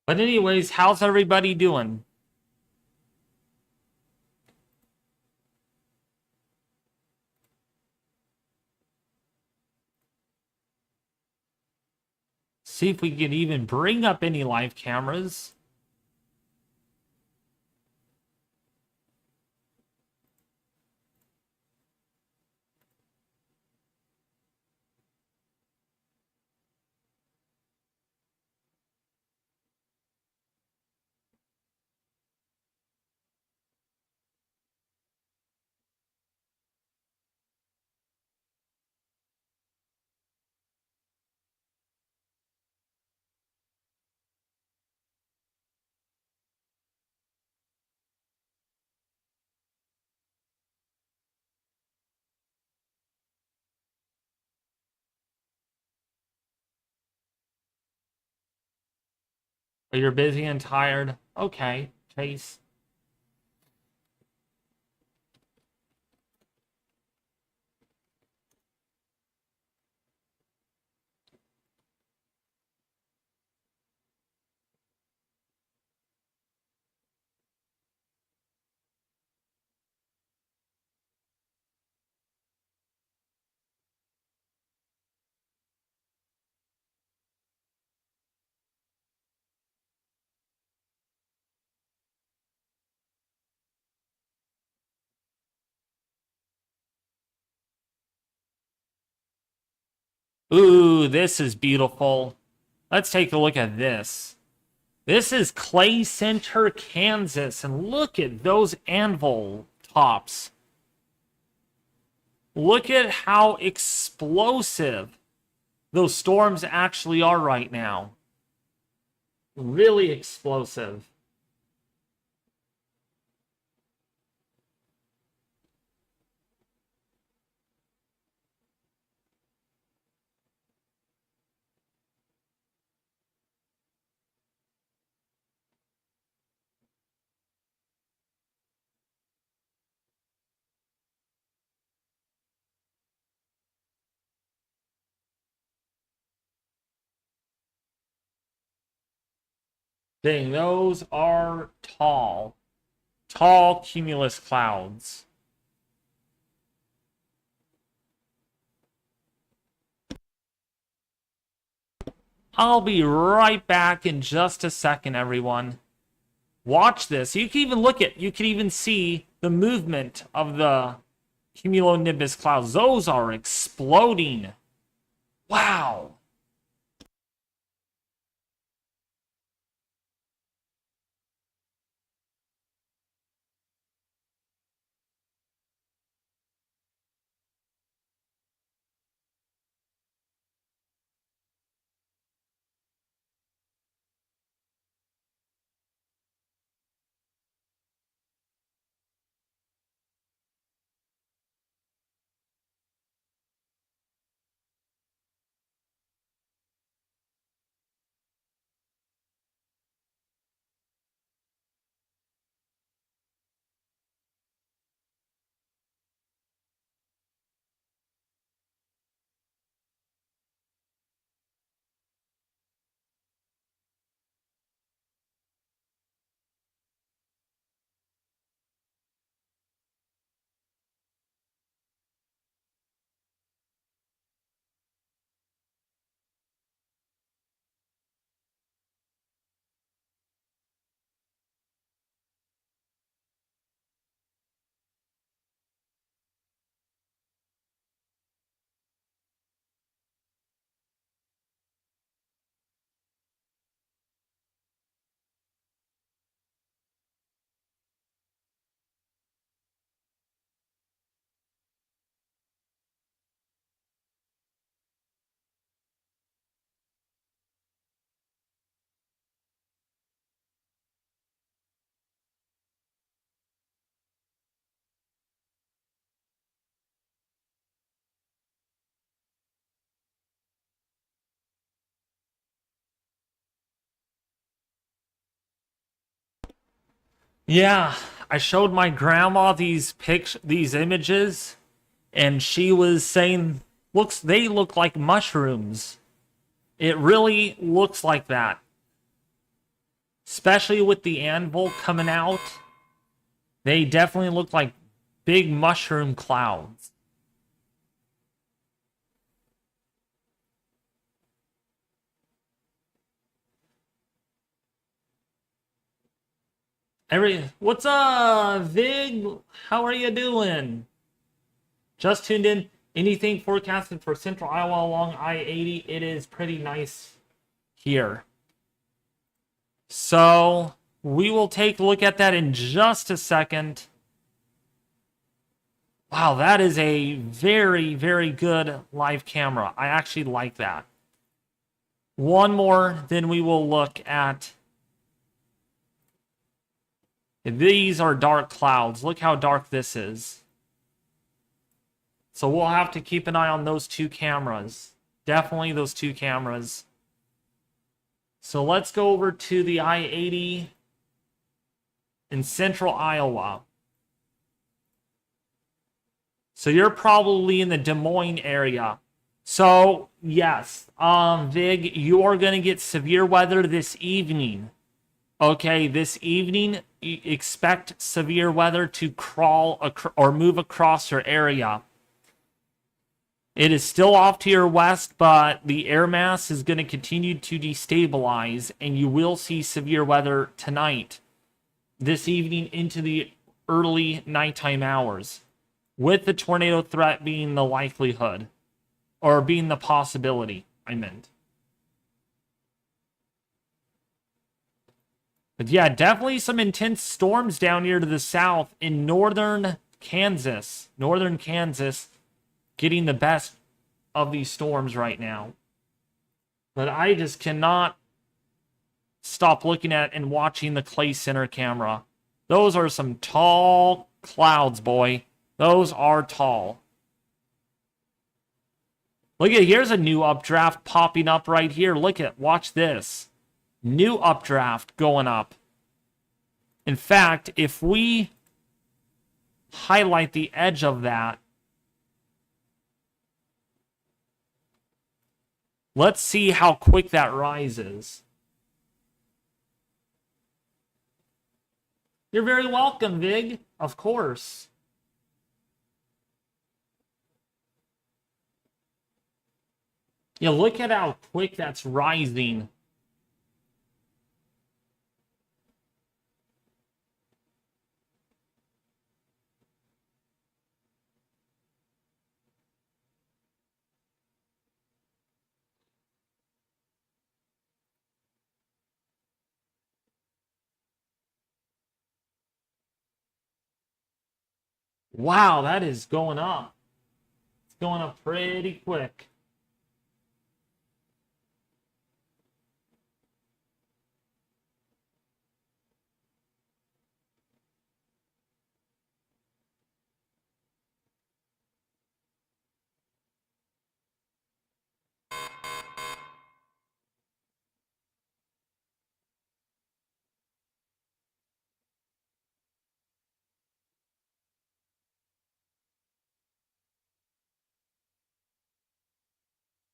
But anyways, how's everybody doing? See if we can even bring up any live cameras. Oh, you're busy and tired? Okay, Chase. Ooh, this is beautiful. Let's take a look at this. This is Clay Center, Kansas, and look at those anvil tops. Look at how explosive those storms actually are right now. Really explosive. Dang, those are tall. Tall cumulus clouds. I'll be right back in just a second, everyone. Watch this. You can even you can even see the movement of the cumulonimbus clouds. Those are exploding. Wow. Yeah, I showed my grandma these images, and she was saying, they look like mushrooms. It really looks like that. Especially with the anvil coming out. They definitely look like big mushroom clouds. What's up, Vig? How are you doing? Just tuned in. Anything forecasted for Central Iowa along I-80? It is pretty nice here. So we will take a look at that in just a second. Wow, that is a very, very good live camera. I actually like that. One more, then we will look at. These are dark clouds. Look how dark this is. So we'll have to keep an eye on those two cameras. Definitely those two cameras. So let's go over to the I-80 in Central Iowa. So you're probably in the Des Moines area. So yes, Vig, you are going to get severe weather this evening. Okay, this evening, expect severe weather to crawl or move across your area. It is still off to your west, but the air mass is going to continue to destabilize, and you will see severe weather tonight, this evening into the early nighttime hours, with the tornado threat being the likelihood, or being the possibility, I meant. But yeah, definitely some intense storms down here to the south in northern Kansas. Northern Kansas getting the best of these storms right now. But I just cannot stop looking at and watching the Clay Center camera. Those are some tall clouds, boy. Those are tall. Look at, here's a new updraft popping up right here. Look at, watch this. New updraft going up. In fact, if we highlight the edge of that, let's see how quick that rises. You're very welcome, Vig. Of course. Yeah, look at how quick that's rising. Wow, that is going up. It's going up pretty quick.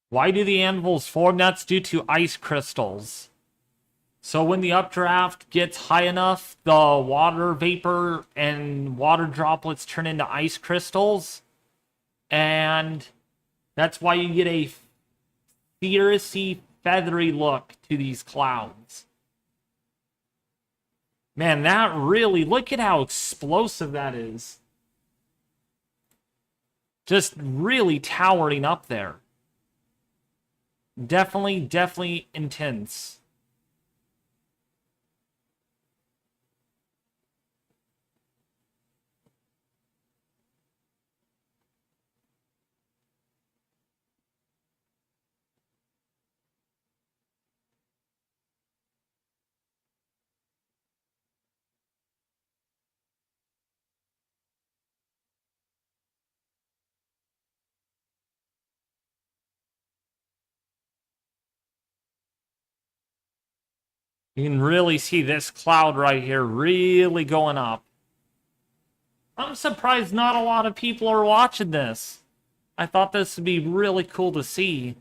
Why do the anvils form? That's due to ice crystals. So when the updraft gets high enough, the water vapor and water droplets turn into ice crystals. And that's why you get a fiercey, feathery look to these clouds. Man, that really, look at how explosive that is. Just really towering up there. Definitely intense. You can really see this cloud right here really going up. I'm surprised not a lot of people are watching this. I thought this would be really cool to see.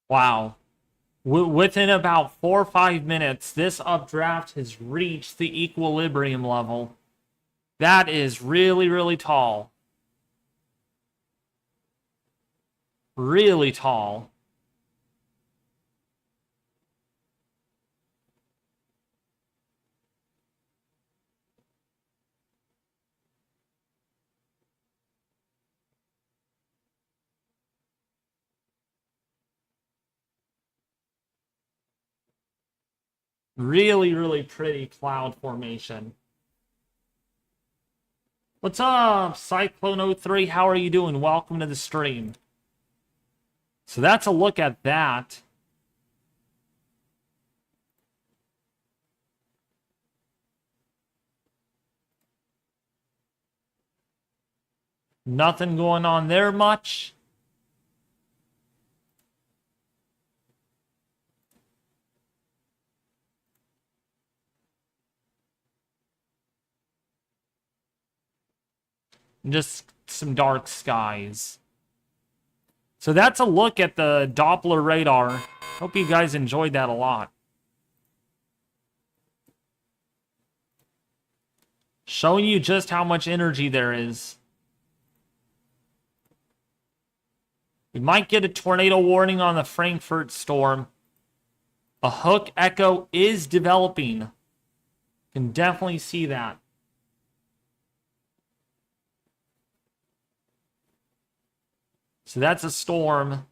Wow. Within about 4 or 5 minutes, this updraft has reached the equilibrium level. That is really tall. Really tall. Really pretty cloud formation. What's up, Cyclone03? How are you doing? Welcome to the stream. So that's a look at that. Nothing going on there much. Just some dark skies. So that's a look at the Doppler radar. Hope you guys enjoyed that a lot. Showing you just how much energy there is. We might get a tornado warning on the Frankfurt storm. A hook echo is developing. Can definitely see that. So that's a storm.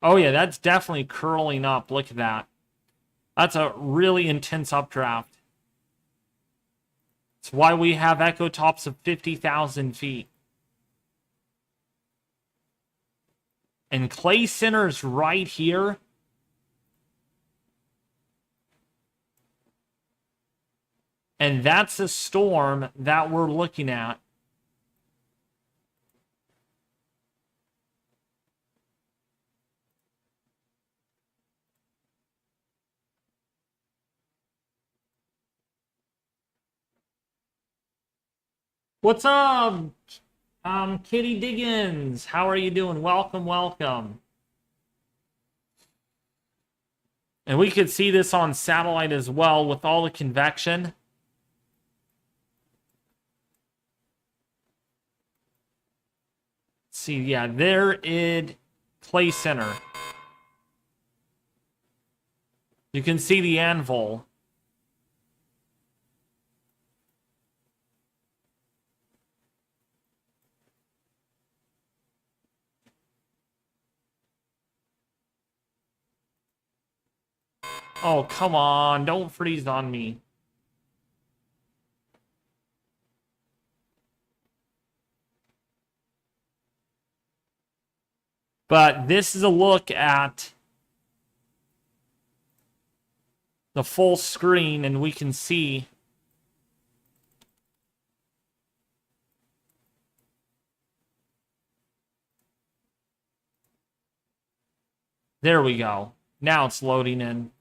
Oh yeah, that's definitely curling up. Look at that. That's a really intense updraft. It's why we have echo tops of 50,000 feet. And Clay Center's right here. And that's a storm that we're looking at. What's up, Kitty Diggins? How are you doing? Welcome, welcome. And we could see this on satellite as well with all the convection. See, yeah, there is Clay Center. You can see the anvil. Oh, come on. Don't freeze on me. But this is a look at the full screen, and we can see there we go. Now it's loading in.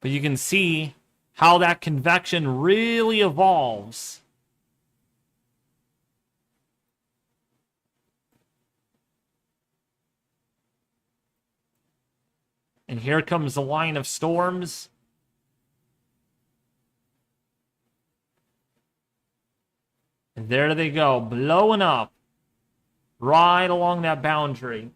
But you can see how that convection really evolves. And here comes the line of storms. And there they go, blowing up right along that boundary.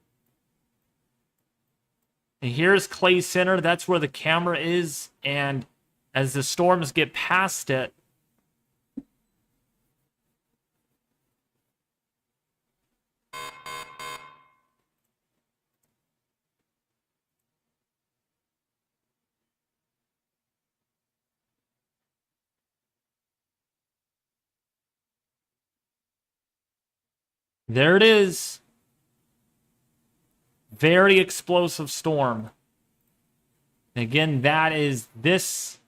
And here's Clay Center. That's where the camera is. And as the storms get past it, there it is. Very explosive storm. Again, that is this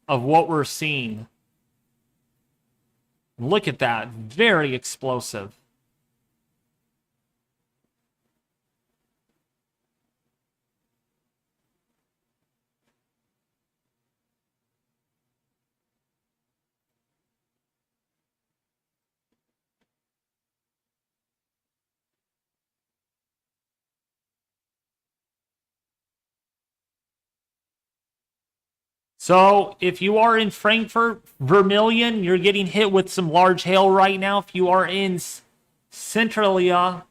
of what we're seeing. Look at that. Very explosive. So if you are in Frankfurt, Vermilion, you're getting hit with some large hail right now. If you are in Centralia,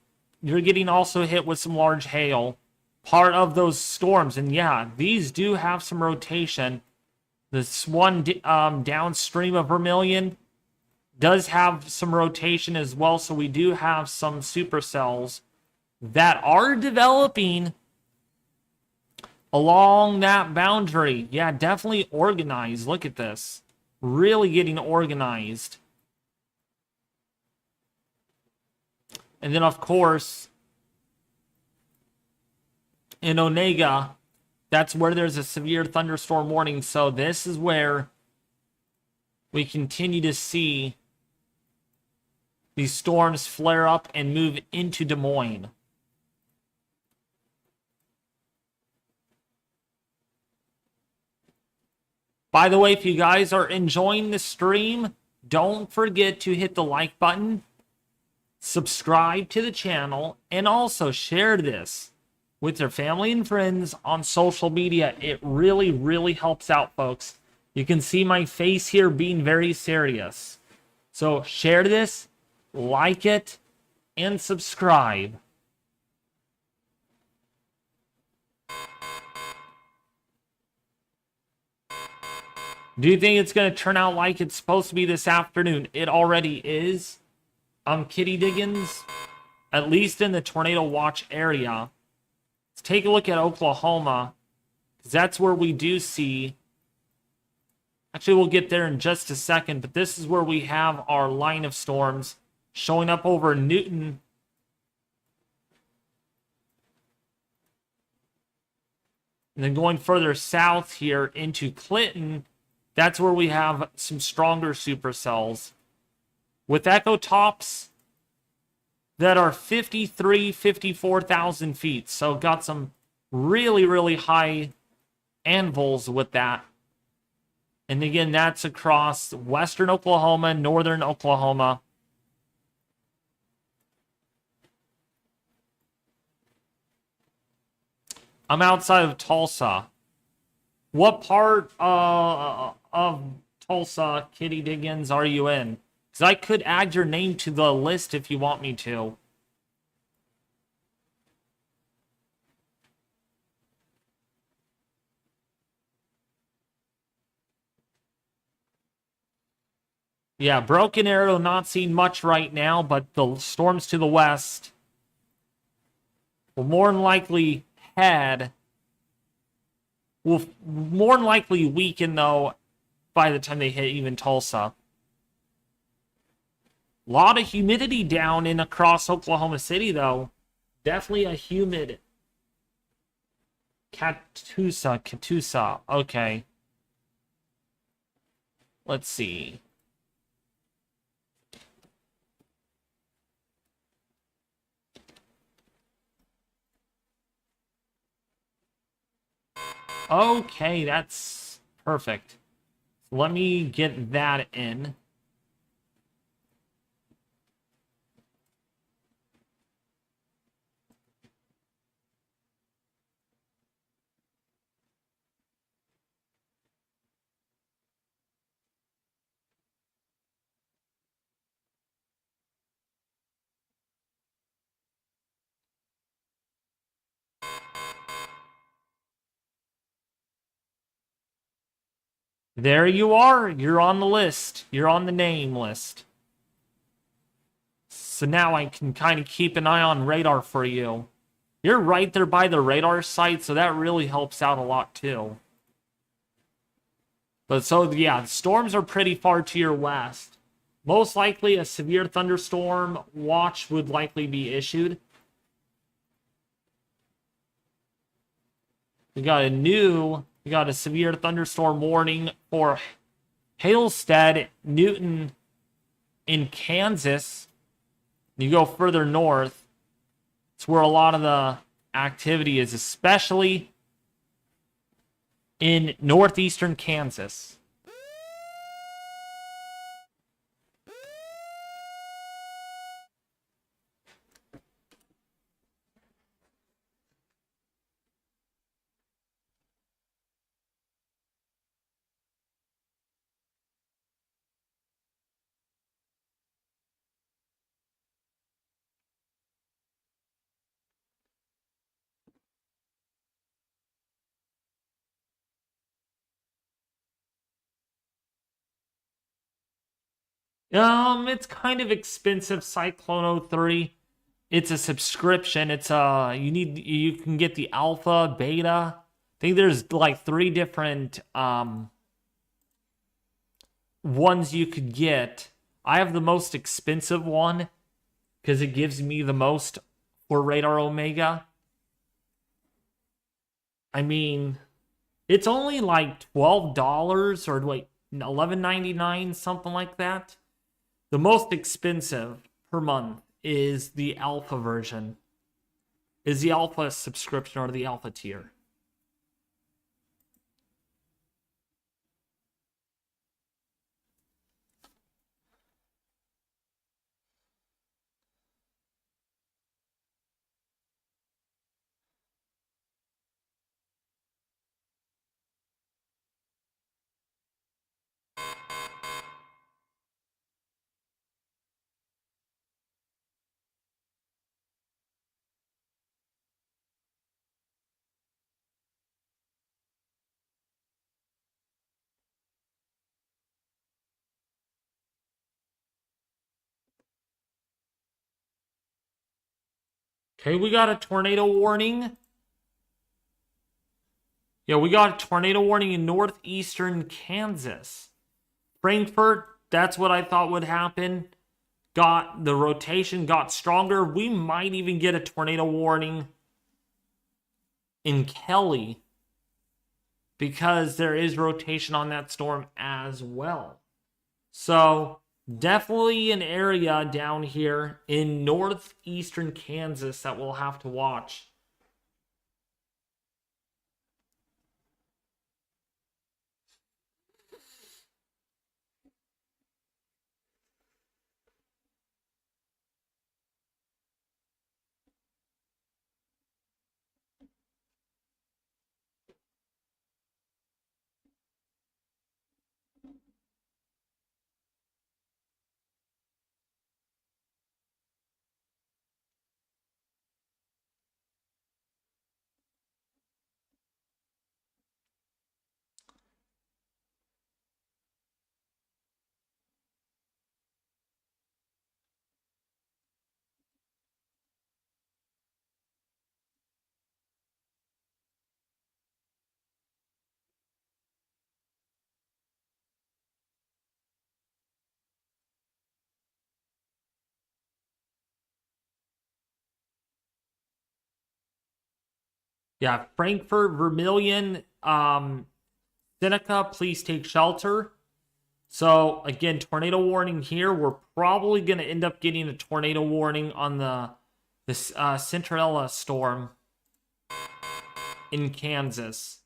you're getting also hit with some large hail. Part of those storms. And yeah, these do have some rotation. This one downstream of Vermilion does have some rotation as well. So we do have some supercells that are developing along that boundary. Yeah, definitely organized. Look at this. Really getting organized. And then, of course, in Onega, that's where there's a severe thunderstorm warning. So this is where we continue to see these storms flare up and move into Des Moines. By the way, if you guys are enjoying the stream, don't forget to hit the like button, subscribe to the channel, and also share this with your family and friends on social media. It really, really helps out, folks. You can see my face here being very serious. So share this, like it, and subscribe. Do you think it's going to turn out like it's supposed to be this afternoon? It already is. Kitty Diggins, at least in the tornado watch area. Let's take a look at Oklahoma, because that's where we do see. Actually, we'll get there in just a second, but this is where we have our line of storms showing up over Newton. And then going further south here into Clinton, that's where we have some stronger supercells with echo tops that are 54,000 feet. So got some really, really high anvils with that. And again, that's across western Oklahoma, northern Oklahoma. I'm outside of Tulsa. What part of Tulsa, Kitty Diggins, are you in? Because I could add your name to the list if you want me to. Yeah, Broken Arrow not seeing much right now, but the storms to the west will more than likely will more than likely weaken, though, by the time they hit even Tulsa. A lot of humidity down in across Oklahoma City, though. Definitely a humid Catoosa. Okay. Let's see. Okay, that's perfect. Let me get that in. There you are. You're on the list. You're on the name list. So now I can kind of keep an eye on radar for you. You're right there by the radar site, so that really helps out a lot too. But so, yeah, storms are pretty far to your west. Most likely a severe thunderstorm watch would likely be issued. We got a severe thunderstorm warning for Halstead, Newton, in Kansas. You go further north, it's where a lot of the activity is, especially in northeastern Kansas. It's kind of expensive, Cyclone 03. It's a subscription. You can get the alpha, beta. I think there's like 3 different ones you could get. I have the most expensive one because it gives me the most for Radar Omega. I mean, it's only like $12 or like $11.99, something like that. The most expensive per month is the alpha version. Is the alpha subscription or the alpha tier. Okay, we got a tornado warning. Yeah, we got a tornado warning in northeastern Kansas. Frankfurt, that's what I thought would happen. Got the rotation, got stronger. We might even get a tornado warning in Kelly because there is rotation on that storm as well. So definitely an area down here in northeastern Kansas that we'll have to watch. Yeah, Frankfurt, Vermilion, Seneca, please take shelter. So again, tornado warning here. We're probably going to end up getting a tornado warning on the Cinderella storm in Kansas.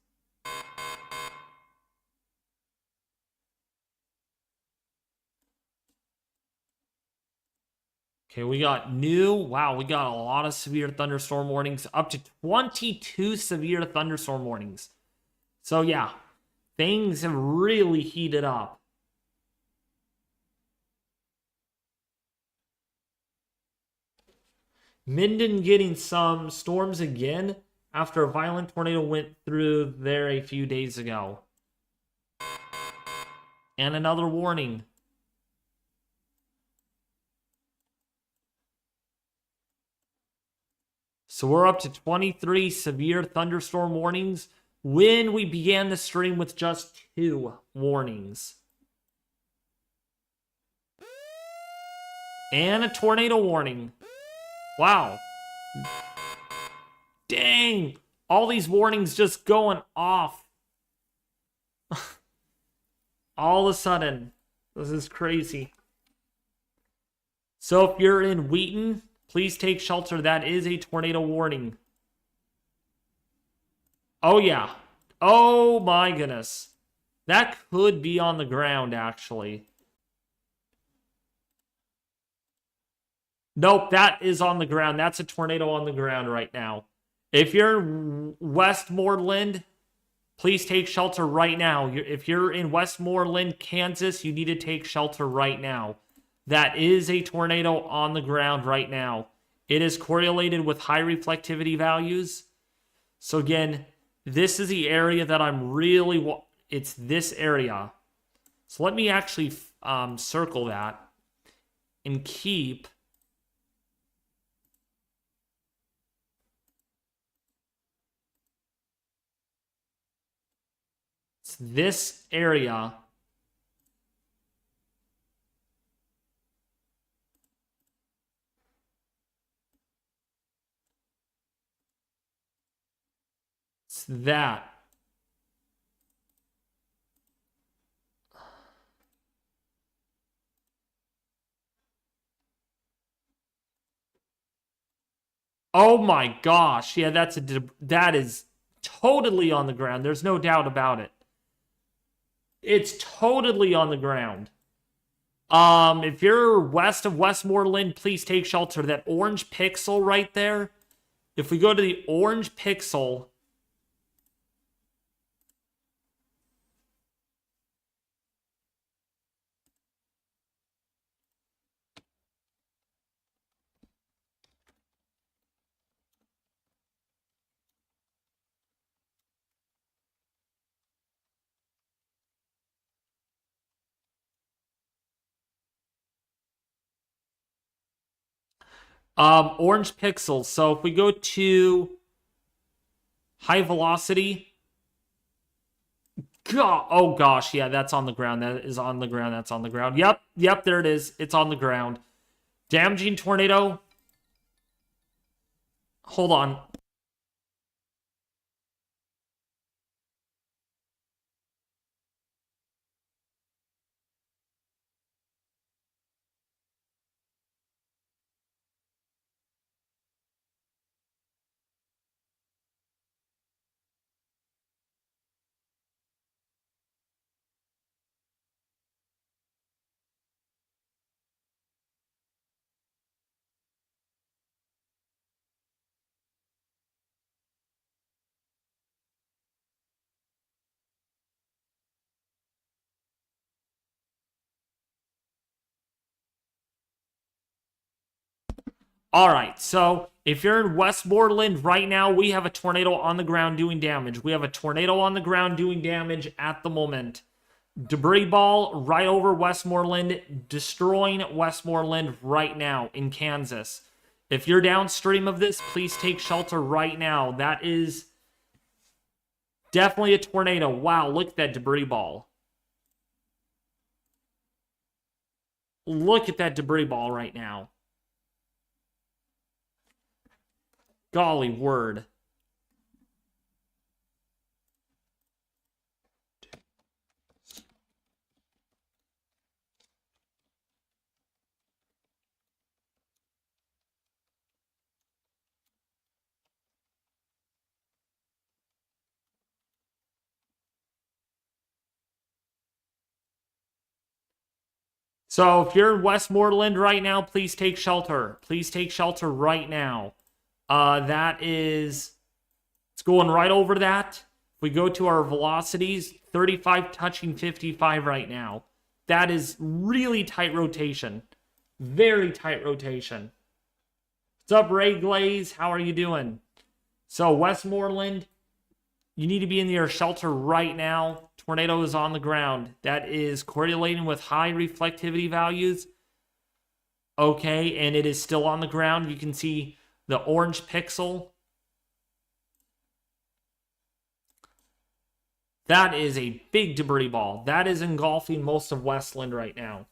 Okay, we got wow, we got a lot of severe thunderstorm warnings, up to 22 severe thunderstorm warnings. So yeah, things have really heated up. Minden getting some storms again after a violent tornado went through there a few days ago. And another warning. So we're up to 23 severe thunderstorm warnings when we began the stream with just 2 warnings. And a tornado warning. Wow. Dang. All these warnings just going off. All of a sudden. This is crazy. So if you're in Wheaton, please take shelter. That is a tornado warning. Oh, yeah. Oh, my goodness. That could be on the ground, actually. Nope, that is on the ground. That's a tornado on the ground right now. If you're in Westmoreland, please take shelter right now. If you're in Westmoreland, Kansas, you need to take shelter right now. That is a tornado on the ground right now. It is correlated with high reflectivity values. So again, this is the area that I'm really... It's this area. So let me actually circle that and keep... It's this area. It's that. Oh my gosh. Yeah, that is totally on the ground. There's no doubt about it. It's totally on the ground. If you're west of Westmoreland, please take shelter. That orange pixel right there. If we go to the orange pixel, Orange pixels. So if we go to high velocity, oh gosh, yeah, that's on the ground. That is on the ground. That's on the ground. Yep, there it is. It's on the ground. Damaging tornado. Hold on. All right, so if you're in Westmoreland right now, we have a tornado on the ground doing damage. We have a tornado on the ground doing damage at the moment. Debris ball right over Westmoreland, destroying Westmoreland right now in Kansas. If you're downstream of this, please take shelter right now. That is definitely a tornado. Wow, look at that debris ball. Look at that debris ball right now. Golly word. So if you're in Westmoreland right now, please take shelter. Please take shelter right now. That is, it's going right over that. If we go to our velocities, 35 touching 55 right now. That is really tight rotation. Very tight rotation. What's up, Ray Glaze? How are you doing? So Westmoreland, you need to be in your shelter right now. Tornado is on the ground. That is correlating with high reflectivity values. Okay, and it is still on the ground. You can see the orange pixel. That is a big debris ball. That is engulfing most of Westland right now.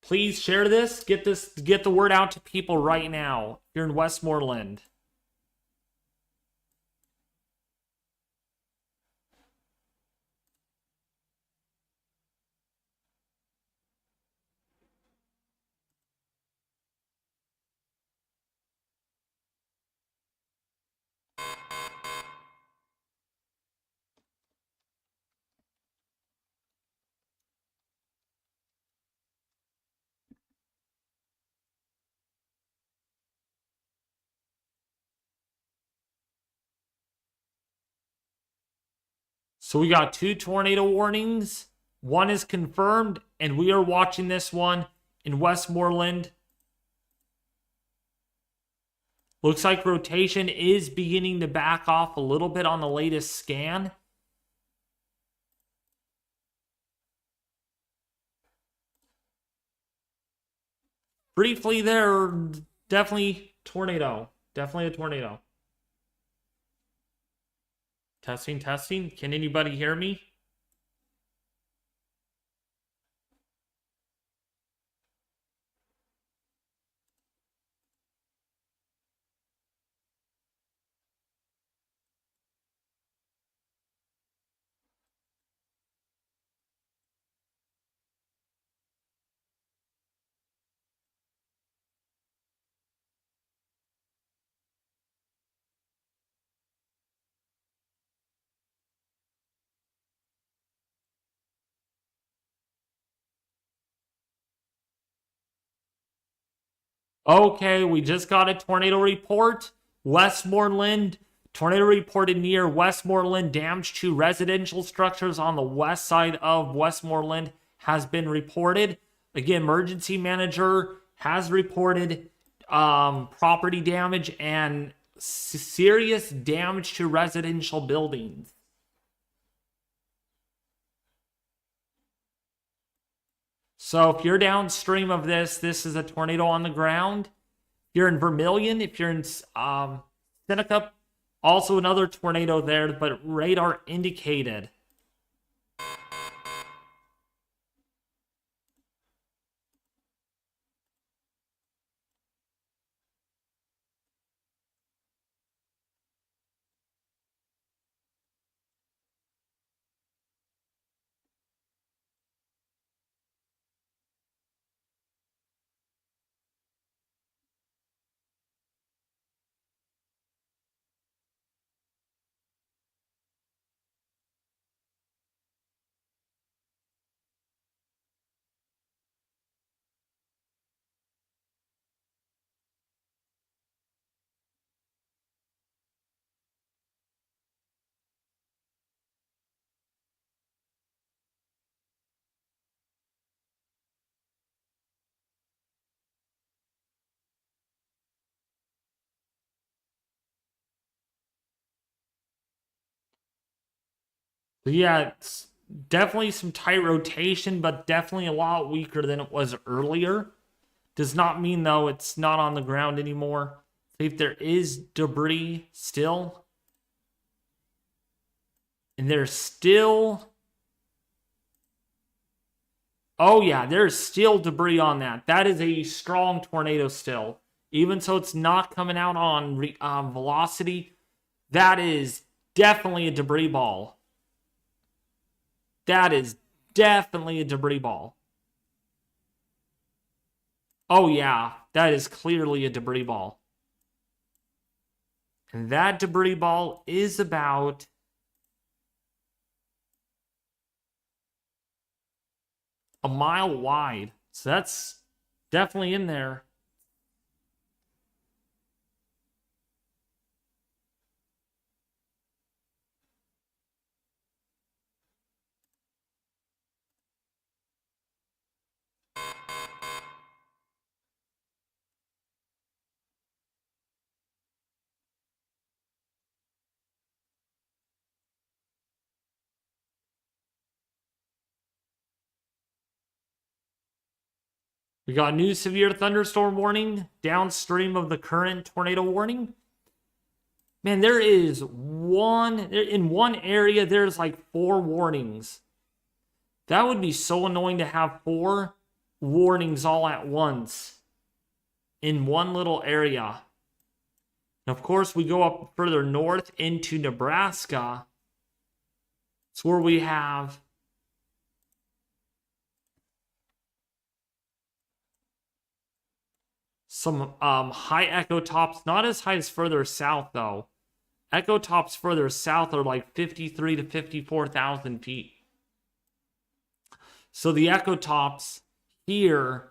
Please share this. Get the word out to people right now. If you're in Westmoreland. So we got 2 tornado warnings. One is confirmed, and we are watching this one in Westmoreland. Looks like rotation is beginning to back off a little bit on the latest scan. Briefly there, definitely tornado. Definitely a tornado. Testing. Can anybody hear me? Okay, we just got a tornado report. Westmoreland. Tornado reported near Westmoreland. Damage to residential structures on the west side of Westmoreland has been reported. Again, emergency manager has reported property damage and serious damage to residential buildings. So if you're downstream of this, this is a tornado on the ground. If you're in Vermilion, if you're in Seneca, also another tornado there, but radar indicated. But yeah, it's definitely some tight rotation, but definitely a lot weaker than it was earlier. Does not mean, though, it's not on the ground anymore. See if there is debris still. And there's still... Oh, yeah, there's still debris on that. That is a strong tornado still. Even so it's not coming out on velocity, that is definitely a debris ball. That is definitely a debris ball. Oh, yeah, that is clearly a debris ball. And that debris ball is about... a mile wide. So that's definitely in there. We got a new severe thunderstorm warning downstream of the current tornado warning. Man, there is in one area, there's like 4 warnings. That would be so annoying to have 4 warnings all at once in one little area. And of course, we go up further north into Nebraska. It's where we have some high echo tops, not as high as further south though. Echo tops further south are like 53 to 54,000 feet. So the echo tops here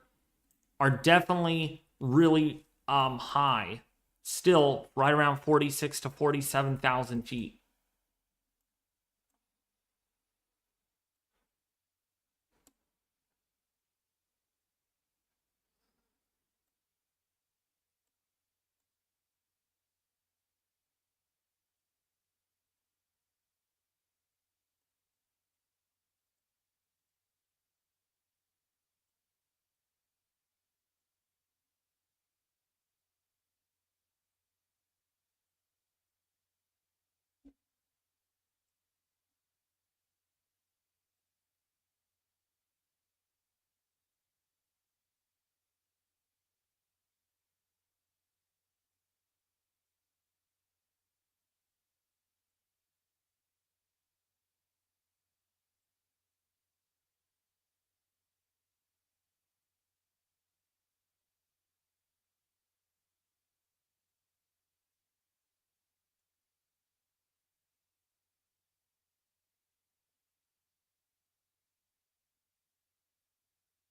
are definitely really high. Still right around 46 to 47,000 feet.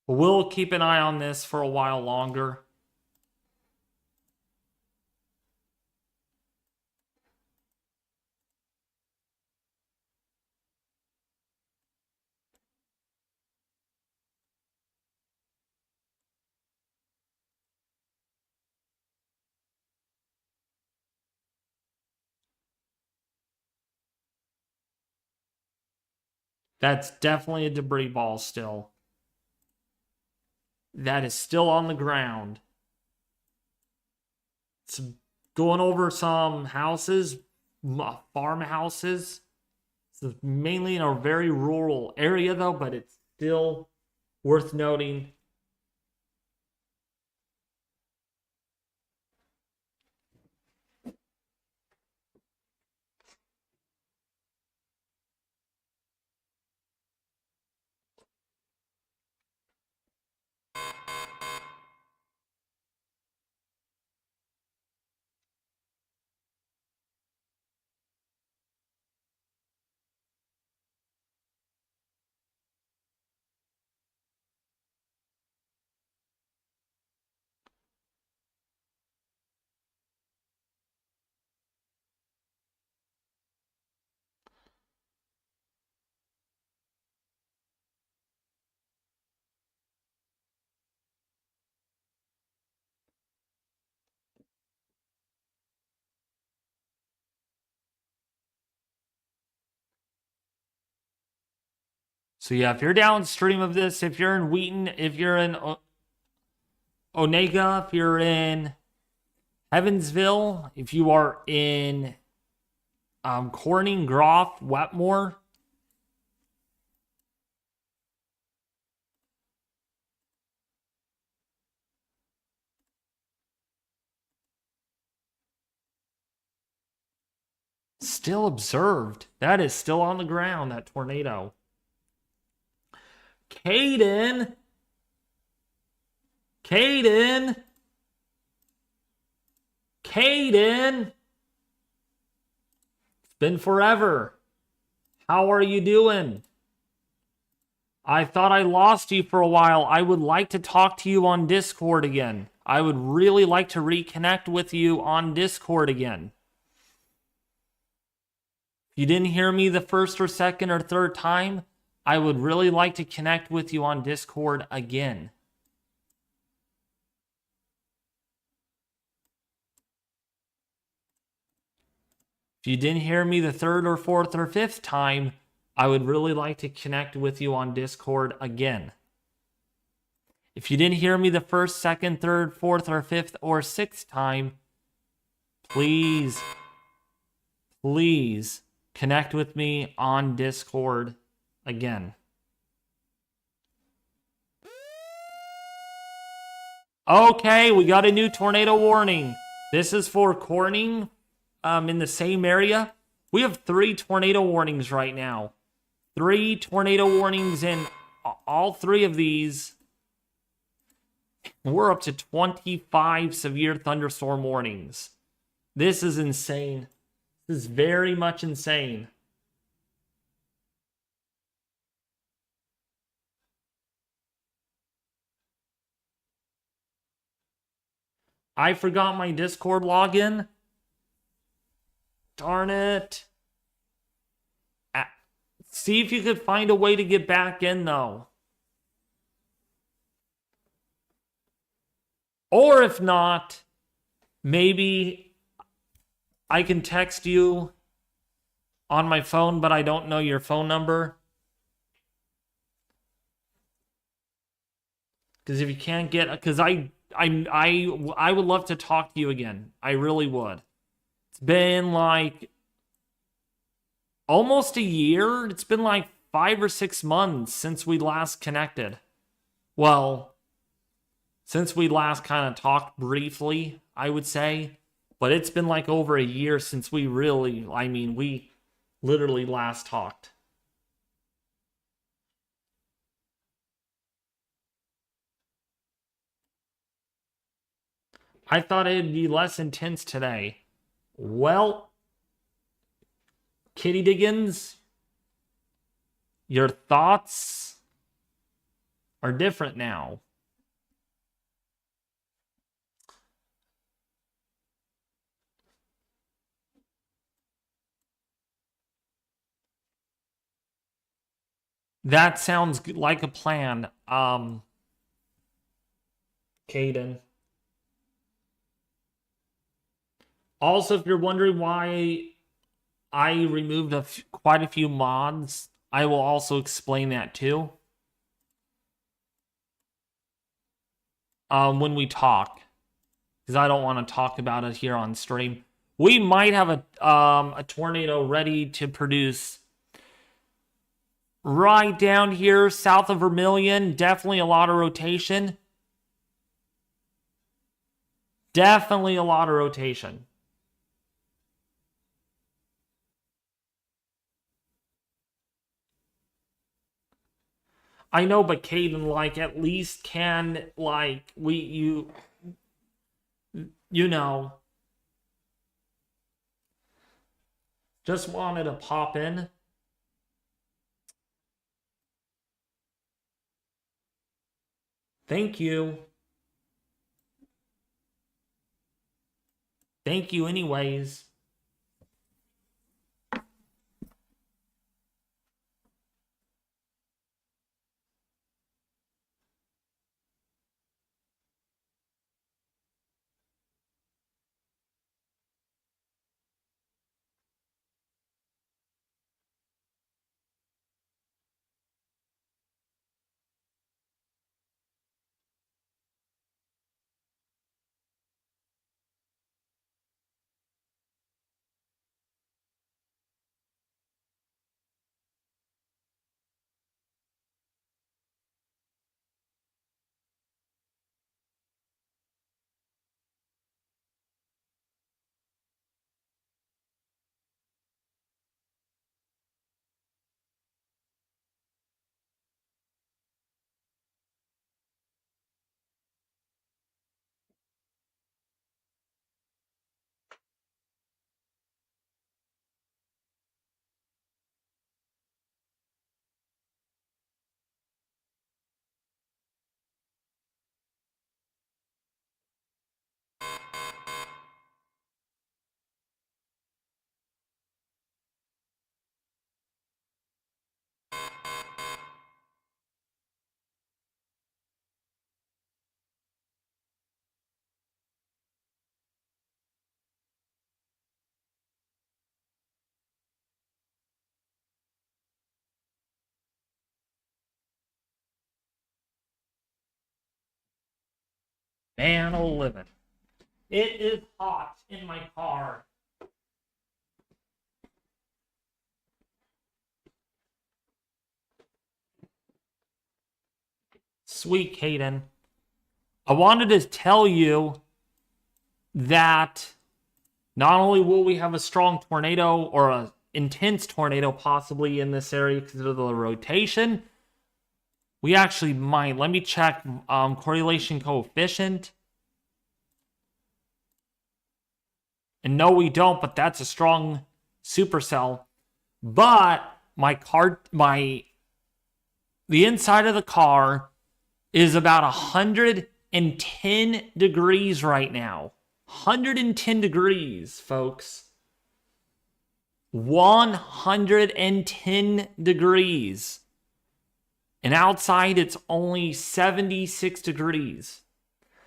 We'll keep an eye on this for a while longer. That's definitely a debris ball still. that is still on the ground. It's going over some houses, farmhouses. It's mainly in a very rural area, though, but it's still worth noting. So yeah, if you're downstream of this, if you're in Wheaton, if you're in Onega, if you're in Evansville, if you are in Corning, Groff, Wetmore, still observed. That is still on the ground, that tornado. Caden. It's been forever. How are you doing? I thought I lost you for a while. I would like to talk to you on Discord again. I would really like to reconnect with you on Discord again. If you didn't hear me the first or second or third time, I would really like to connect with you on Discord again. If you didn't hear me the third or fourth or fifth time, I would really like to connect with you on Discord again. If you didn't hear me the first, second, third, fourth, or fifth, or sixth time, please connect with me on Discord again. Okay, we got a new tornado warning. This is for Corning, in the same area. We have 3 tornado warnings right now. 3 tornado warnings, and all 3 of these, we're up to 25 severe thunderstorm warnings. This is insane. This is very much insane. I forgot my Discord login. Darn it. See if you could find a way to get back in, though. Or if not, maybe I can text you on my phone, but I don't know your phone number. Because if you can't get, because I would love to talk to you again. I really would. It's been like almost a year. It's been like 5 or 6 months since we last connected. Well, since we last kind of talked briefly, I would say. But it's been like over a year since we we literally last talked. I thought it'd be less intense today. Well, Kitty Diggins, your thoughts are different now. That sounds like a plan, Caden. Also, if you're wondering why I removed quite a few mods, I will also explain that too. when we talk, because I don't want to talk about it here on stream. We might have a tornado ready to produce right down here south of Vermilion. Definitely a lot of rotation. Definitely a lot of rotation. I know, but Caden, like, at least can, like, you know, just wanted to pop in. Thank you. Thank you anyways. Man, oh, living. It is hot in my car. Sweet, Caden. I wanted to tell you that not only will we have a strong tornado or an intense tornado possibly in this area because of the rotation, we actually might. Let me check correlation coefficient. And no, we don't, but that's a strong supercell. But the inside of the car is about 110 degrees right now. 110 degrees, folks. 110 degrees. And outside, it's only 76 degrees.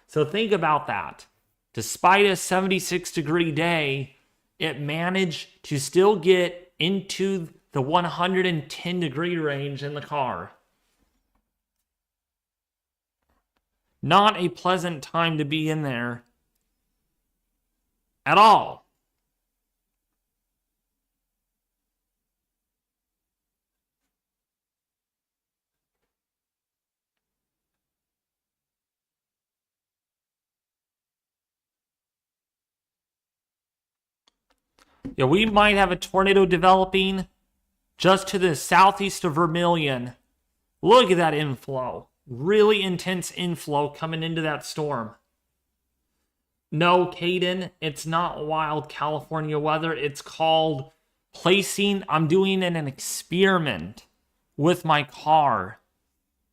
So think about that. Despite a 76-degree day, it managed to still get into the 110-degree range in the car. Not a pleasant time to be in there at all. Yeah, we might have a tornado developing just to the southeast of Vermilion. Look at that inflow. Really intense inflow coming into that storm. No, Caden, it's not wild California weather. It's called placing. I'm doing an experiment with my car.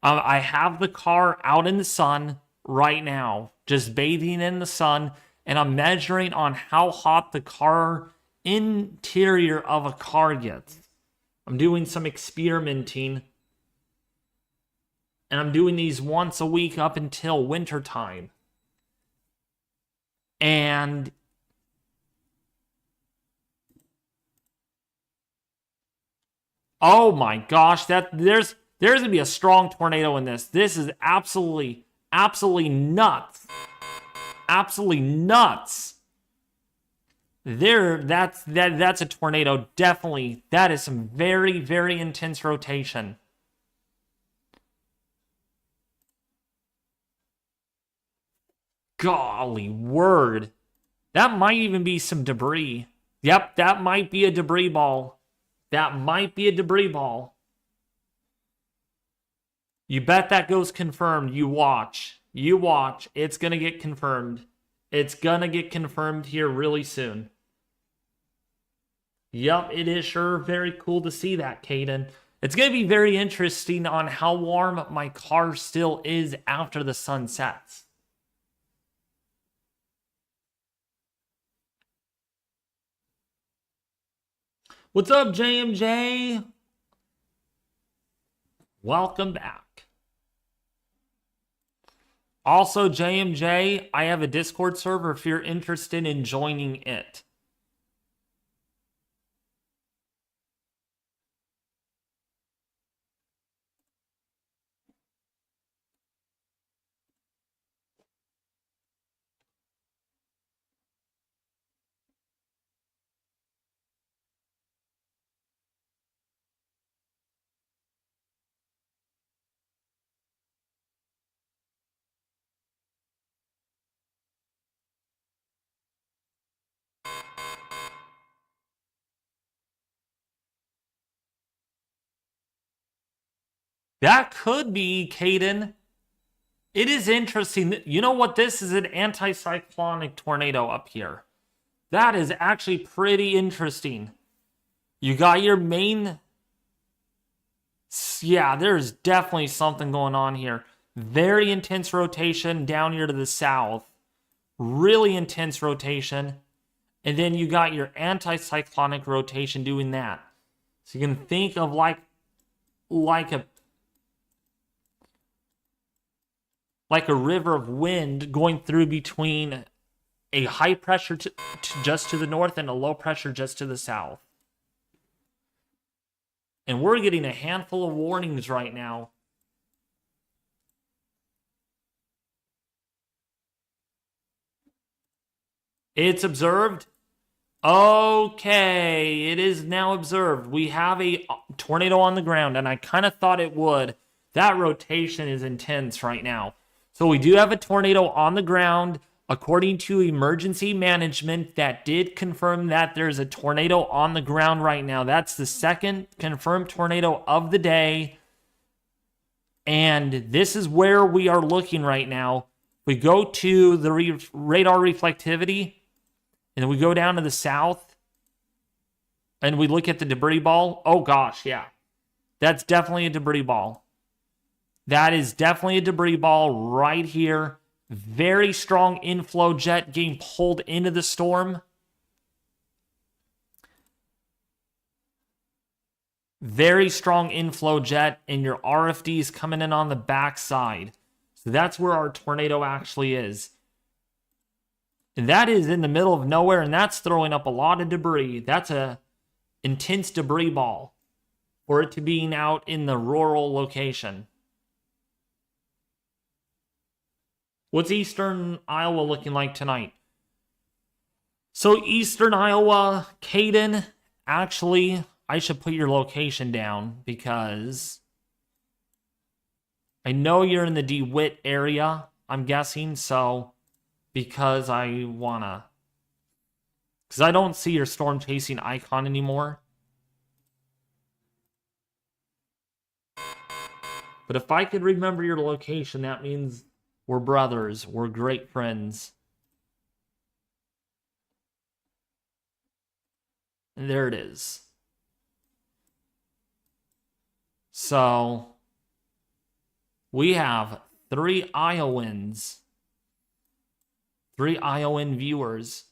I have the car out in the sun right now, just bathing in the sun, and I'm measuring on how hot the car interior of a car gets. I'm doing some experimenting, and I'm doing these once a week up until winter time. And oh my gosh, there's gonna be a strong tornado in this. This is absolutely Absolutely nuts. Absolutely nuts. That's a tornado. Definitely. That is some very, very intense rotation. Golly word. That might even be some debris. Yep, that might be a debris ball. That might be a debris ball. You bet that goes confirmed. You watch. You watch. It's going to get confirmed. It's going to get confirmed here really soon. Yep, it is sure very cool to see that, Caden. It's going to be very interesting on how warm my car still is after the sun sets. What's up, JMJ? Welcome back. Also, JMJ, I have a Discord server if you're interested in joining it. That could be, Caden. It is interesting. You know what? This is an anticyclonic tornado up here. That is actually pretty interesting. You got your main... Yeah, there's definitely something going on here. Very intense rotation down here to the south. Really intense rotation. And then you got your anticyclonic rotation doing that. So you can think of like a river of wind going through between a high pressure just to the north and a low pressure just to the south. And we're getting a handful of warnings right now. It's observed. Okay, it is now observed. We have a tornado on the ground, and I kind of thought it would. That rotation is intense right now. So we do have a tornado on the ground. According to emergency management, that did confirm that there's a tornado on the ground right now. That's the second confirmed tornado of the day. And this is where we are looking right now. We go to the radar reflectivity, and then we go down to the south, and we look at the debris ball. Oh gosh, yeah. That's definitely a debris ball. That is definitely a debris ball right here. Very strong inflow jet getting pulled into the storm. Very strong inflow jet, and your RFDs coming in on the backside. So that's where our tornado actually is. And that is in the middle of nowhere, and that's throwing up a lot of debris. That's a intense debris ball for it to being out in the rural location. What's Eastern Iowa looking like tonight? So Eastern Iowa, Caden, actually, I should put your location down because I know you're in the DeWitt area, I'm guessing, so because I don't see your storm chasing icon anymore. But if I could remember your location, that means we're brothers. We're great friends. And there it is. So, we have 3 Iowans. 3 Iowan viewers.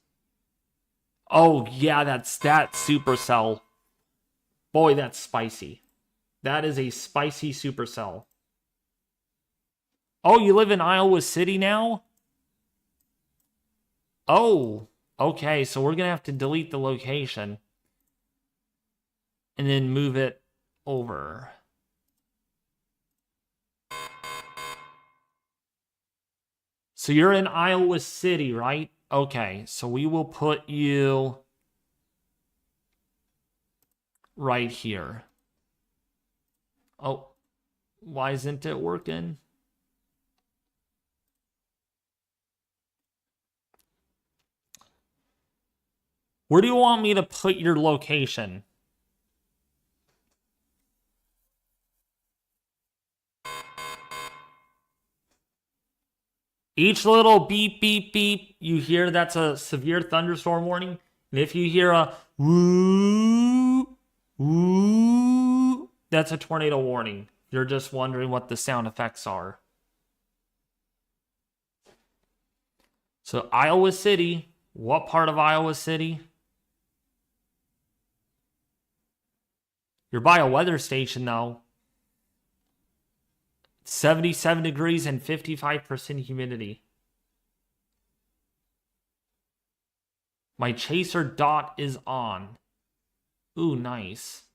Oh, yeah, that's that supercell. Boy, that's spicy. That is a spicy supercell. Oh, you live in Iowa City now? Oh, okay, so we're going to have to delete the location and then move it over. So you're in Iowa City, right? Okay, so we will put you right here. Oh, why isn't it working? Where do you want me to put your location? Each little beep, beep, beep you hear, that's a severe thunderstorm warning. And if you hear a woo, woo, that's a tornado warning. You're just wondering what the sound effects are. So Iowa City, what part of Iowa City? You're by a weather station though. 77 degrees and 55% humidity. My chaser dot is on. Ooh, nice.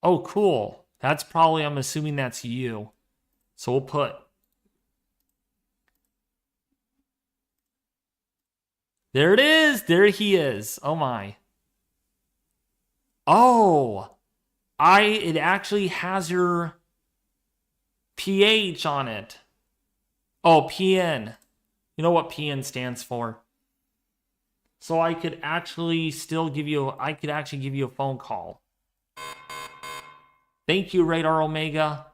Oh, cool. That's probably, I'm assuming that's you. So we'll put... There it is. There he is. Oh my. Oh. It actually has your pH on it. Oh, PN. You know what PN stands for? So I could actually give you a phone call. Thank you, Radar Omega.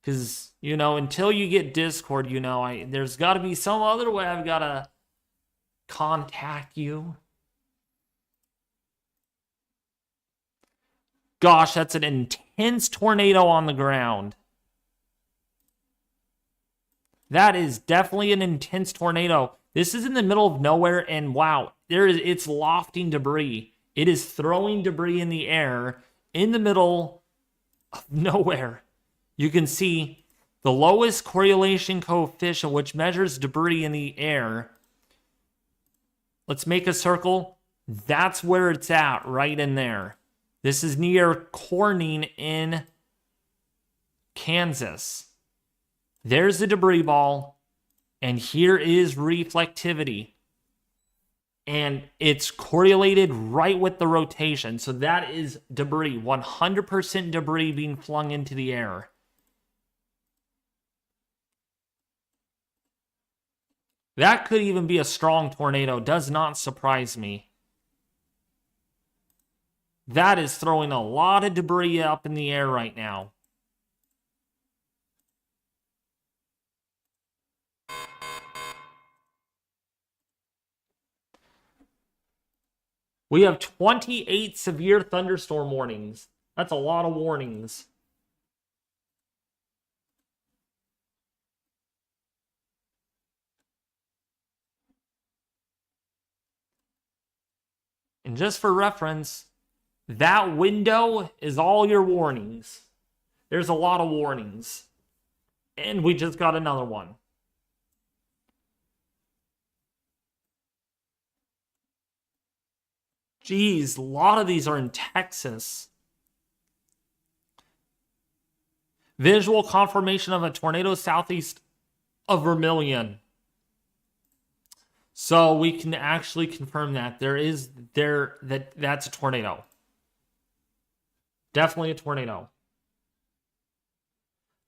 Because, until you get Discord, there's got to be some other way I've got to contact you. Gosh, that's an intense tornado on the ground. That is definitely an intense tornado. This is in the middle of nowhere, and wow, it's lofting debris. It is throwing debris in the air in the middle of nowhere. You can see the lowest correlation coefficient, which measures debris in the air. Let's make a circle. That's where it's at, right in there. This is near Corning in Kansas. There's the debris ball, and here is reflectivity. And it's correlated right with the rotation. So that is debris, 100% debris being flung into the air. That could even be a strong tornado. Does not surprise me. That is throwing a lot of debris up in the air right now. We have 28 severe thunderstorm warnings. That's a lot of warnings. And just for reference, that window is all your warnings. There's a lot of warnings. And we just got another one. Geez, a lot of these are in Texas. Visual confirmation of a tornado southeast of Vermilion. So we can actually confirm that that's a tornado. Definitely a tornado.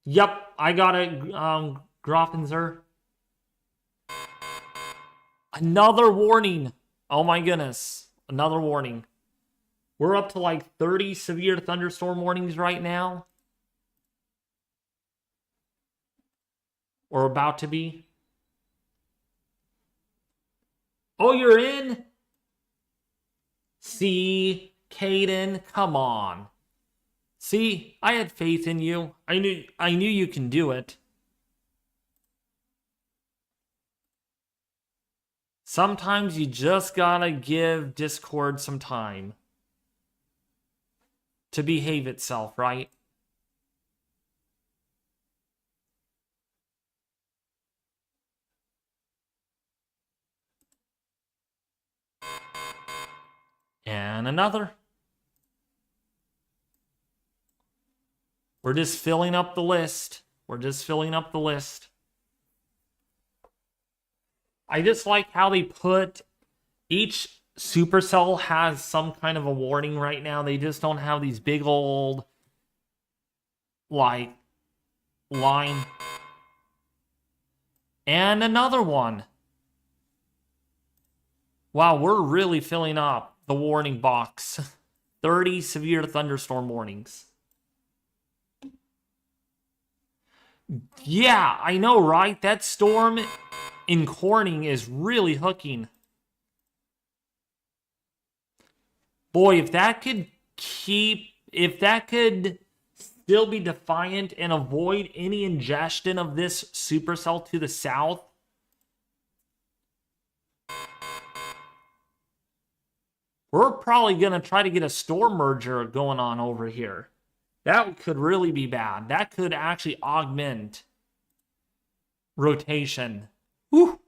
Yep, I got it, Groffinser. Another warning. Oh my goodness. Another warning. We're up to like 30 severe thunderstorm warnings right now. Or about to be. Oh, you're in? See, Caden, come on. See, I had faith in you. I knew you can do it. Sometimes you just gotta give Discord some time to behave itself, right? And another. We're just filling up the list. We're just filling up the list. I just like how they put each supercell has some kind of a warning right now. They just don't have these big old like line. And another one. Wow, we're really filling up the warning box. 30 severe thunderstorm warnings. Yeah, I know, right? That storm in Corning is really hooking. Boy, if that could still be defiant and avoid any ingestion of this supercell to the south, we're probably going to try to get a storm merger going on over here. That could really be bad. That could actually augment rotation. Whew.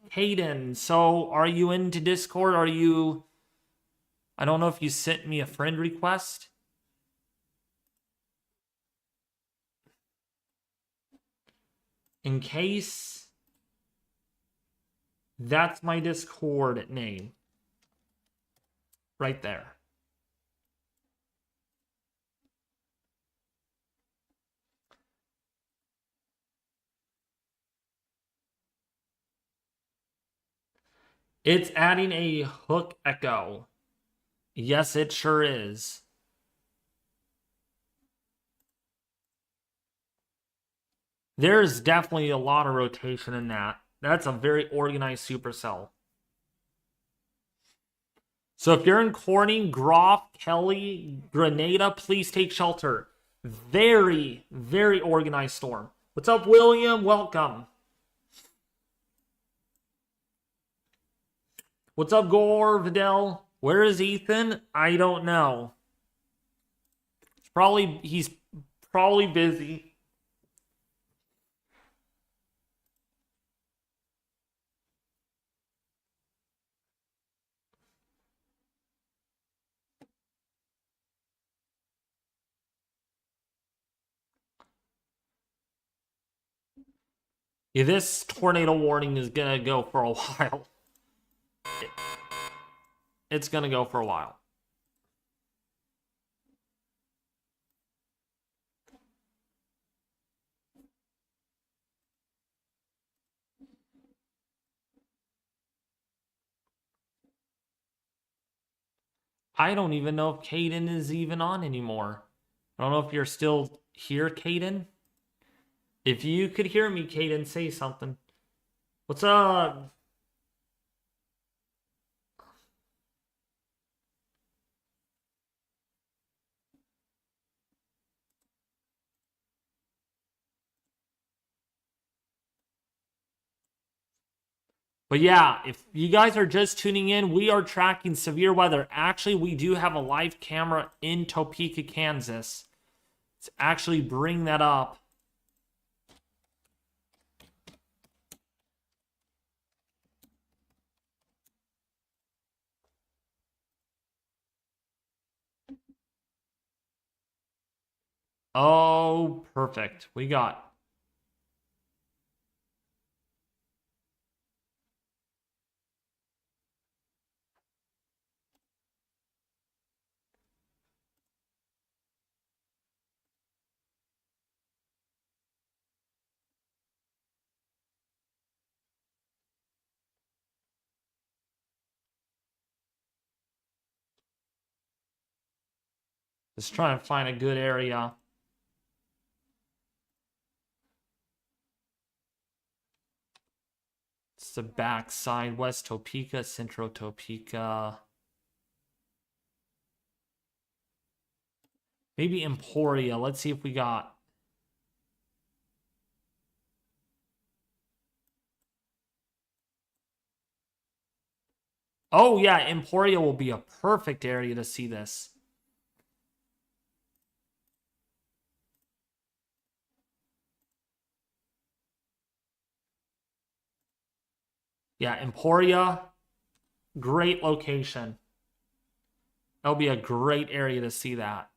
Hayden, so are you into Discord? I don't know if you sent me a friend request. In case, that's my Discord name. Right there. It's adding a hook echo. Yes, it sure is. There's definitely a lot of rotation in that. That's a very organized supercell. So if you're in Corning, Groff, Kelly, Grenada, please take shelter. Very, very organized storm. What's up, William? Welcome. What's up, Gore, Vidal? Where is Ethan? I don't know. He's probably busy. Yeah, this tornado warning is gonna go for a while. It's gonna go for a while. I don't even know if Caden is even on anymore. I don't know if you're still here, Caden. If you could hear me, Caden, say something. What's up? But yeah, if you guys are just tuning in, we are tracking severe weather. Actually, we do have a live camera in Topeka, Kansas. Let's actually bring that up. Oh, perfect. We got... Just trying to find a good area. It's the backside, West Topeka, Central Topeka. Maybe Emporia. Let's see if we got... Oh yeah, Emporia will be a perfect area to see this. Yeah, Emporia. Great location. That'll be a great area to see that.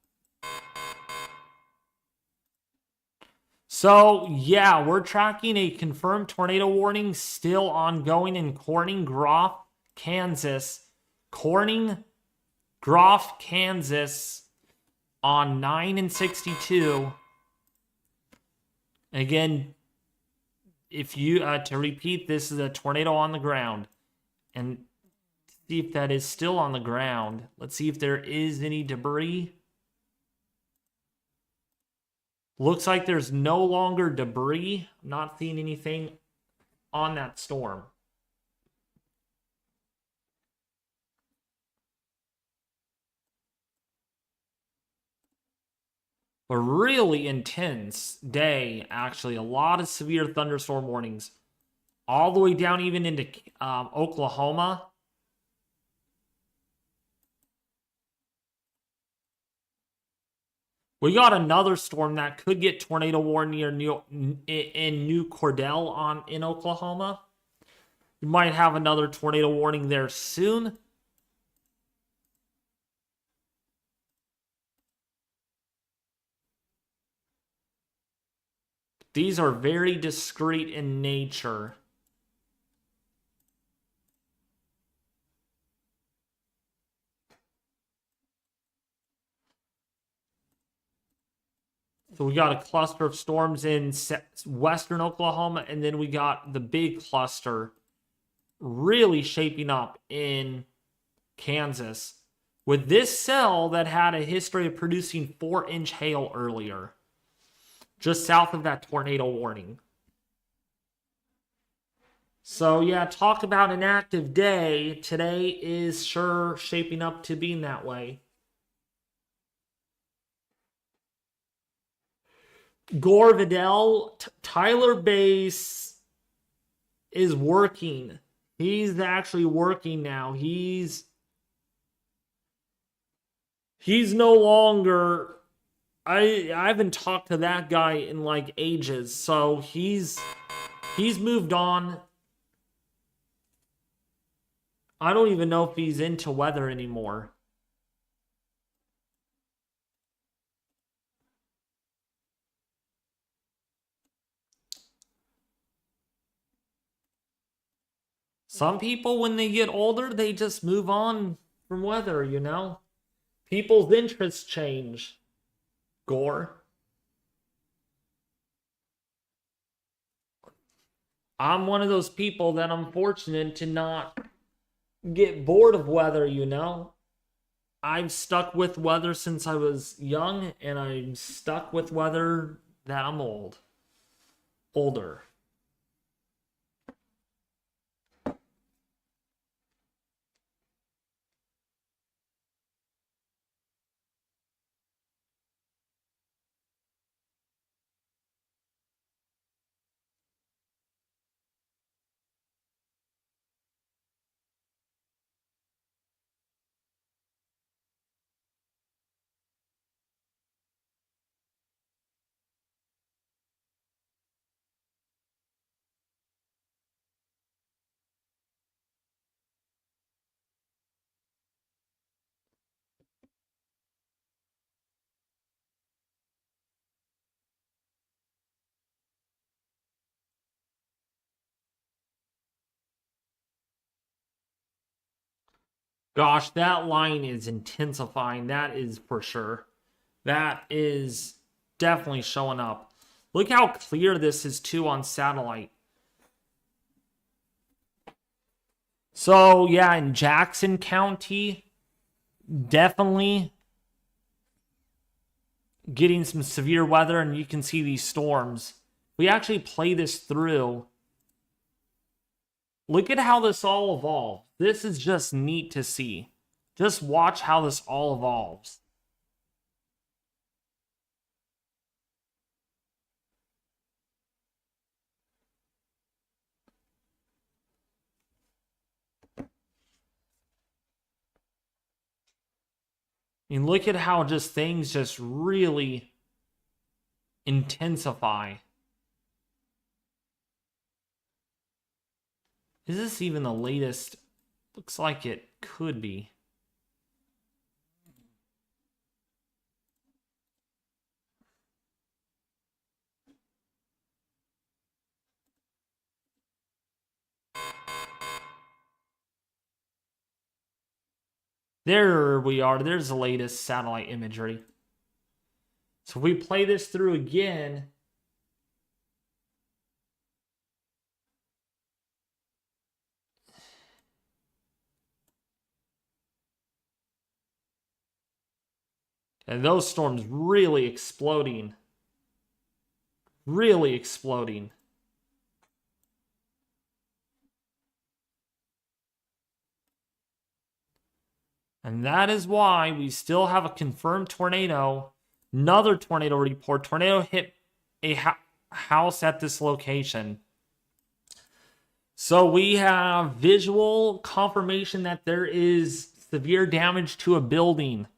So, yeah, we're tracking a confirmed tornado warning still ongoing in Corning, Groff, Kansas. Corning, Groff, Kansas on 9 and 62. Again, if you, to repeat, this is a tornado on the ground. And see if that is still on the ground. Let's see if there is any debris. Looks like there's no longer debris. I'm not seeing anything on that storm. A really intense day, actually. A lot of severe thunderstorm warnings. All the way down even into Oklahoma. We got another storm that could get tornado warning in New Cordell in Oklahoma. You might have another tornado warning there soon. These are very discreet in nature. So we got a cluster of storms in western Oklahoma, and then we got the big cluster really shaping up in Kansas with this cell that had a history of producing 4-inch hail earlier, just south of that tornado warning. So yeah, talk about an active day. Today is sure shaping up to being that way. Gore Vidal, Tyler Bass is working. He's actually working now. He's no longer. I haven't talked to that guy in like ages, so he's moved on. I don't even know if he's into weather anymore. Some people, when they get older, they just move on from weather, you know? People's interests change. Gore. I'm one of those people that I'm fortunate to not get bored of weather, you know? I've stuck with weather since I was young, and I'm stuck with weather that I'm older. Gosh, that line is intensifying. That is for sure. That is definitely showing up. Look how clear this is too on satellite. So, yeah, in Jackson County, definitely getting some severe weather, and you can see these storms. We actually play this through. Look at how this all evolved. This is just neat to see. Just watch how this all evolves. I mean, look at how just things just really intensify. Is this even the latest Looks like it could be. There we are. There's the latest satellite imagery. So if we play this through again, and those storms really exploding. Really exploding. And that is why we still have a confirmed tornado. Another tornado report. Tornado hit a house at this location. So we have visual confirmation that there is severe damage to a building.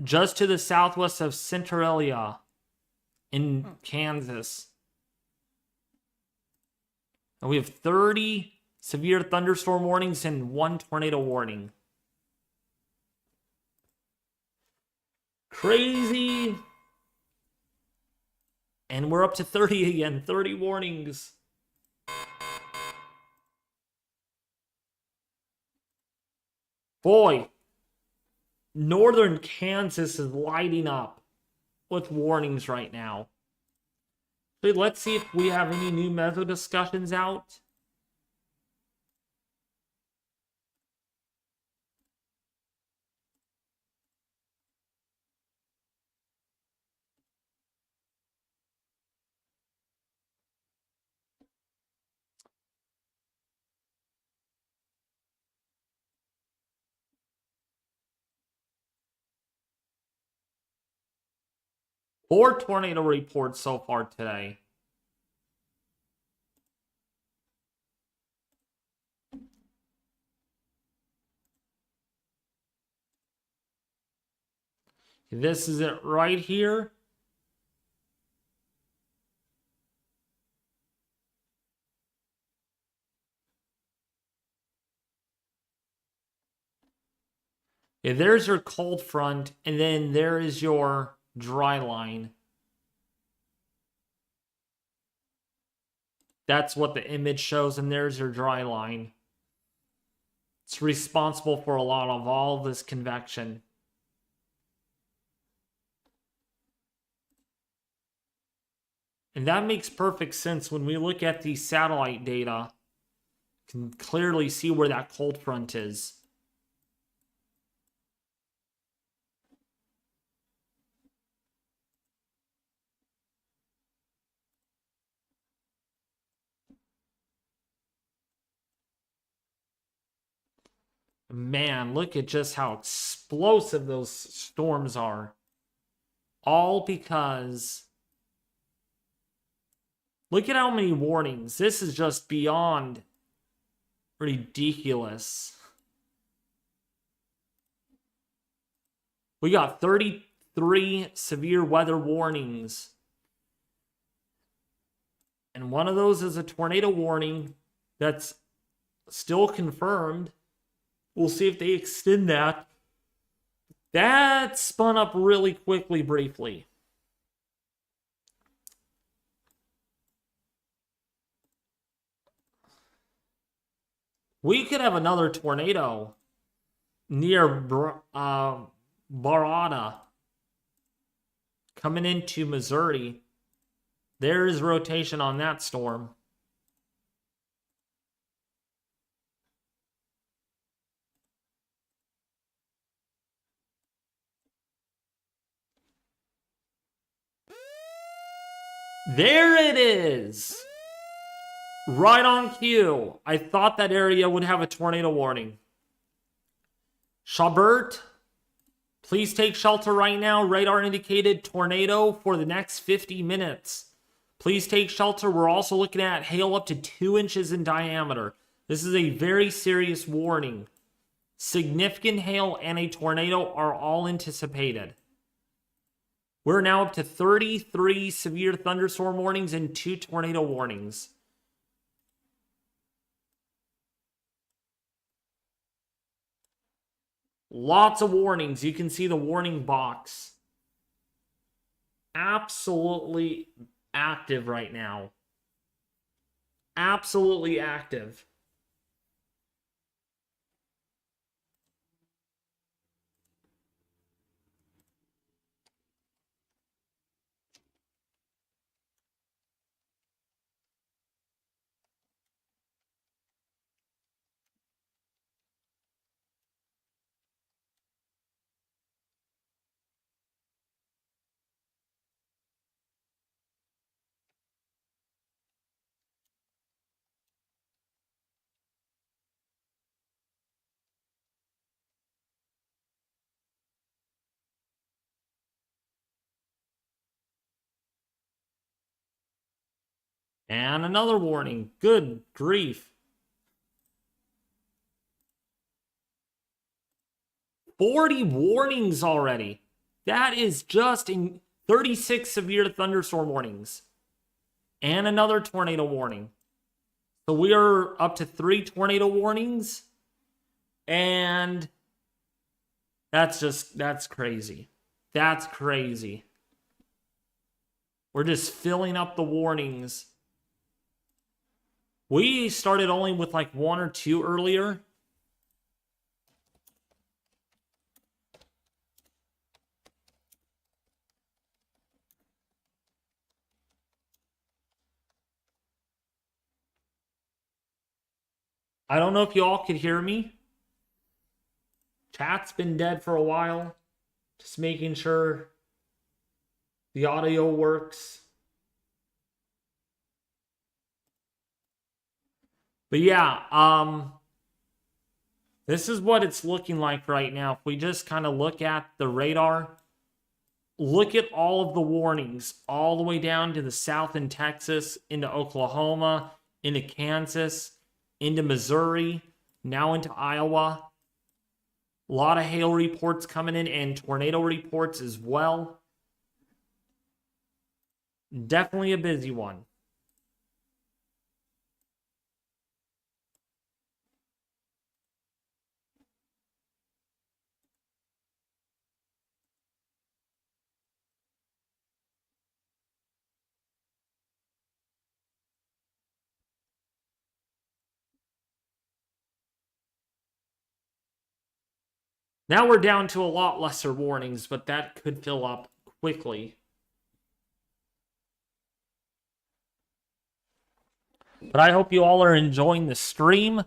Just to the southwest of Centralia in Kansas. And we have 30 severe thunderstorm warnings and 1 tornado warning. Crazy. And we're up to 30 again. 30 warnings. Boy, northern Kansas is lighting up with warnings right now. So let's see if we have any new meso discussions out. Four tornado reports so far today. This is it right here. Okay, there's your cold front, and then there is your dry line. That's what the image shows, and there's your dry line. It's responsible for a lot of all this convection. And that makes perfect sense when we look at the satellite data. You can clearly see where that cold front is. Man, look at just how explosive those storms are. All because... look at how many warnings. This is just beyond ridiculous. We got 33 severe weather warnings. And one of those is a tornado warning that's still confirmed. We'll see if they extend that. That spun up really quickly, briefly. We could have another tornado near Barada coming into Missouri. There is rotation on that storm. There it is. Right on cue. I thought that area would have a tornado warning. Shabert, please take shelter right now. Radar indicated tornado for the next 50 minutes. Please take shelter. We're also looking at hail up to 2 inches in diameter. This is a very serious warning. Significant hail and a tornado are all anticipated. We're now up to 33 severe thunderstorm warnings and 2 tornado warnings. Lots of warnings. You can see the warning box. Absolutely active right now. Absolutely active. And another warning. Good grief. 40 warnings already. That is just in 36 severe thunderstorm warnings. And another tornado warning. So we are up to 3 tornado warnings. And that's crazy. That's crazy. We're just filling up the warnings. We started only with like 1 or 2 earlier. I don't know if you all could hear me. Chat's been dead for a while. Just making sure the audio works. But yeah, this is what it's looking like right now. If we just kind of look at the radar, look at all of the warnings, all the way down to the south in Texas, into Oklahoma, into Kansas, into Missouri, now into Iowa. A lot of hail reports coming in and tornado reports as well. Definitely a busy one. Now we're down to a lot lesser warnings, but that could fill up quickly. But I hope you all are enjoying the stream.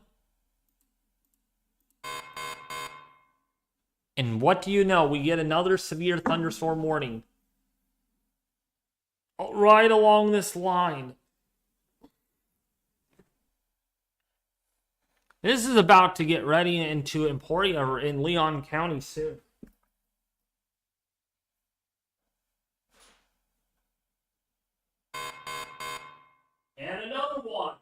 And what do you know? We get another severe thunderstorm warning. Right along this line. This is about to get ready into Emporia or in Leon County soon. And another one.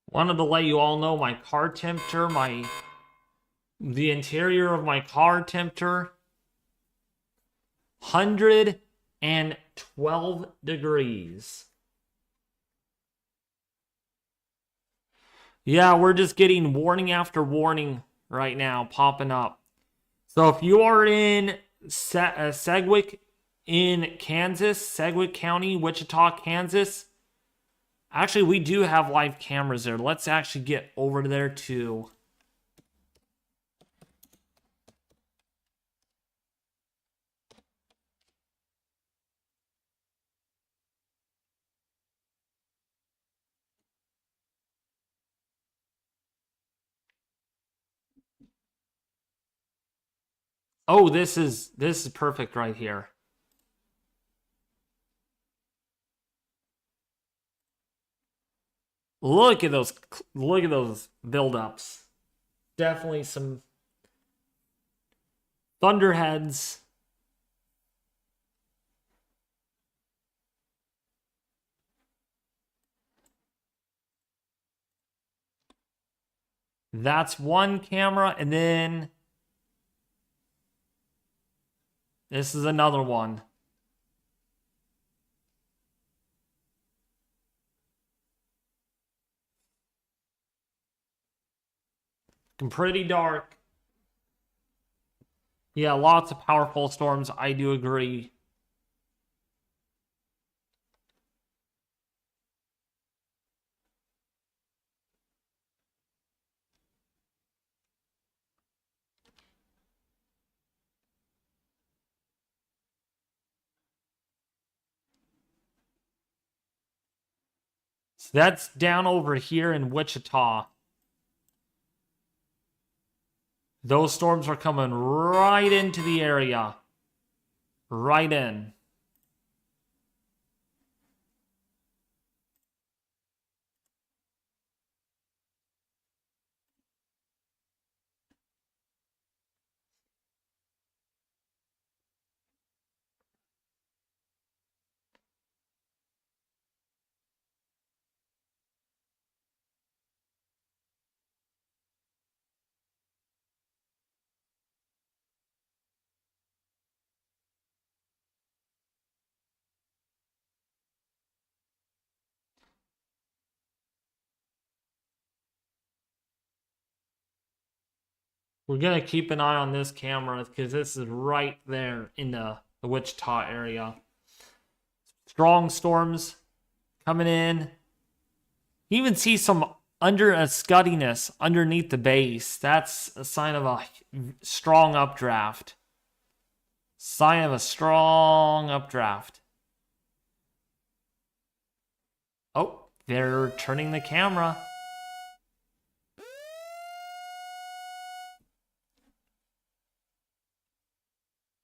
Wanted to let you all know my car temperature, the interior of my car temperature, 112 degrees. Yeah, we're just getting warning after warning right now popping up. So if you are in Sedgwick in Kansas, Sedgwick County, Wichita, Kansas, actually we do have live cameras there. Let's actually get over there too. Oh, this is perfect right here. Look at those buildups. Definitely some thunderheads. That's one camera, and then this is another one. Pretty dark. Yeah, lots of powerful storms. I do agree. So that's down over here in Wichita. Those storms are coming right into the area. Right in. We're going to keep an eye on this camera because this is right there in the Wichita area. Strong storms coming in. You even see some scuddiness underneath the base. That's a sign of a strong updraft. Sign of a strong updraft. Oh, they're turning the camera.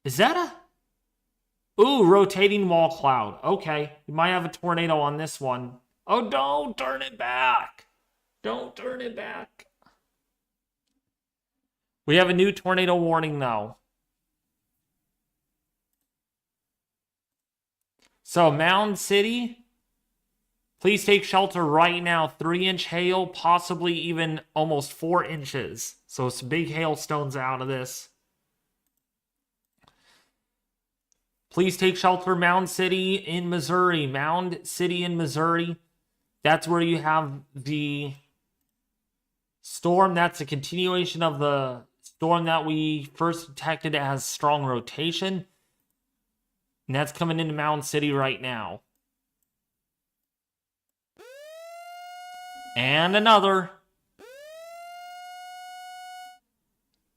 Is that a... Ooh, rotating wall cloud. Okay, you might have a tornado on this one. Oh, don't turn it back. Don't turn it back. We have a new tornado warning now. So, Mound City, please take shelter right now. 3-inch hail, possibly even almost 4 inches. So, some big hailstones out of this. Please take shelter, Mound City in Missouri. Mound City in Missouri. That's where you have the storm. That's a continuation of the storm that we first detected as strong rotation. And that's coming into Mound City right now. And another.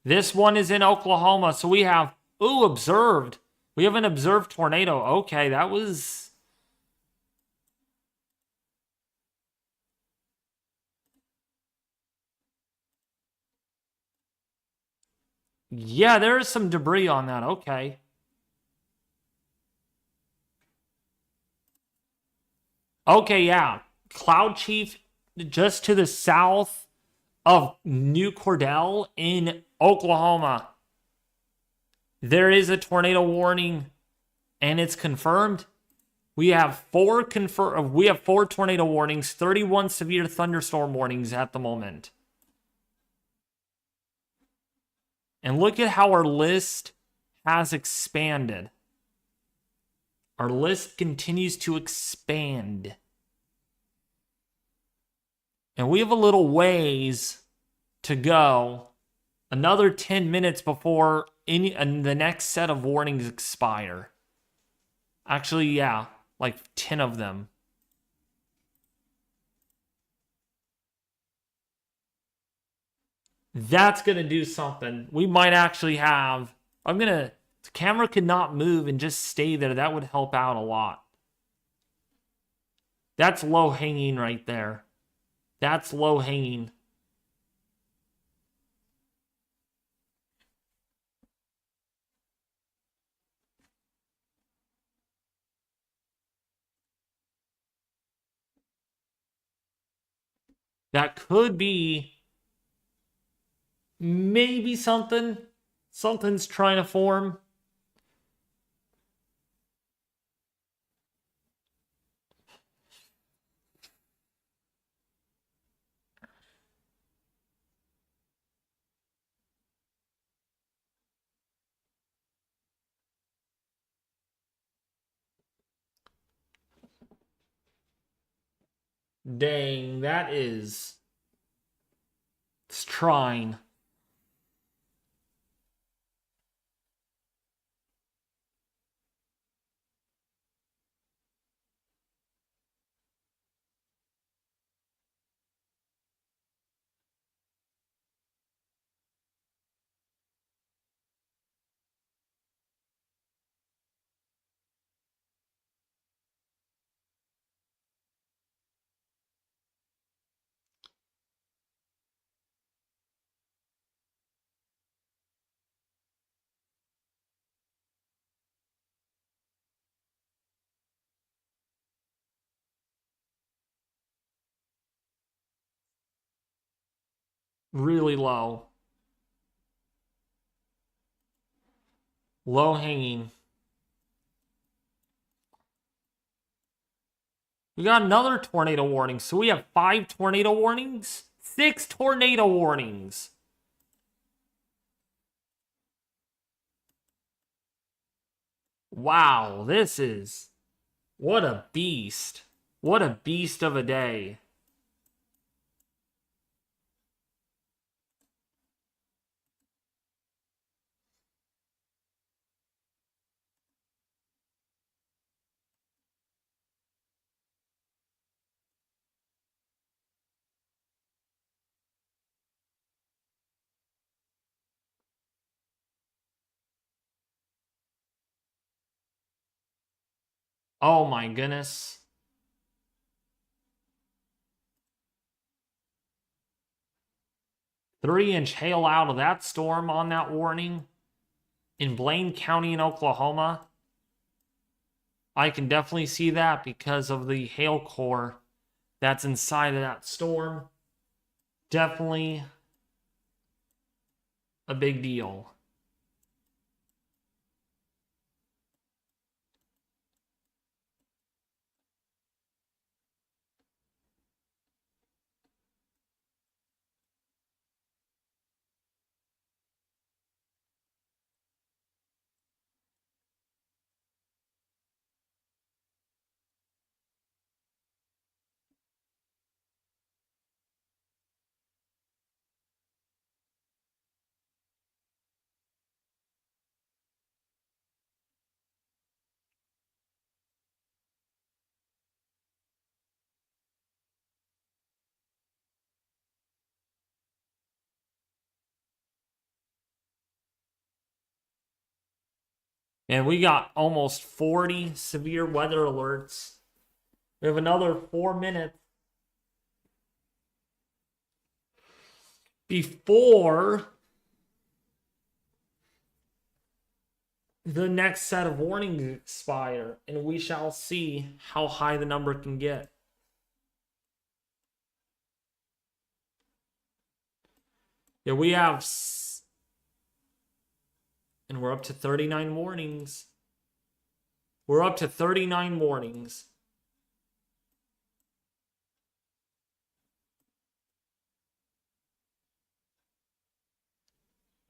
This one is in Oklahoma. So we have, observed. We have an observed tornado. Okay, that was... Yeah, there is some debris on that. Okay. Okay, yeah. Cloud Chief just to the south of New Cordell in Oklahoma. There is a tornado warning, and it's confirmed. We have four tornado warnings, 31 severe thunderstorm warnings at the moment. And look at how our list has expanded. Our list continues to expand. And we have a little ways to go. Another 10 minutes before the next set of warnings expire. Actually, yeah, like 10 of them. That's going to do something. We might actually have... the camera could not move and just stay there. That would help out a lot. That's low hanging right there. That's low hanging. that could be maybe something's trying to form. Dang, it's trying. Really low. Low hanging. We got another tornado warning. So we have 5 tornado warnings? 6 tornado warnings. Wow, what a beast. What a beast of a day. Oh my goodness. 3-inch hail out of that storm on that warning in Blaine County in Oklahoma. I can definitely see that because of the hail core that's inside of that storm. Definitely a big deal. And we got almost 40 severe weather alerts. We have another 4 minutes before the next set of warnings expire, and we shall see how high the number can get. Yeah, we have, and we're up to 39 warnings. We're up to 39 warnings.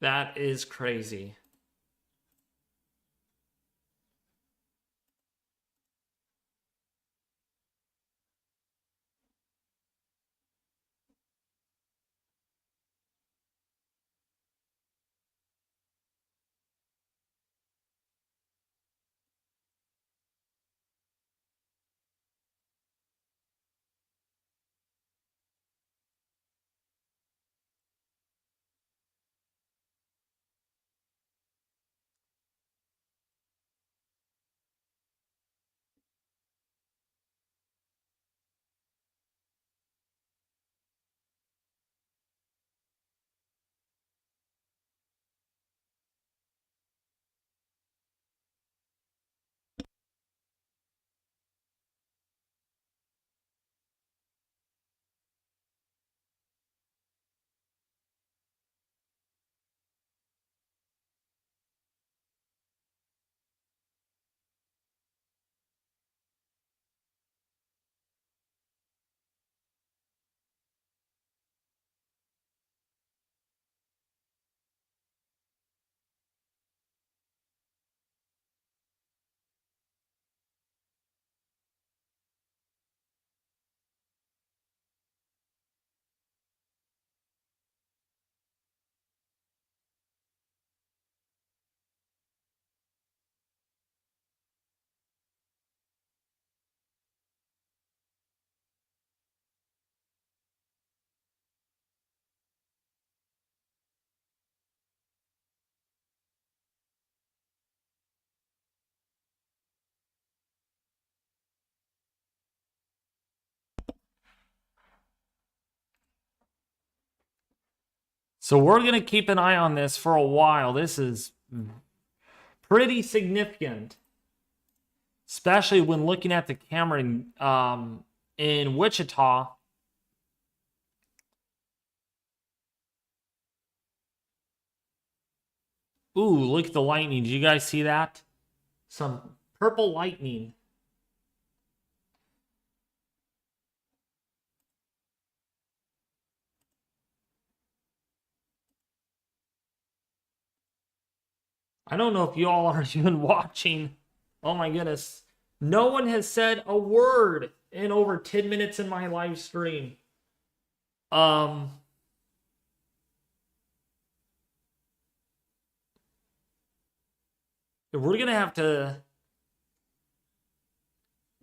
That is crazy. So we're going to keep an eye on this for a while. This is pretty significant, especially when looking at the camera in Wichita. Ooh, look at the lightning. Did you guys see that? Some purple lightning. I don't know if you all are even watching. Oh my goodness. No one has said a word in over 10 minutes in my live stream. We're going to have to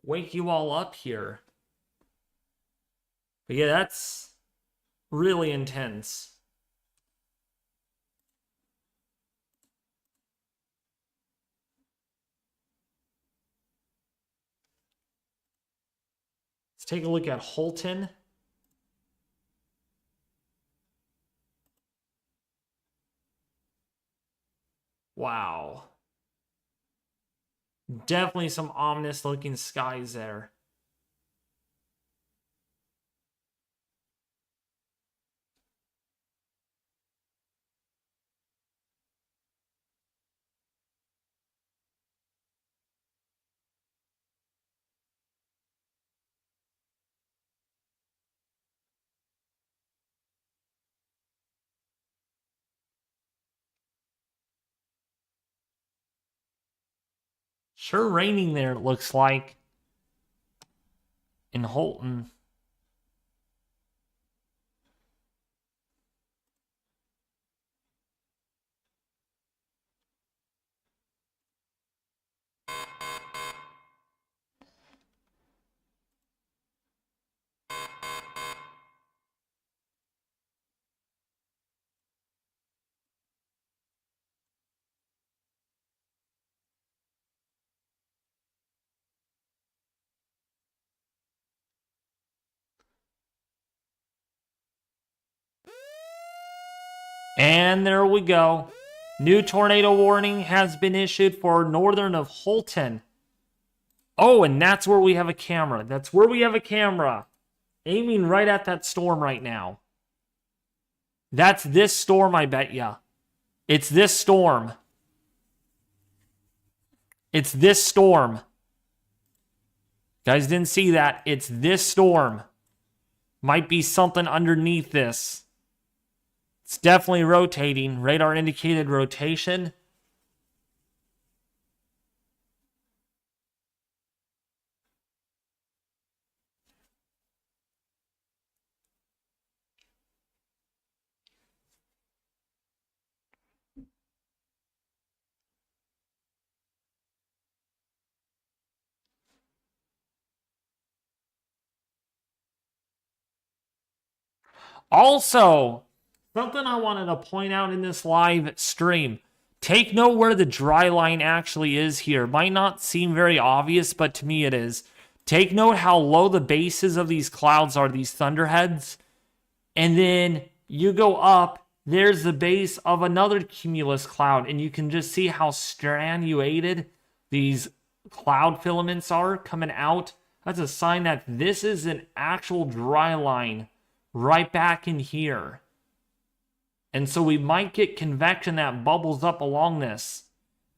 wake you all up here. But yeah, that's really intense. Let's take a look at Holton. Wow. Definitely some ominous looking skies there. Sure raining there, it looks like, in Holton. And there we go. New tornado warning has been issued for northern of Holton. Oh, and that's where we have a camera. That's where we have a camera. Aiming right at that storm right now. That's this storm, I bet ya. It's this storm. It's this storm. Guys didn't see that. It's this storm. Might be something underneath this. It's definitely rotating. Radar indicated rotation. Also, something I wanted to point out in this live stream. Take note where the dry line actually is here. Might not seem very obvious, but to me it is. Take note how low the bases of these clouds are, these thunderheads. And then you go up, there's the base of another cumulus cloud, and you can just see how strannulated these cloud filaments are coming out. That's a sign that this is an actual dry line right back in here. And so we might get convection that bubbles up along this,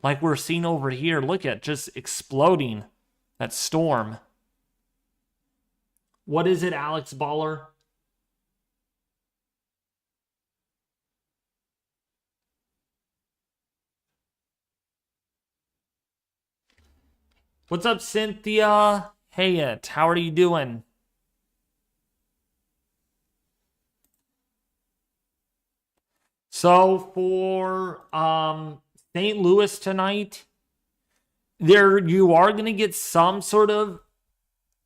like we're seeing over here. Look at just exploding that storm. What is it, Alex Baller? What's up, Cynthia? Hey, how are you doing? So for St. Louis tonight, there you are going to get some sort of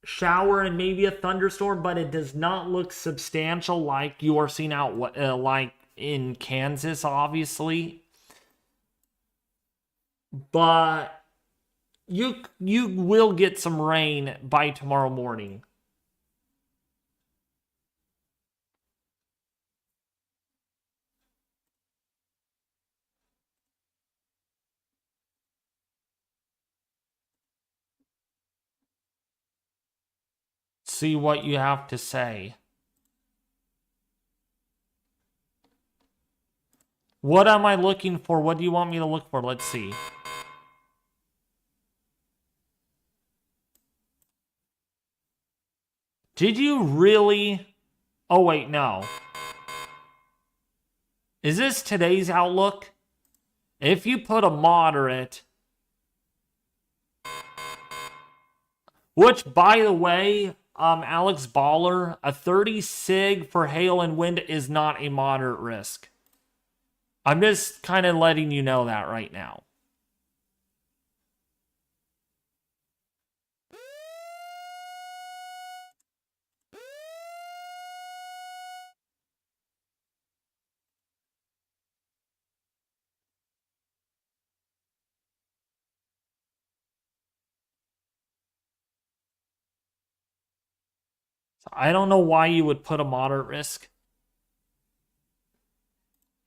shower and maybe a thunderstorm, but it does not look substantial like you are seeing out like in Kansas, obviously. But you will get some rain by tomorrow morning. see what you have to say. What am I looking for? What do you want me to look for? Let's see. Did you really? Oh, wait, no. Is this today's outlook? If you put a moderate, which, by the way, Alex Baller, a 30 sig for hail and wind is not a moderate risk. I'm just kind of letting you know that right now. I don't know why you would put a moderate risk.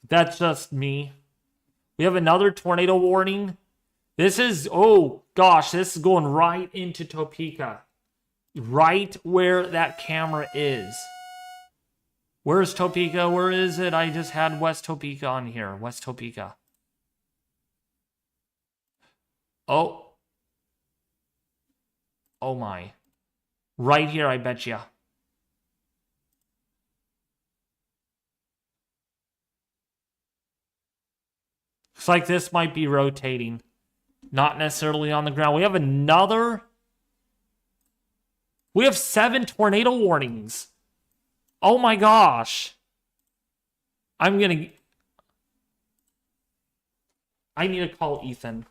That's just me. We have another tornado warning. This is, oh gosh, this is going right into Topeka. Right where that camera is. Where's Topeka? Where is it? I just had West Topeka on here. West Topeka. Oh. Oh my. Right here, I bet you. Looks like this might be rotating. Not necessarily on the ground. We have another. We have 7 tornado warnings. Oh my gosh. I need to call Ethan.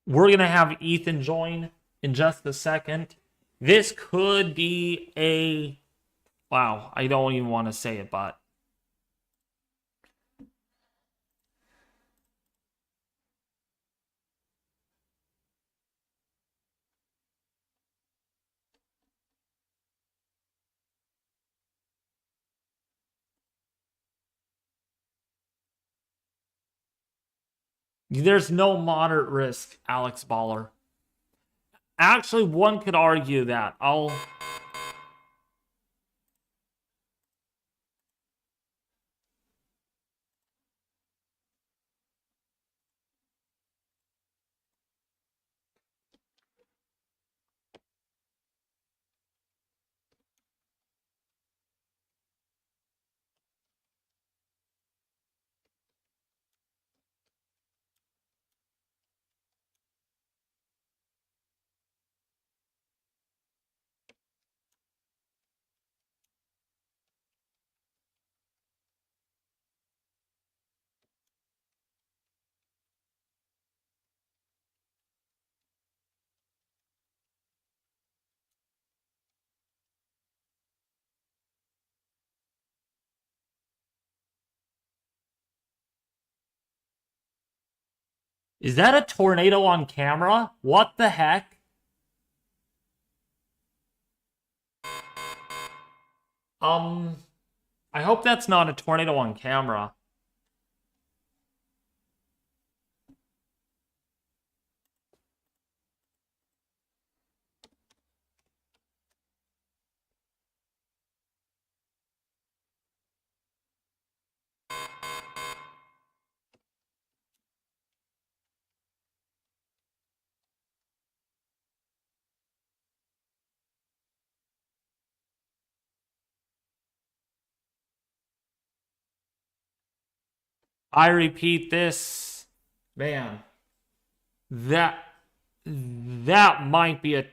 We're going to have Ethan join in just a second. This could be a... Wow, I don't even want to say it, but... There's no moderate risk, Alex Baller. Actually, one could argue that. Is that a tornado on camera? What the heck? I hope that's not a tornado on camera. I repeat this. Man. That might be a...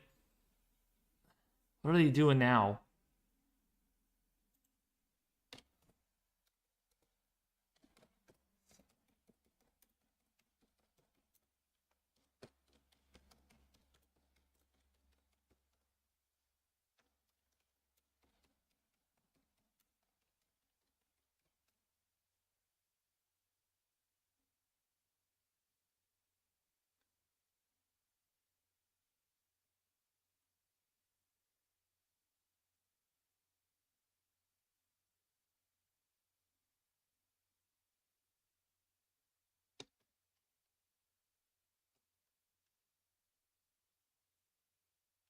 What are they doing now?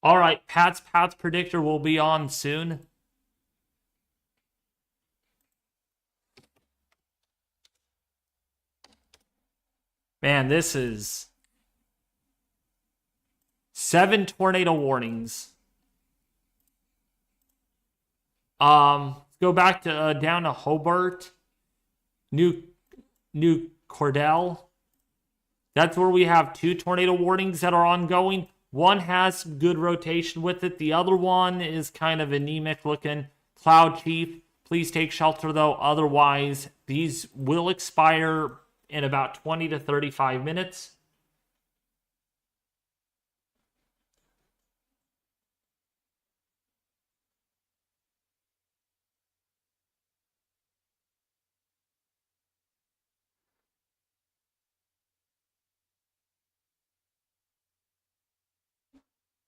All right, Pat's Path Predictor will be on soon. Man, this is 7 tornado warnings. Go back to down to Hobart, New Cordell. That's where we have 2 tornado warnings that are ongoing. One has good rotation with it. The other one is kind of anemic looking. Cloud Chief, please take shelter though. Otherwise, these will expire in about 20 to 35 minutes.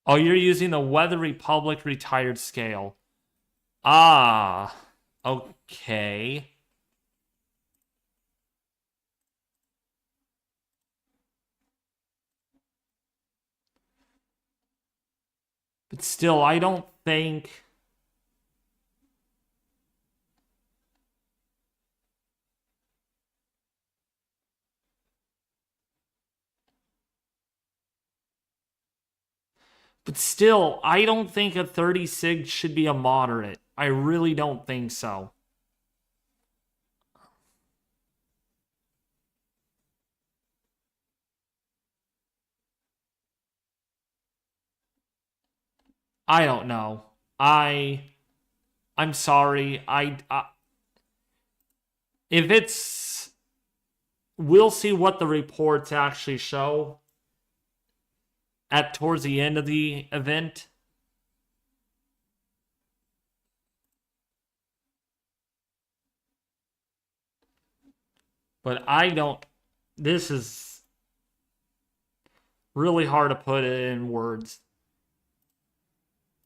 Oh, you're using the Weather Republic retired scale. Ah, okay. But still, I don't think. But still, I don't think a 30 sig should be a moderate. I really don't think so. I don't know. I'm sorry. If it's we'll see what the reports actually show at towards the end of the event. But I don't this is really hard to put it in words.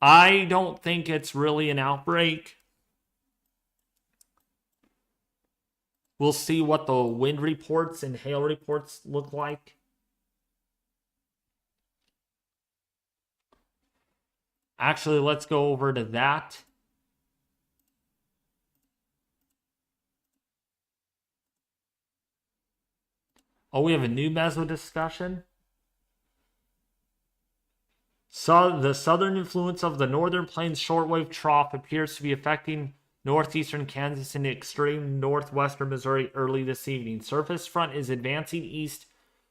I don't think it's really an outbreak. We'll see what the wind reports and hail reports look like. Actually, let's go over to that. Oh, we have a new meso discussion. So the southern influence of the northern plains shortwave trough appears to be affecting northeastern Kansas and extreme northwestern Missouri early this evening. Surface front is advancing east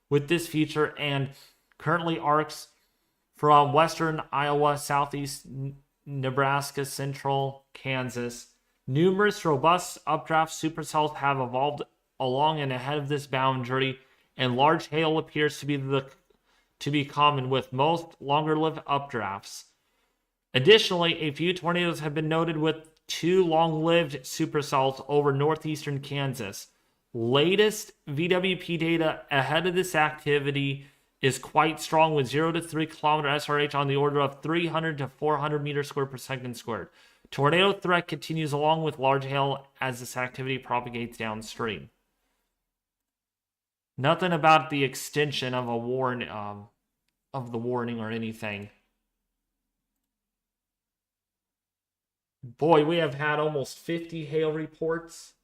with this feature and currently arcs from western Iowa, southeast Nebraska, central Kansas. Numerous robust updraft supercells have evolved along and ahead of this boundary, and large hail appears to be common with most longer-lived updrafts. Additionally, a few tornadoes have been noted with 2 long-lived supercells over northeastern Kansas. Latest VWP data ahead of this activity is quite strong with 0 to 3 kilometer SRH on the order of 300 to 400 meters squared per second squared. Tornado threat continues along with large hail as this activity propagates downstream. Nothing about the extension of of the warning or anything. Boy, we have had almost 50 hail reports.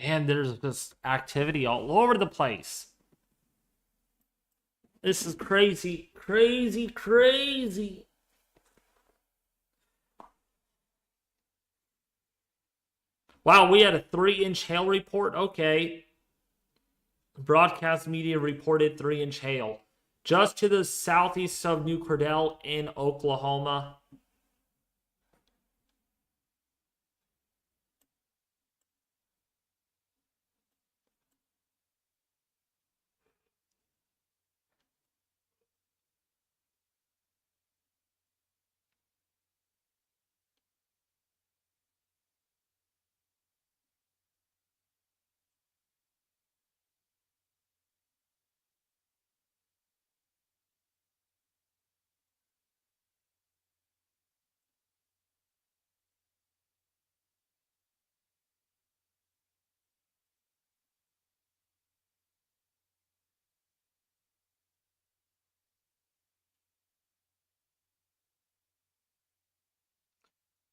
And there's this activity all over the place. This is crazy, crazy, crazy. Wow, we had a 3-inch hail report. Okay. Broadcast media reported 3-inch hail just to the southeast of New Cordell in Oklahoma.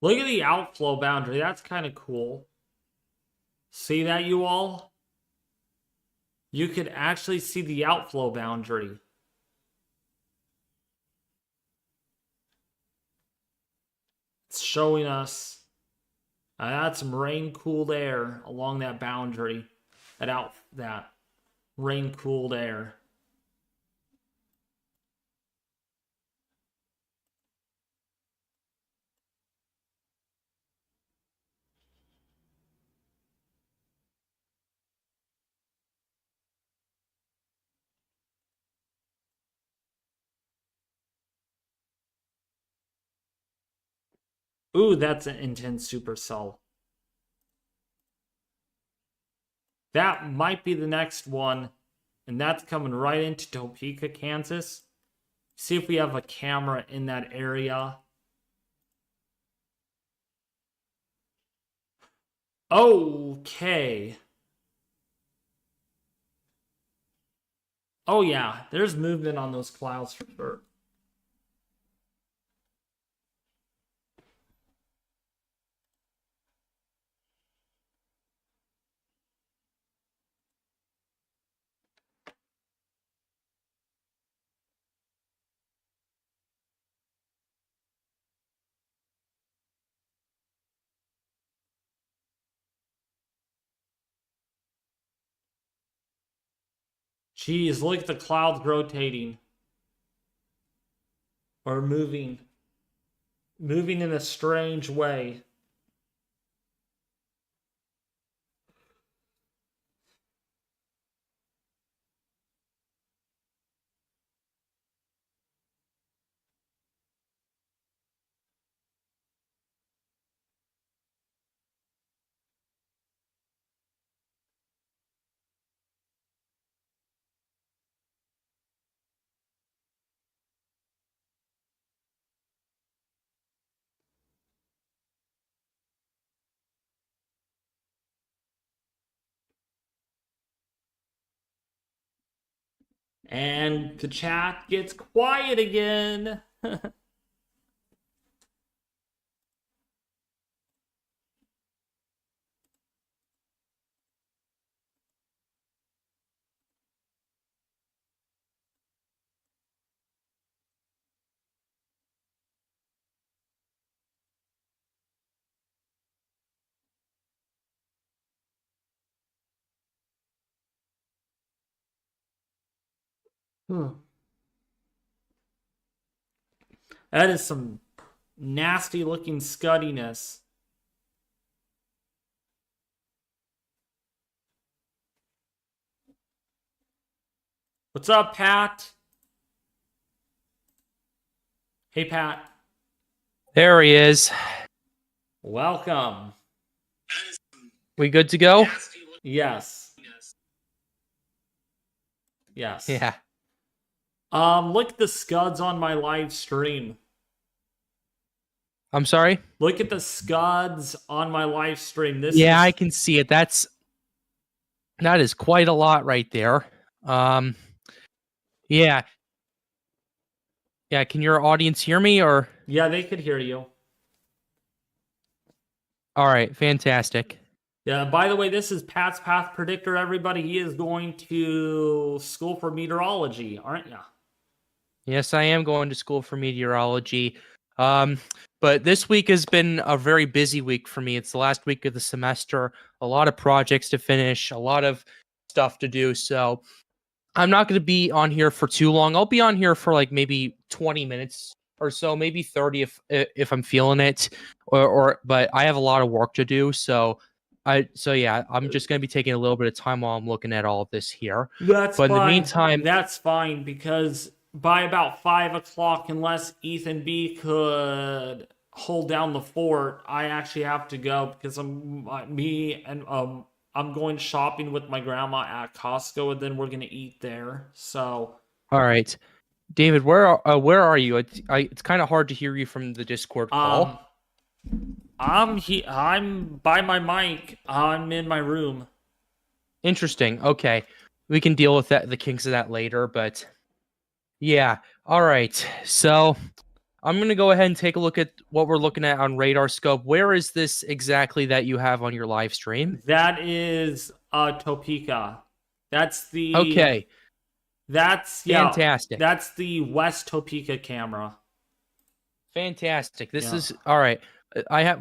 Look at the outflow boundary. That's kind of cool. See that, you all? You could actually see the outflow boundary. It's showing us that's some rain-cooled air along that boundary. That rain-cooled air. Ooh, that's an intense supercell. That might be the next one. And that's coming right into Topeka, Kansas. See if we have a camera in that area. Okay. Oh yeah, there's movement on those clouds for sure. Jeez, look at the clouds rotating. Or moving. Moving in a strange way. And the chat gets quiet again. That is some nasty looking scuddiness. What's up, Pat? Hey, Pat. There he is. Welcome. We good to go? Yes. Yes. Yeah. Look at the scuds on my live stream. I'm sorry? Look at the scuds on my live stream. I can see it. That is quite a lot right there. Yeah. Yeah, can your audience hear me or? Yeah, they could hear you. All right, fantastic. Yeah, by the way, this is Pat's Path Predictor, everybody. He is going to school for meteorology, aren't you? Yes, I am going to school for meteorology. But this week has been a very busy week for me. It's the last week of the semester, a lot of projects to finish, a lot of stuff to do. So I'm not going to be on here for too long. I'll be on here for like maybe 20 minutes or so, maybe 30 if I'm feeling it, or but I have a lot of work to do. So yeah, I'm just going to be taking a little bit of time while I'm looking at all of this here. That's But in the fine. meantime, That's fine because by about 5 o'clock, unless Ethan B could hold down the fort, I actually have to go because I'm going shopping with my grandma at Costco, and then we're gonna eat there. So all right, David, where are you? It's kind of hard to hear you from the Discord um, call. I'm by my mic. I'm in my room. Interesting. Okay, we can deal with the kinks of that later. But yeah, all right. So I'm gonna go ahead and take a look at what we're looking at on Radar Scope. Where is this exactly that you have on your live stream? That is Topeka. That's the Okay, That's yeah, fantastic. that's the West Topeka camera. Fantastic. This Yeah. is all right.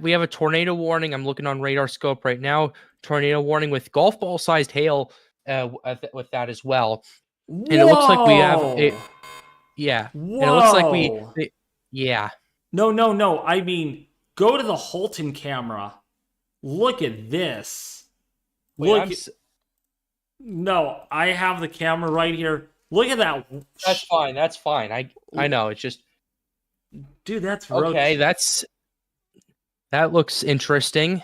We have a tornado warning. I'm looking on Radar Scope right now. Tornado warning with golf ball sized hail with that as well. And it looks like we have it. Whoa! Yeah. And it looks like Whoa! yeah. No. I mean, go to the Holton camera. Look at this. Wait, No, I have the camera right here. Look at that. that's fine. That's fine. I know. It's just Dude, that's okay. That looks interesting.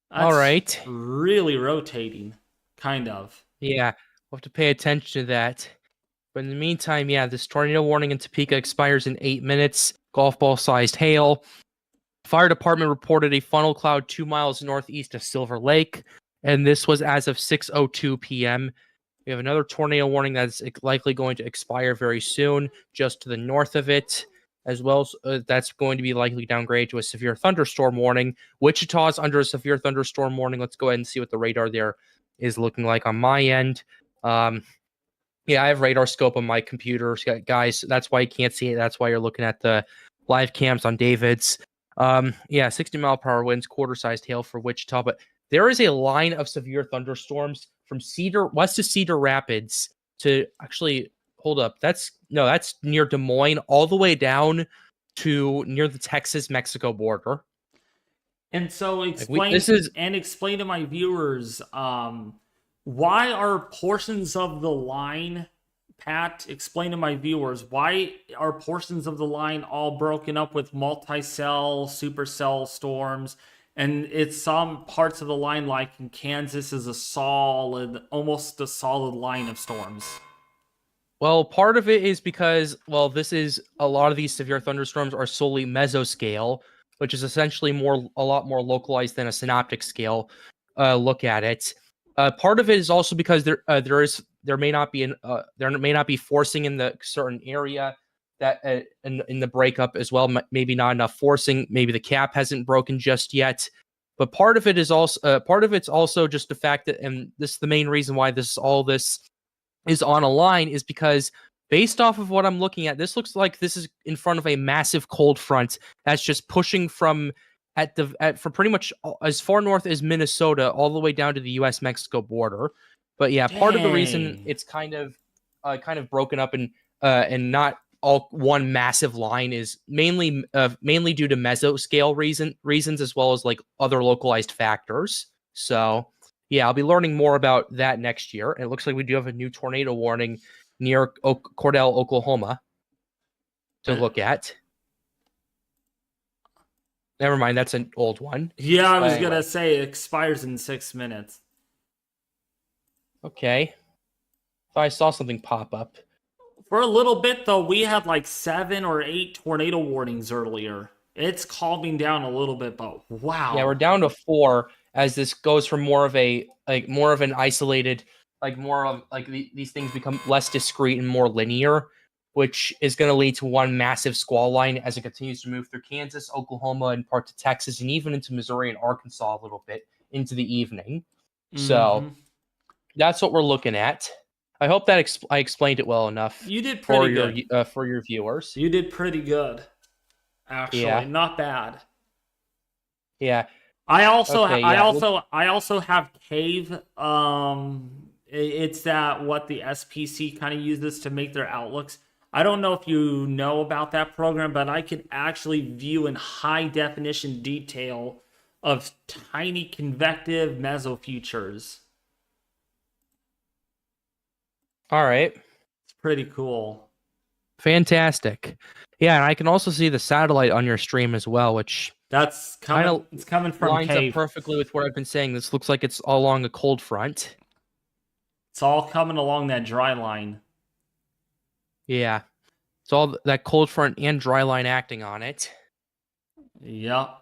All right. Really rotating, kind of. Yeah. We'll have to pay attention to that. But in the meantime, yeah, this tornado warning in Topeka expires in 8 minutes. Golf ball sized hail. Fire department reported a funnel cloud 2 miles northeast of Silver Lake, and this was as of 6:02 p.m. We have another tornado warning that's likely going to expire very soon, just to the north of it, as well as that's going to be likely downgraded to a severe thunderstorm warning. Wichita's under a severe thunderstorm warning. Let's go ahead and see what the radar there is looking like on my end. Yeah, I have Radar Scope on my computer, guys. That's why you can't see it. That's why you're looking at the live cams on David's. Yeah, 60-mile-per-hour winds, quarter-sized hail for Wichita, but there is a line of severe thunderstorms from west of Cedar Rapids to actually hold up. That's near Des Moines, all the way down to near the Texas-Mexico border. And so explain to my viewers, why are portions of the line, Pat, explain to my viewers, why are portions of the line all broken up with multi-cell, supercell storms? And it's some parts of the line, like in Kansas, is almost a solid line of storms. Well, part of it is because, well, this is a lot of these severe thunderstorms are solely mesoscale, which is essentially a lot more localized than a synoptic scale look at it. Part of it is also because there may not be forcing in the certain area that in the breakup as well. Maybe not enough forcing. Maybe the cap hasn't broken just yet. But part of it's also just the fact that, and this is the main reason why all this is on a line, is because based off of what I'm looking at, this looks like this is in front of a massive cold front that's just pushing from for pretty much as far north as Minnesota all the way down to the U.S.-Mexico border. But yeah, part of the reason it's kind of broken up and not all one massive line is mainly due to mesoscale reasons as well as like other localized factors. So yeah, I'll be learning more about that next year. And it looks like we do have a new tornado warning near Cordell, Oklahoma to look at. Never mind, that's an old one. Yeah, I was gonna say it expires in 6 minutes. Okay. Thought I saw something pop up. For a little bit, though, we had like 7 or 8 tornado warnings earlier. It's calming down a little bit, but wow. Yeah, we're down to 4 as this goes from more of an isolated, like more of like these things become less discrete and more linear. which is going to lead to one massive squall line as it continues to move through Kansas, Oklahoma, and parts of Texas, and even into Missouri and Arkansas a little bit into the evening. So that's what we're looking at. I hope that I explained it well enough. You did pretty good for your viewers. You did pretty good, actually. Yeah. Not bad. Yeah. I also have Cave. It's that what the SPC kind of uses to make their outlooks. I don't know if you know about that program, but I could actually view in high definition detail of tiny convective mesofutures. All right. It's pretty cool. Fantastic. Yeah, and I can also see the satellite on your stream as well, which it's coming from lines Cave. up perfectly with what I've been saying. This looks like it's all along a cold front. It's all coming along that dry line. Yeah. It's all that cold front and dry line acting on it. Yep.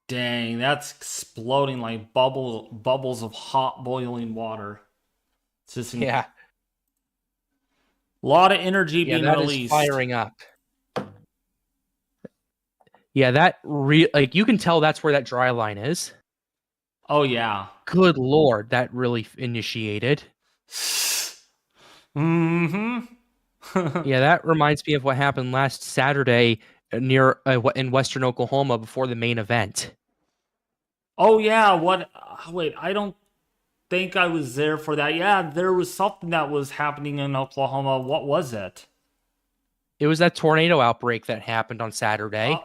Dang, that's exploding like bubbles of hot boiling water. It's just yeah. A lot of energy being released. Is firing up. Yeah, that like you can tell that's where that dry line is. Oh yeah. Good Lord, that really initiated. Yeah, that reminds me of what happened last Saturday near in Western Oklahoma before the main event. Oh yeah, wait, I don't think I was there for that. Yeah, there was something that was happening in Oklahoma. What was it? It was that tornado outbreak that happened on Saturday.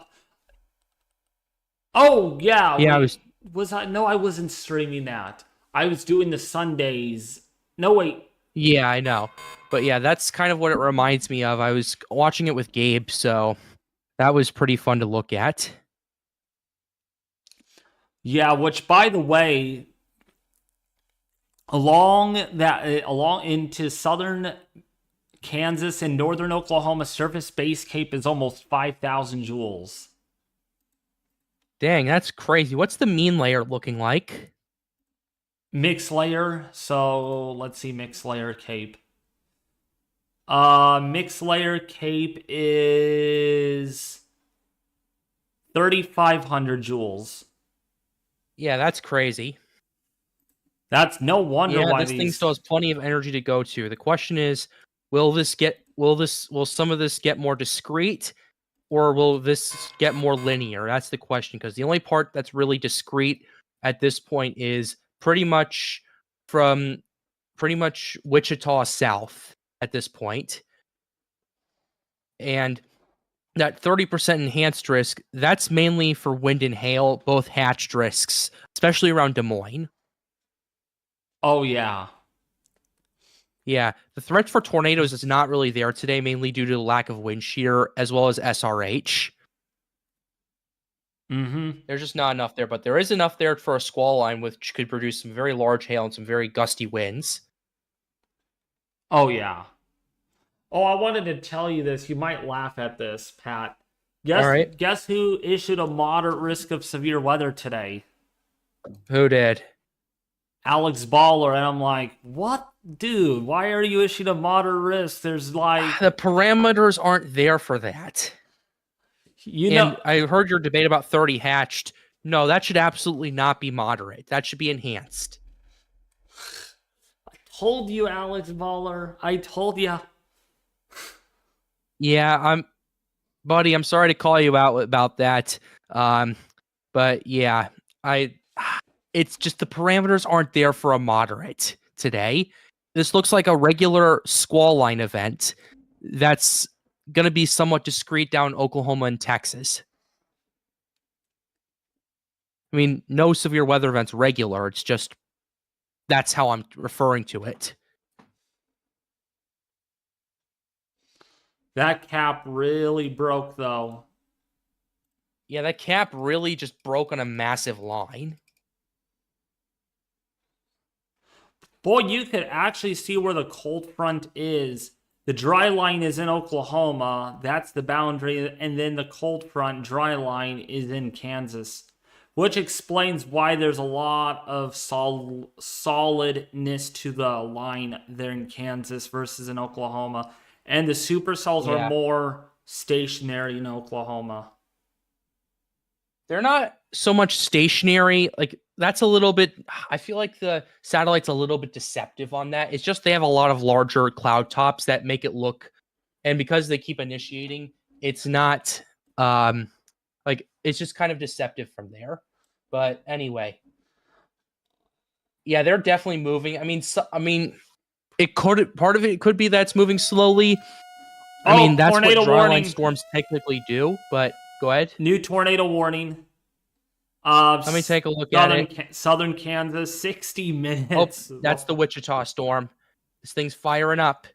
Oh yeah. Yeah, was I? No, I wasn't streaming that. I was doing the Sundays. No, wait. Yeah, I know. But yeah, that's kind of what it reminds me of. I was watching it with Gabe, so that was pretty fun to look at. Yeah, which by the way, along into southern Kansas and northern Oklahoma, surface base cape is almost 5,000 joules. Dang, that's crazy. What's the mean layer looking like? Mixed layer. So let's see, mixed layer cape. Mixed layer cape is 3,500 joules. Yeah, that's crazy. That's no wonder why this thing still has plenty of energy to go to. The question is, will some of this get more discrete, or will this get more linear? That's the question, because the only part that's really discrete at this point is pretty much Wichita south at this point. And that 30% enhanced risk, that's mainly for wind and hail, both hatched risks, especially around Des Moines. Oh, yeah. Yeah, the threat for tornadoes is not really there today, mainly due to the lack of wind shear as well as SRH. There's just not enough there, but there is enough there for a squall line, which could produce some very large hail and some very gusty winds. Oh, yeah. Oh, I wanted to tell you this. You might laugh at this, Pat. Guess who issued a moderate risk of severe weather today? Who did? Alex Baller. And I'm like, what? Dude, why are you issuing a moderate risk? There's like... The parameters aren't there for that. I heard your debate about 30 hatched. No, that should absolutely not be moderate. That should be enhanced. I told you, Alex Baller. I told you. Yeah, buddy, I'm sorry to call you out about that. But yeah, it's just the parameters aren't there for a moderate today. This looks like a regular squall line event that's going to be somewhat discrete down Oklahoma and Texas. I mean, no severe weather events regular. It's just, that's how I'm referring to it. That cap really broke, though. Yeah, that cap really just broke on a massive line. Boy, you could actually see where the cold front is. The dry line is in Oklahoma. That's the boundary. And then the cold front dry line is in Kansas. which explains why there's a lot of solidness to the line there in Kansas versus in Oklahoma. And the supercells are Yeah. more stationary in Oklahoma. They're not so much stationary. Like, that's a little bit, I feel like the satellite's a little bit deceptive on that. It's just they have a lot of larger cloud tops that make it look, and because they keep initiating, it's not like, it's just kind of deceptive from there. But anyway, yeah, they're definitely moving. I mean, it could, part of it could be that it's moving slowly. I mean, that's what tornado dryline warning. storms technically do. But go ahead. New tornado warning. Let me take a look at it. Southern Kansas, 60 minutes. Oh, that's the Wichita storm. This thing's firing up.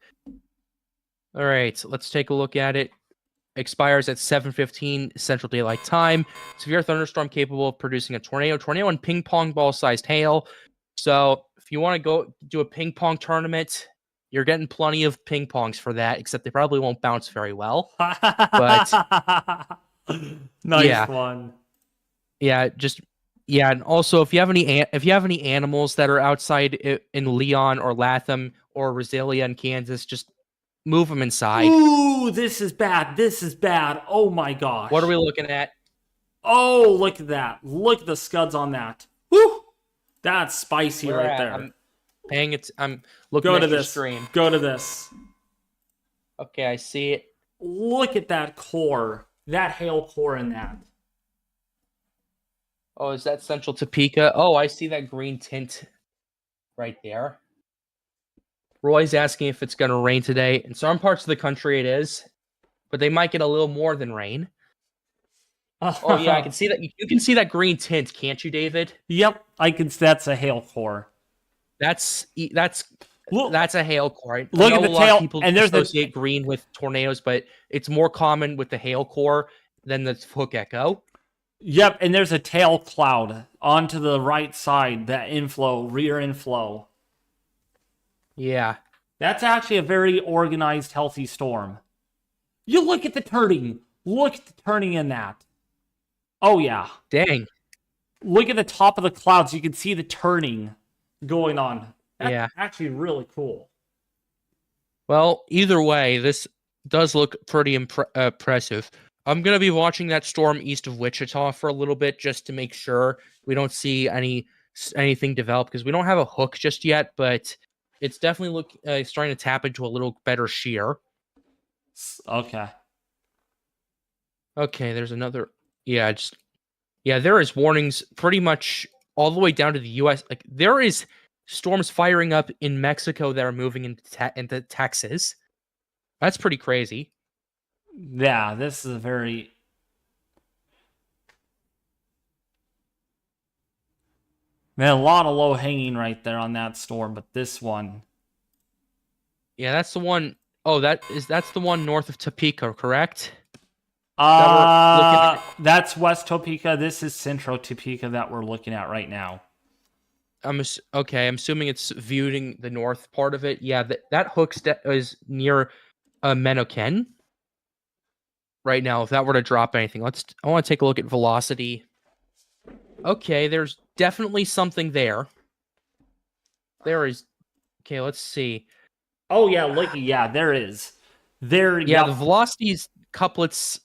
All right, let's take a look at it. Expires at 7:15 Central Daylight Time. Severe thunderstorm capable of producing a tornado and ping pong ball sized hail. So if you want to go do a ping pong tournament, you're getting plenty of ping pongs for that, except they probably won't bounce very well. But nice one. Yeah, and also if you have any animals that are outside in Leon or Latham or Rosalia in Kansas, just move them inside. Ooh, this is bad. This is bad. Oh my gosh. What are we looking at? Oh, look at that. Look at the scuds on that. Woo! That's spicy right there. I'm looking at your screen. Go to this. Okay, I see it. Look at that core. That hail core in that. Oh, is that Central Topeka? Oh, I see that green tint right there. Roy's asking if it's going to rain today. In some parts of the country it is, but they might get a little more than rain. Oh yeah, I can see that. You can see that green tint, can't you, David? Yep, I can. That's a hail core. That's a hail core. Look at the tail. People associate green with tornadoes, but it's more common with the hail core than the hook echo. Yep, and there's a tail cloud onto the right side, that rear inflow. Yeah. That's actually a very organized, healthy storm. You look at the turning. Look at the turning in that. Oh, yeah. Dang. Look at the top of the clouds. You can see the turning going on. That's actually really cool. Well, either way, this does look pretty impressive. I'm going to be watching that storm east of Wichita for a little bit just to make sure we don't see anything develop, because we don't have a hook just yet, but it's definitely starting to tap into a little better shear. Okay. Okay, there's another. Yeah, there is warnings pretty much all the way down to the U.S. Like, there is storms firing up in Mexico that are moving into Texas. That's pretty crazy. Yeah, this is a very... Man, a lot of low hanging right there on that storm, but this one... Yeah, that's the one... Oh, that's the one north of Topeka, correct? That's West Topeka. This is Central Topeka that we're looking at right now. I'm assuming it's viewing the north part of it. Yeah, that hook is near Menoken. Right now, if that were to drop anything, I want to take a look at velocity. Okay, there's definitely something there. There is. Okay, let's see. Oh yeah, there is. The velocity's couplet's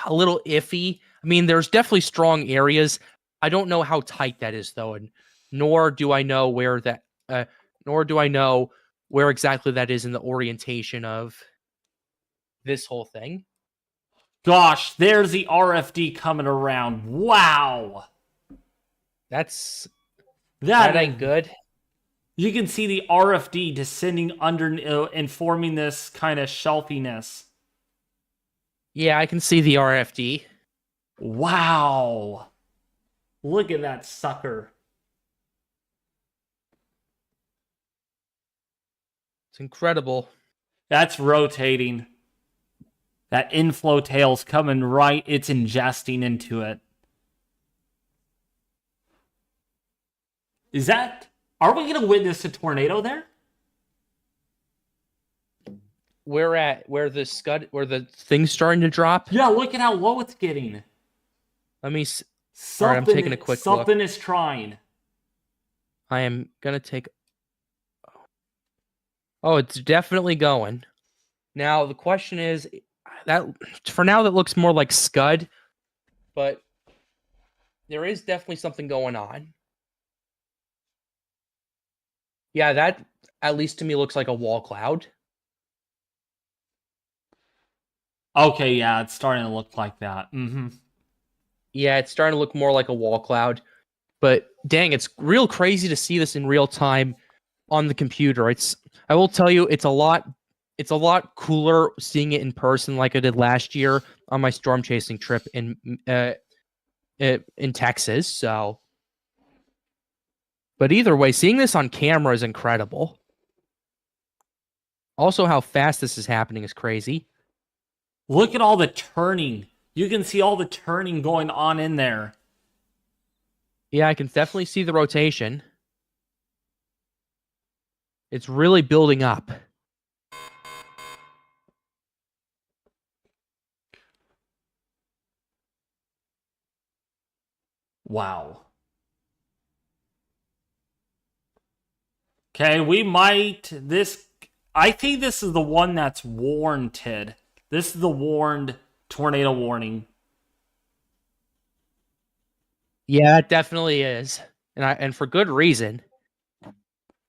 a little iffy. I mean, there's definitely strong areas. I don't know how tight that is though, and nor do I know where exactly that is in the orientation of this whole thing. Gosh, there's the RFD coming around. Wow. That ain't good. You can see the RFD descending under and forming this kind of shelfiness. Yeah, I can see the RFD. Wow. Look at that sucker. It's incredible. That's rotating. That inflow tail's coming right. It's ingesting into it. Are we going to witness a tornado there? Where the thing's starting to drop? Yeah, look at how low it's getting. Let me All right, I'm taking a quick look. Something is trying. I am gonna take. Oh, it's definitely going. Now the question is that for now that looks more like Scud, but there is definitely something going on. Yeah, that at least to me looks like a wall cloud. Okay, yeah, it's starting to look like that. Yeah, it's starting to look more like a wall cloud. But dang, it's real crazy to see this in real time on the computer. I will tell you, it's a lot cooler seeing it in person like I did last year on my storm chasing trip in Texas. So, but either way, seeing this on camera is incredible. Also, how fast this is happening is crazy. Look at all the turning. You can see all the turning going on in there. Yeah, I can definitely see the rotation. It's really building up. Wow. Okay, I think this is the one that's warranted. This is the warned tornado warning. Yeah, it definitely is. And for good reason.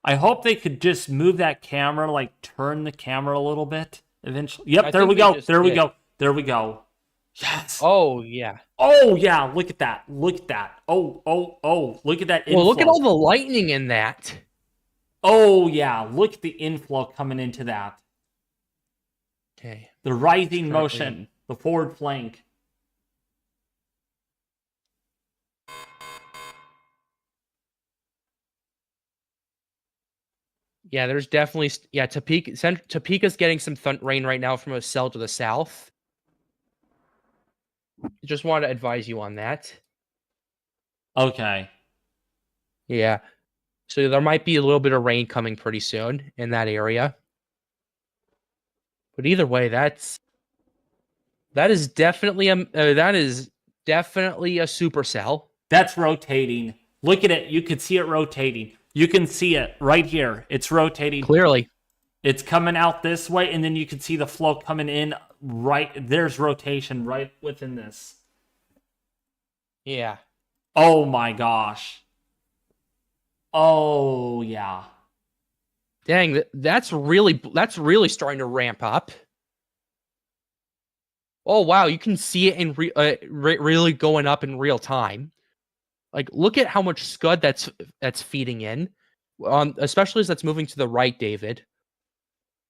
I hope they could just move that camera, like turn the camera a little bit eventually. Yep, there we go. There we go. There we go. Yes. Oh, yeah. Oh, yeah. Look at that. Look at that. Oh. Look at that inflow. Well, look at all the lightning in that. Oh, yeah. Look at the inflow coming into that. Okay. The rising motion. The forward flank. Yeah, there's definitely... Yeah, Topeka's getting some rain right now from a cell to the south. Just wanted to advise you on that. Okay. Yeah. So there might be a little bit of rain coming pretty soon in that area. But either way, that is definitely a supercell. That's rotating. Look at it. You can see it rotating. You can see it right here. It's rotating. Clearly. It's coming out this way, and then you can see the flow coming in right. There's rotation right within this. Yeah. Oh my gosh. Oh yeah. Dang, that's really starting to ramp up. Oh wow, you can see it in really going up in real time. Like, look at how much scud that's feeding in, especially as that's moving to the right, David.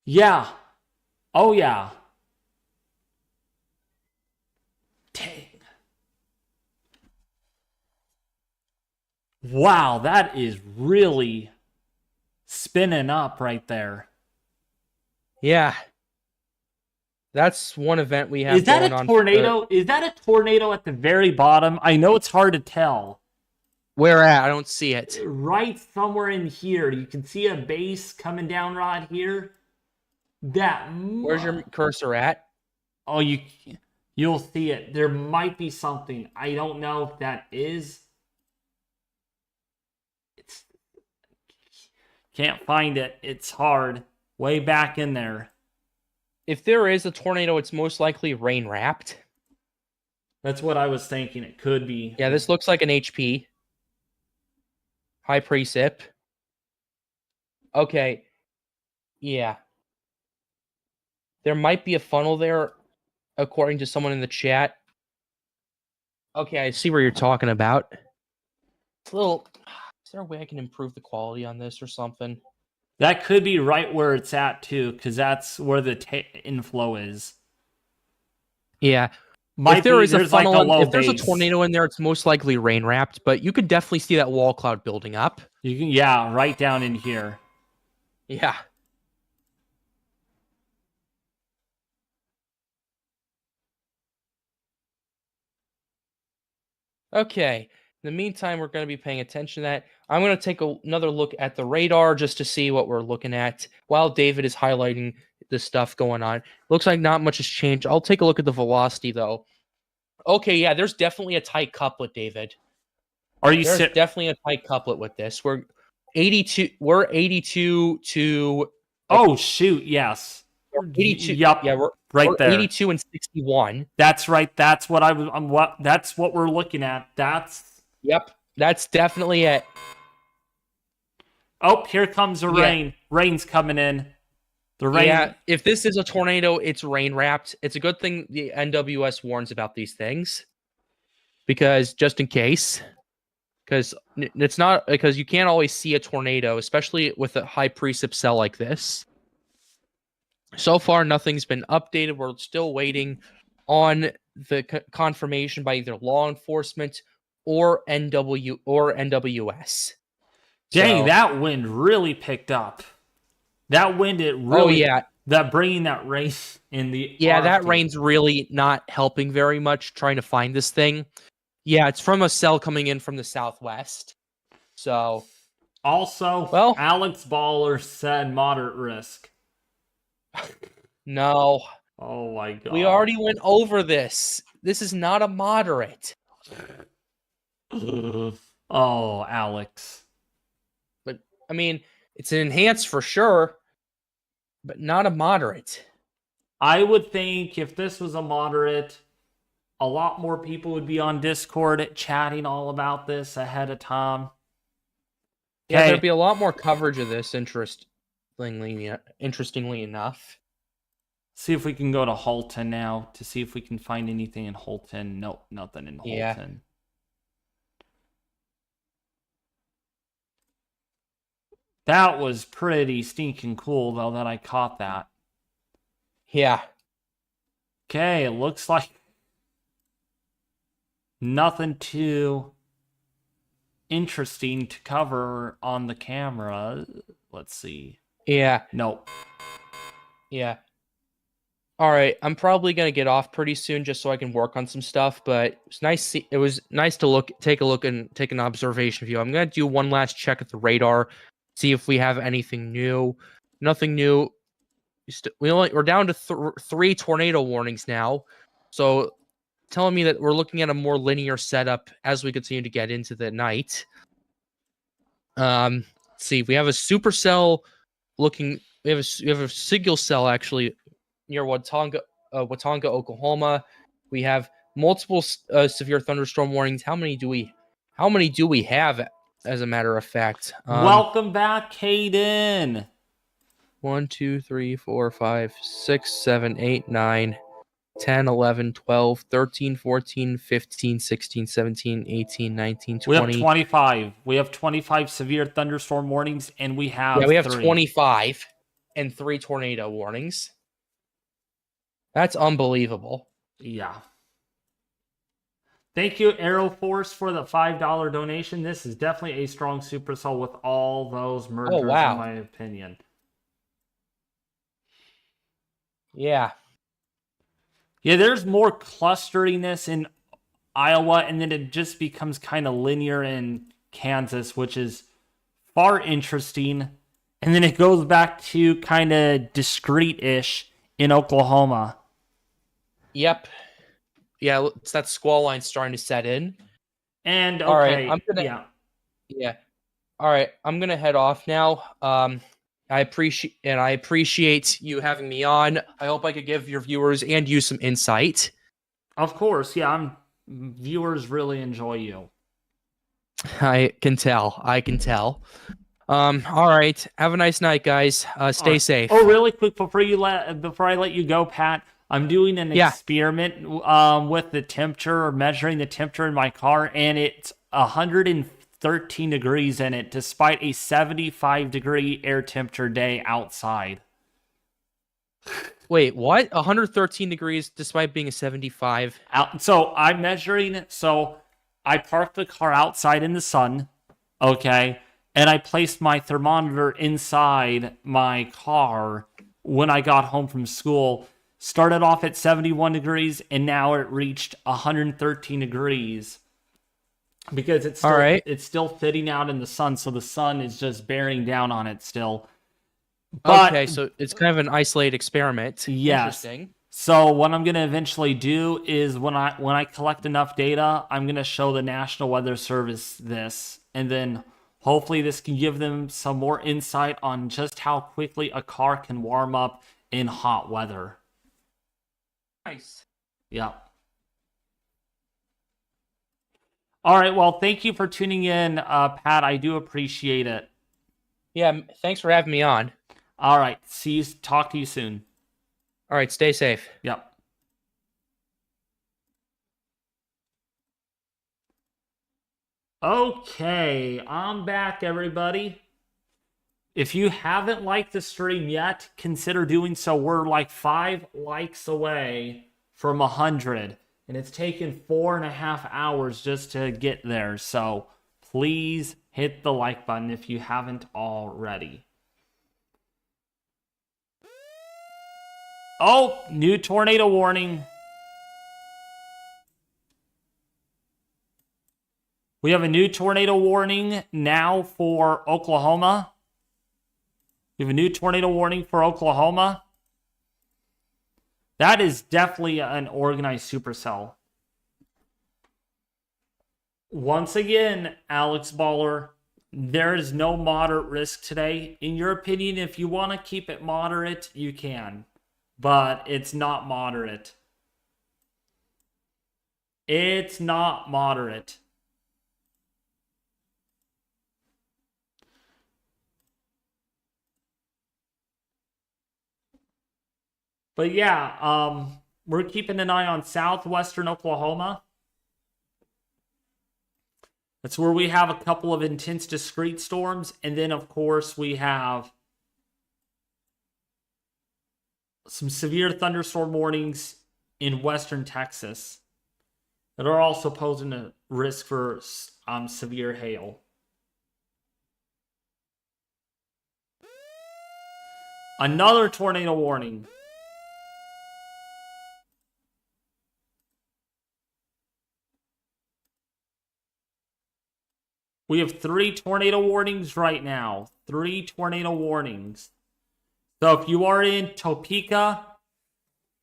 Yeah. Oh yeah. Dang. Wow, that is really spinning up right there. Yeah. That's one event we have. Is that a tornado? Is that a tornado at the very bottom? I know it's hard to tell. Where at? I don't see it. Right somewhere in here. You can see a base coming down right here. Where's your cursor at? Oh, you'll see it. There might be something. I don't know if that is. Can't find it. It's hard. Way back in there. If there is a tornado, it's most likely rain wrapped. That's what I was thinking. It could be. Yeah, this looks like an HP. High precip. Okay. Yeah. There might be a funnel there, according to someone in the chat. Okay, I see where you're talking about. It's a little... Is there a way I can improve the quality on this or something? That could be right where it's at, too, because that's where the inflow is. Yeah. If there's a tornado in there, it's most likely rain wrapped, but you could definitely see that wall cloud building up. You can, yeah, right down in here. Yeah. Okay. In the meantime, we're going to be paying attention to that. I'm going to take another look at the radar just to see what we're looking at while David is highlighting the stuff going on. Looks like not much has changed. I'll take a look at the velocity, though. Okay, yeah, there's definitely a tight couplet, David. Are you There's definitely a tight couplet with this. We're 82 to Oh shoot, yes. 82. Yup. Yeah, we're Right there. 82 and 61. That's right. That's what that's what we're looking at. Yep. That's definitely it. Oh, here comes the rain. Rain's coming in. The rain. Yeah, if this is a tornado, it's rain wrapped. It's a good thing the NWS warns about these things. Because just in case. Because it's not because you can't always see a tornado, especially with a high precip cell like this. So far, nothing's been updated. We're still waiting on the confirmation by either law enforcement or NWS. Dang, that wind really picked up. That wind, it really. Oh yeah, that bringing that rain in the. Yeah, that rain's really not helping very much. Trying to find this thing. Yeah, it's from a cell coming in from the southwest. So. Also, well, Alex Baller said moderate risk. No. Oh my god. We already went over this. This is not a moderate. Oh, Alex. But I mean, it's an enhanced for sure, but not a moderate. I would think if this was a moderate, a lot more people would be on Discord chatting all about this ahead of time. Yeah, there'd be a lot more coverage of this, interestingly enough. See if we can go to Halton now to see if we can find anything in Halton. Nope, nothing in Halton. Yeah. That was pretty stinking cool, though, that I caught that. Yeah. Okay, it looks like nothing too interesting to cover on the camera. Let's see. Yeah. Nope. Yeah. All right, I'm probably gonna get off pretty soon just so I can work on some stuff. But it's nice. It was nice to take a look and take an observation view. I'm gonna do one last check at the radar, see if we have anything new. Nothing new. We're down to 3 tornado warnings now, so telling me that we're looking at a more linear setup as we continue to get into the night. Let's see. We have a supercell looking. We have a single cell actually near Watonga, Oklahoma. We have multiple severe thunderstorm warnings. How many do we have, as a matter of fact? Welcome back, Caden. 1, 2, 3, 4, 5, 6, 7, 8, 9, 10, 11, 12, 13, 14, 15, 16, 17, 18, 19, 20. We have 25. We have 25 severe thunderstorm warnings, and we have we have 3. 25 and 3 tornado warnings. That's unbelievable. Yeah. Thank you, Aero Force, for the $5 donation. This is definitely a strong supercell with all those mergers, in my opinion. Yeah. Yeah, there's more clusteriness in Iowa, and then it just becomes kind of linear in Kansas, which is far interesting. And then it goes back to kind of discrete-ish in Oklahoma. Yep. Yeah, it's that squall line starting to set in. And okay, all right, yeah. All right, I'm gonna head off now. I appreciate you having me on. I hope I could give your viewers and you some insight. Of course, yeah. Viewers really enjoy you. I can tell. All right. Have a nice night, guys. Stay safe. Oh, really quick before I let you go, Pat. I'm doing an experiment with the temperature, or measuring the temperature in my car, and it's 113 degrees in it, despite a 75-degree air temperature day outside. Wait, what? 113 degrees despite being a 75? So I'm measuring. So I parked the car outside in the sun, okay, and I placed my thermometer inside my car when I got home from school. Started off at 71 degrees, and now it reached 113 degrees. Because it's still fitting out in the sun, so the sun is just bearing down on it still. But, okay, so it's kind of an isolated experiment. Yes. Interesting. So what I'm going to eventually do is when I collect enough data, I'm going to show the National Weather Service this, and then hopefully this can give them some more insight on just how quickly a car can warm up in hot weather. Nice. Yeah. All right. Well, thank you for tuning in, Pat. I do appreciate it. Yeah, thanks for having me on. All right. Talk to you soon. All right, stay safe. Yep. Okay, I'm back, everybody. If you haven't liked the stream yet, consider doing so. We're like 5 likes away from 100, and it's taken 4.5 hours just to get there. So please hit the like button if you haven't already. Oh, new tornado warning. We have a new tornado warning now for Oklahoma. We have a new tornado warning for Oklahoma. That is definitely an organized supercell. Once again, Alex Baller, there is no moderate risk today. In your opinion, if you want to keep it moderate, you can. But it's not moderate. It's not moderate. But yeah, we're keeping an eye on southwestern Oklahoma. That's where we have a couple of intense discrete storms. And then, of course, we have some severe thunderstorm warnings in western Texas that are also posing a risk for severe hail. Another tornado warning. We have 3 tornado warnings right now. 3 tornado warnings. So if you are in Topeka,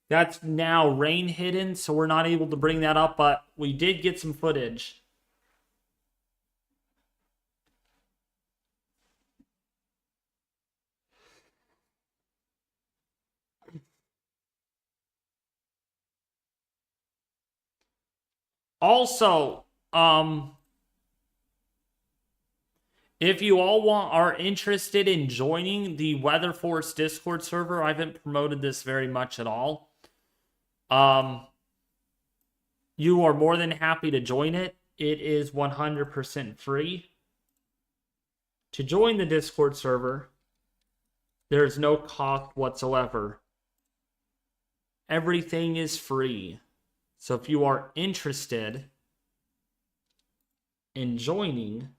that's now rain hidden, so we're not able to bring that up, but we did get some footage. Also, if you all are interested in joining the Weather Force Discord server, I haven't promoted this very much at all. You are more than happy to join it. It is 100% free. To join the Discord server, there's no cost whatsoever. Everything is free. So if you are interested in joining,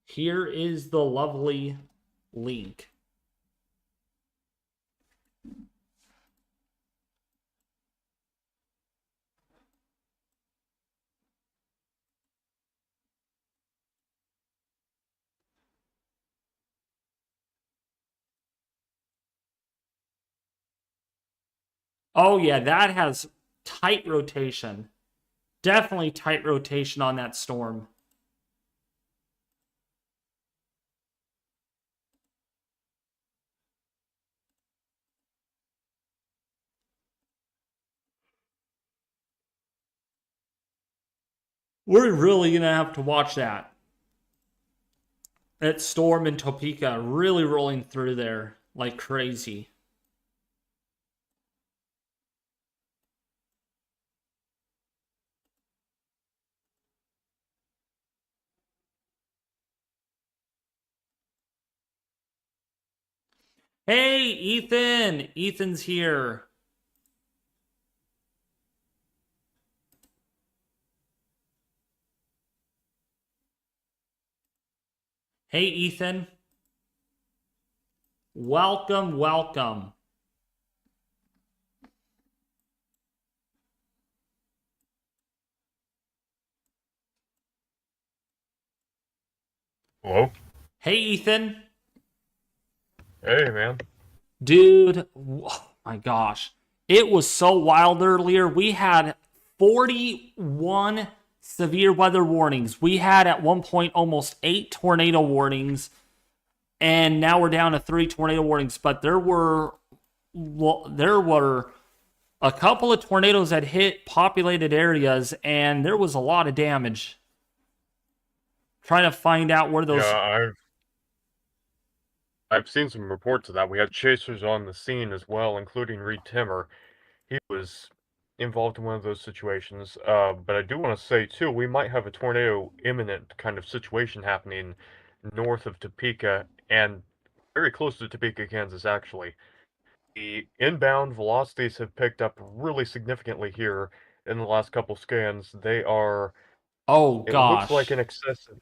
here is the lovely link. Oh yeah, that has tight rotation. Definitely tight rotation on that storm. We're really going to have to watch that. That storm in Topeka really rolling through there like crazy. Hey, Ethan! Ethan's here. Hey, Ethan. Welcome, welcome. Hello? Hey, Ethan. Hey, man. Dude, oh my gosh. It was so wild earlier. We had 41 severe weather warnings. We had at one point almost 8 tornado warnings, and now we're down to 3 tornado warnings. But there were a couple of tornadoes that hit populated areas, and there was a lot of damage. Trying to find out where those. Yeah, I've seen some reports of that. We had chasers on the scene as well, including Reed Timmer. He was involved in one of those situations. But I do want to say too, we might have a tornado imminent kind of situation happening north of Topeka and very close to Topeka, Kansas, actually. The inbound velocities have picked up really significantly here in the last couple scans. They are, Oh it looks like gosh. in excess of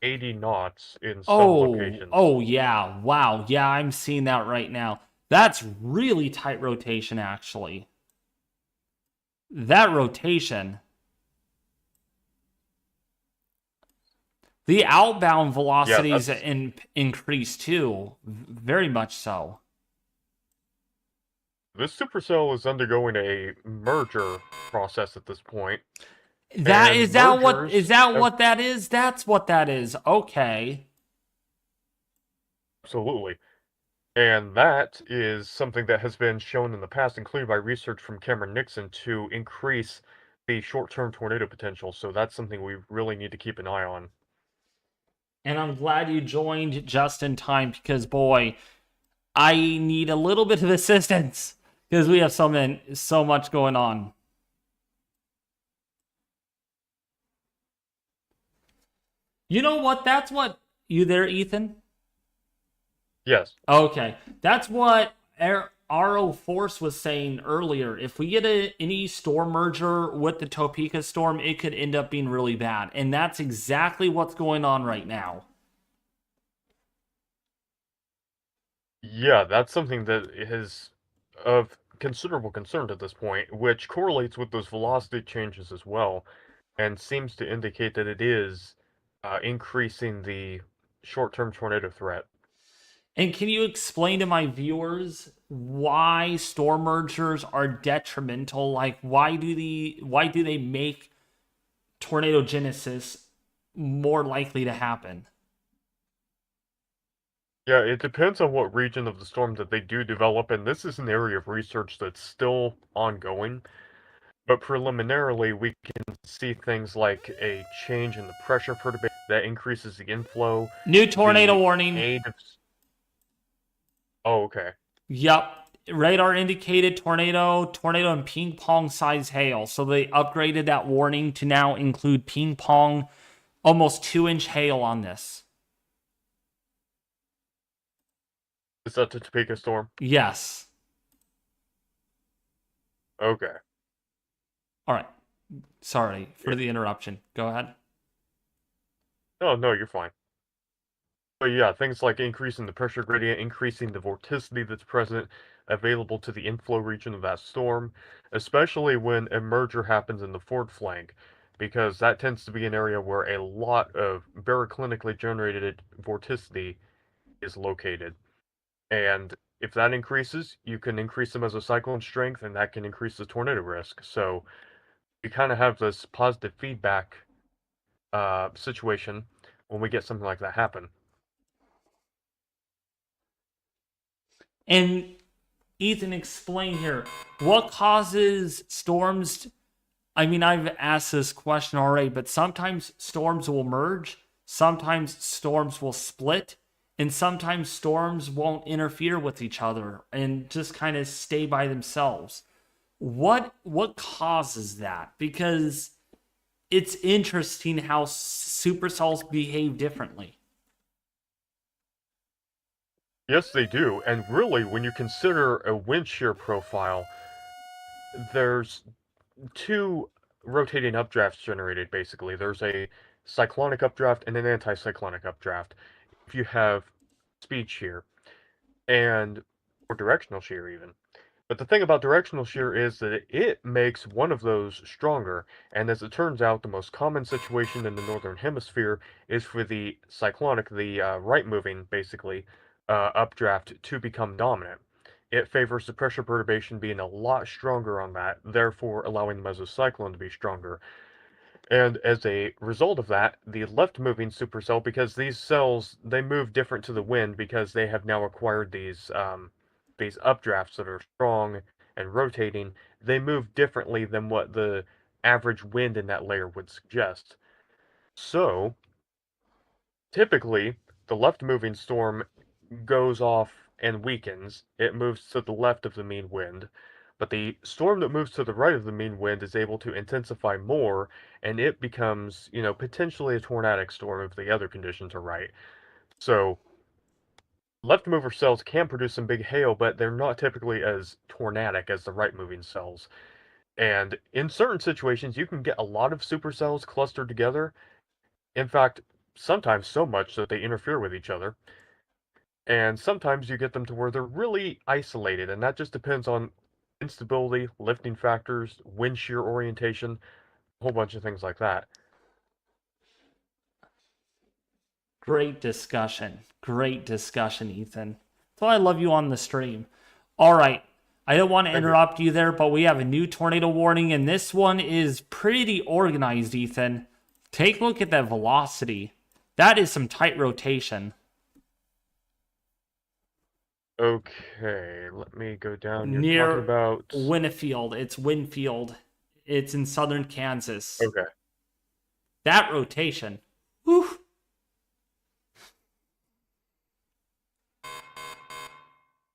80 knots in some Oh, locations. oh yeah. Wow. Yeah, I'm seeing that right now. That's really tight rotation, actually. That rotation. The outbound velocities increase too, very much so. This supercell is undergoing a merger process at this point. That is that what mergers what that is? That's what that is. Okay. Absolutely. And that is something that has been shown in the past, including by research from Cameron Nixon, to increase the short-term tornado potential. So that's something we really need to keep an eye on. And I'm glad you joined just in time because, boy, I need a little bit of assistance because we have so much going on. You know what? That's what you there, Ethan? Yes. Okay. That's what RO Force was saying earlier. If we get any storm merger with the Topeka storm, it could end up being really bad. And that's exactly what's going on right now. Yeah, that's something that is of considerable concern at this point, which correlates with those velocity changes as well, and seems to indicate that it is increasing the short-term tornado threat. And can you explain to my viewers why storm mergers are detrimental? Like why do they make tornado genesis more likely to happen? Yeah, it depends on what region of the storm that they do develop, and this is an area of research that's still ongoing. But preliminarily, we can see things like a change in the pressure perturbation that increases the inflow. New tornado warning. Oh, okay. Yep. Radar indicated tornado and ping pong size hail. So they upgraded that warning to now include ping pong, almost 2-inch hail on this. Is that the Topeka storm? Yes. Okay. All right. Sorry for the interruption. Go ahead. Oh, no, you're fine. But yeah, things like increasing the pressure gradient, increasing the vorticity that's present, available to the inflow region of that storm, especially when a merger happens in the forward flank, because that tends to be an area where a lot of baroclinically generated vorticity is located. And if that increases, you can increase the mesocyclone strength, and that can increase the tornado risk. So you kind of have this positive feedback situation when we get something like that happen. And Ethan, explain here what causes storms. I mean, I've asked this question already, but sometimes storms will merge, sometimes storms will split, and sometimes storms won't interfere with each other and just kind of stay by themselves. What causes that? Because it's interesting how supercells behave differently. Yes, they do. And really, when you consider a wind shear profile, there's two rotating updrafts generated, basically. There's a cyclonic updraft and an anticyclonic updraft. If you have speed shear, or directional shear even. But the thing about directional shear is that it makes one of those stronger, and as it turns out, the most common situation in the northern hemisphere is for the cyclonic, the right moving, basically, updraft to become dominant. it favors the pressure perturbation being a lot stronger on that, therefore allowing the mesocyclone to be stronger. And as a result of that, the left-moving supercell, because these cells, they move different to the wind because they have now acquired these updrafts that are strong and rotating, they move differently than what the average wind in that layer would suggest. So, typically, the left-moving storm goes off and weakens. It moves to the left of the mean wind. But the storm that moves to the right of the mean wind is able to intensify more, and it becomes, potentially a tornadic storm if the other conditions are right. So, left mover cells can produce some big hail, but they're not typically as tornadic as the right moving cells. And in certain situations, you can get a lot of supercells clustered together. In fact, sometimes so much that they interfere with each other. And sometimes you get them to where they're really isolated, and that just depends on instability, lifting factors, wind shear orientation, a whole bunch of things like that. Great discussion. Great discussion, Ethan. That's why I love you on the stream. All right. I don't want to interrupt you there, but we have a new tornado warning, and this one is pretty organized, Ethan. Take a look at that velocity. That is some tight rotation. Okay, let me go down. You're Near talking about Winfield. It's Winfield. It's in southern Kansas. Okay. That rotation. Whew.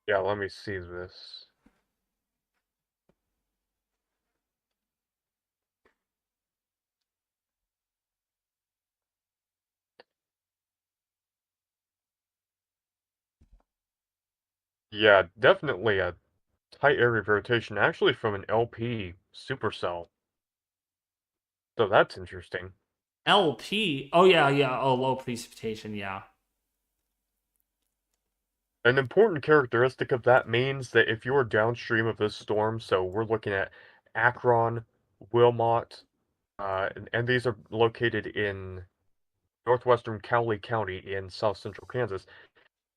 Yeah, let me see this. Yeah, definitely a tight area of rotation, actually from an LP supercell. So that's interesting. LP. Oh, yeah. Oh, low precipitation. Yeah. An important characteristic of that means that if you're downstream of this storm, so we're looking at Akron, Wilmot, and these are located in northwestern Cowley County in south central Kansas.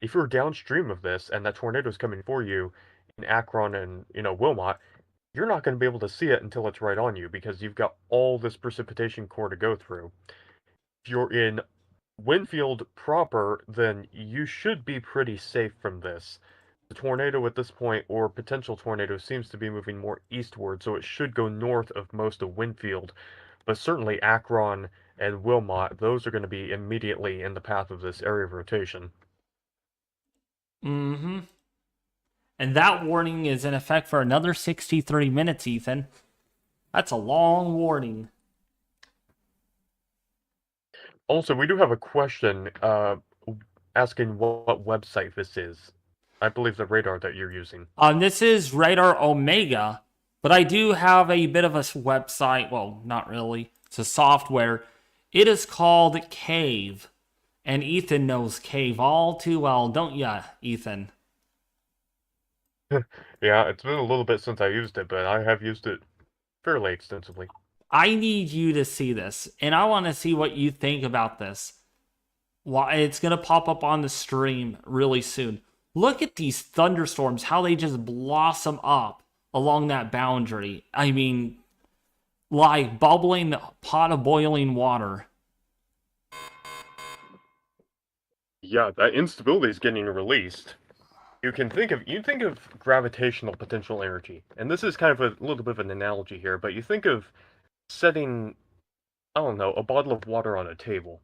If you're downstream of this and that tornado is coming for you in Akron and Wilmot, you're not going to be able to see it until it's right on you because you've got all this precipitation core to go through. If you're in Winfield proper, then you should be pretty safe from this. The tornado at this point, or potential tornado, seems to be moving more eastward, so it should go north of most of Winfield. But certainly Akron and Wilmot, those are going to be immediately in the path of this area of rotation. Mm-hmm. And that warning is in effect for another 63 minutes, Ethan. That's a long warning. Also, we do have a question asking what website this is. I believe the radar that you're using. This is Radar Omega, but I do have a bit of a website. Well, not really. It's a software. It is called Cave. And Ethan knows Cave all too well, don't ya, Ethan? Yeah, it's been a little bit since I used it, but I have used it fairly extensively. I need you to see this, and I want to see what you think about this. Well, it's going to pop up on the stream really soon. Look at these thunderstorms, how they just blossom up along that boundary. I mean, like bubbling pot of boiling water. Yeah, that instability is getting released. You think of gravitational potential energy, and this is kind of a little bit of an analogy here, but you think of setting, I don't know, a bottle of water on a table.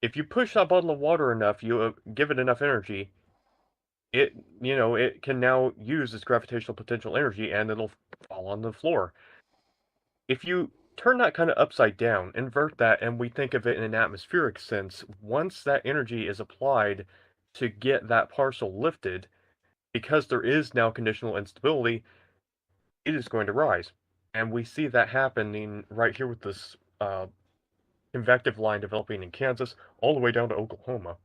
If you push that bottle of water enough, you give it enough energy, it can now use its gravitational potential energy and it'll fall on the floor. If you turn that kind of upside down, invert that, and we think of it in an atmospheric sense, once that energy is applied to get that parcel lifted, because there is now conditional instability, it is going to rise. And we see that happening right here with this convective line developing in Kansas all the way down to Oklahoma.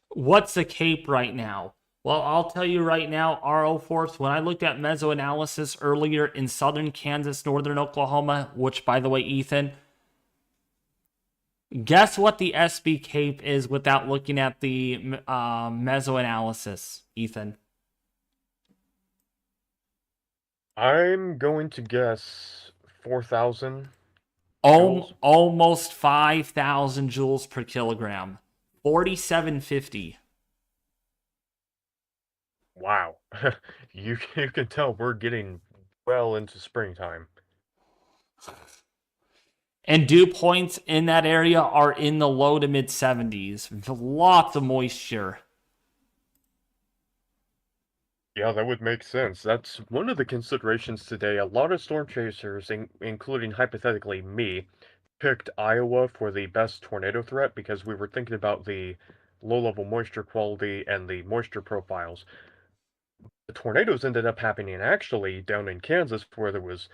What's the Cape right now? Well, I'll tell you right now, RO Force, when I looked at mesoanalysis earlier in southern Kansas, northern Oklahoma, which, by the way, Ethan, Guess what the SB cape is without looking at the mesoanalysis, Ethan. I'm going to guess 4,000 joules. Almost 5,000 joules per kilogram. 4750. Wow. You can tell we're getting well into springtime. And dew points in that area are in the low to mid 70s. Lots of moisture. Yeah, that would make sense. That's one of the considerations today. A lot of storm chasers, including hypothetically me, picked Iowa for the best tornado threat because we were thinking about the low-level moisture quality and the moisture profiles. The tornadoes ended up happening actually down in Kansas where there was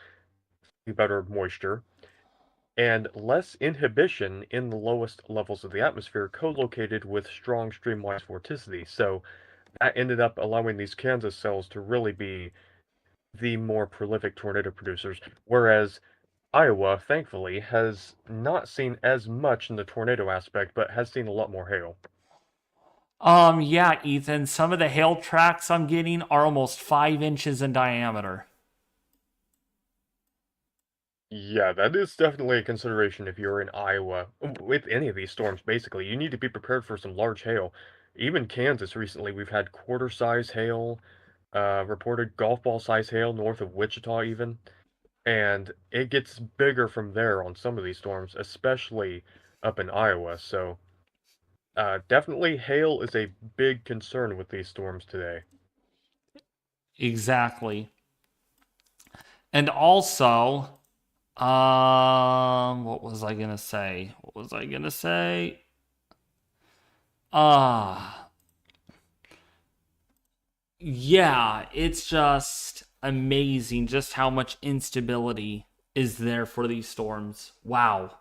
better moisture and less inhibition in the lowest levels of the atmosphere co-located with strong streamwise vorticity. So that ended up allowing these Kansas cells to really be the more prolific tornado producers, whereas Iowa, thankfully, has not seen as much in the tornado aspect, but has seen a lot more hail. Yeah, Ethan, some of the hail tracks I'm getting are almost 5 inches in diameter. Yeah, that is definitely a consideration if you're in Iowa. With any of these storms, basically, you need to be prepared for some large hail. Even Kansas recently, we've had quarter-size hail, reported golf ball-size hail north of Wichita even, and it gets bigger from there on some of these storms, especially up in Iowa. So, definitely hail is a big concern with these storms today. Exactly. And also, what was I gonna say? Ah, yeah, it's just amazing just how much instability is there for these storms. Wow.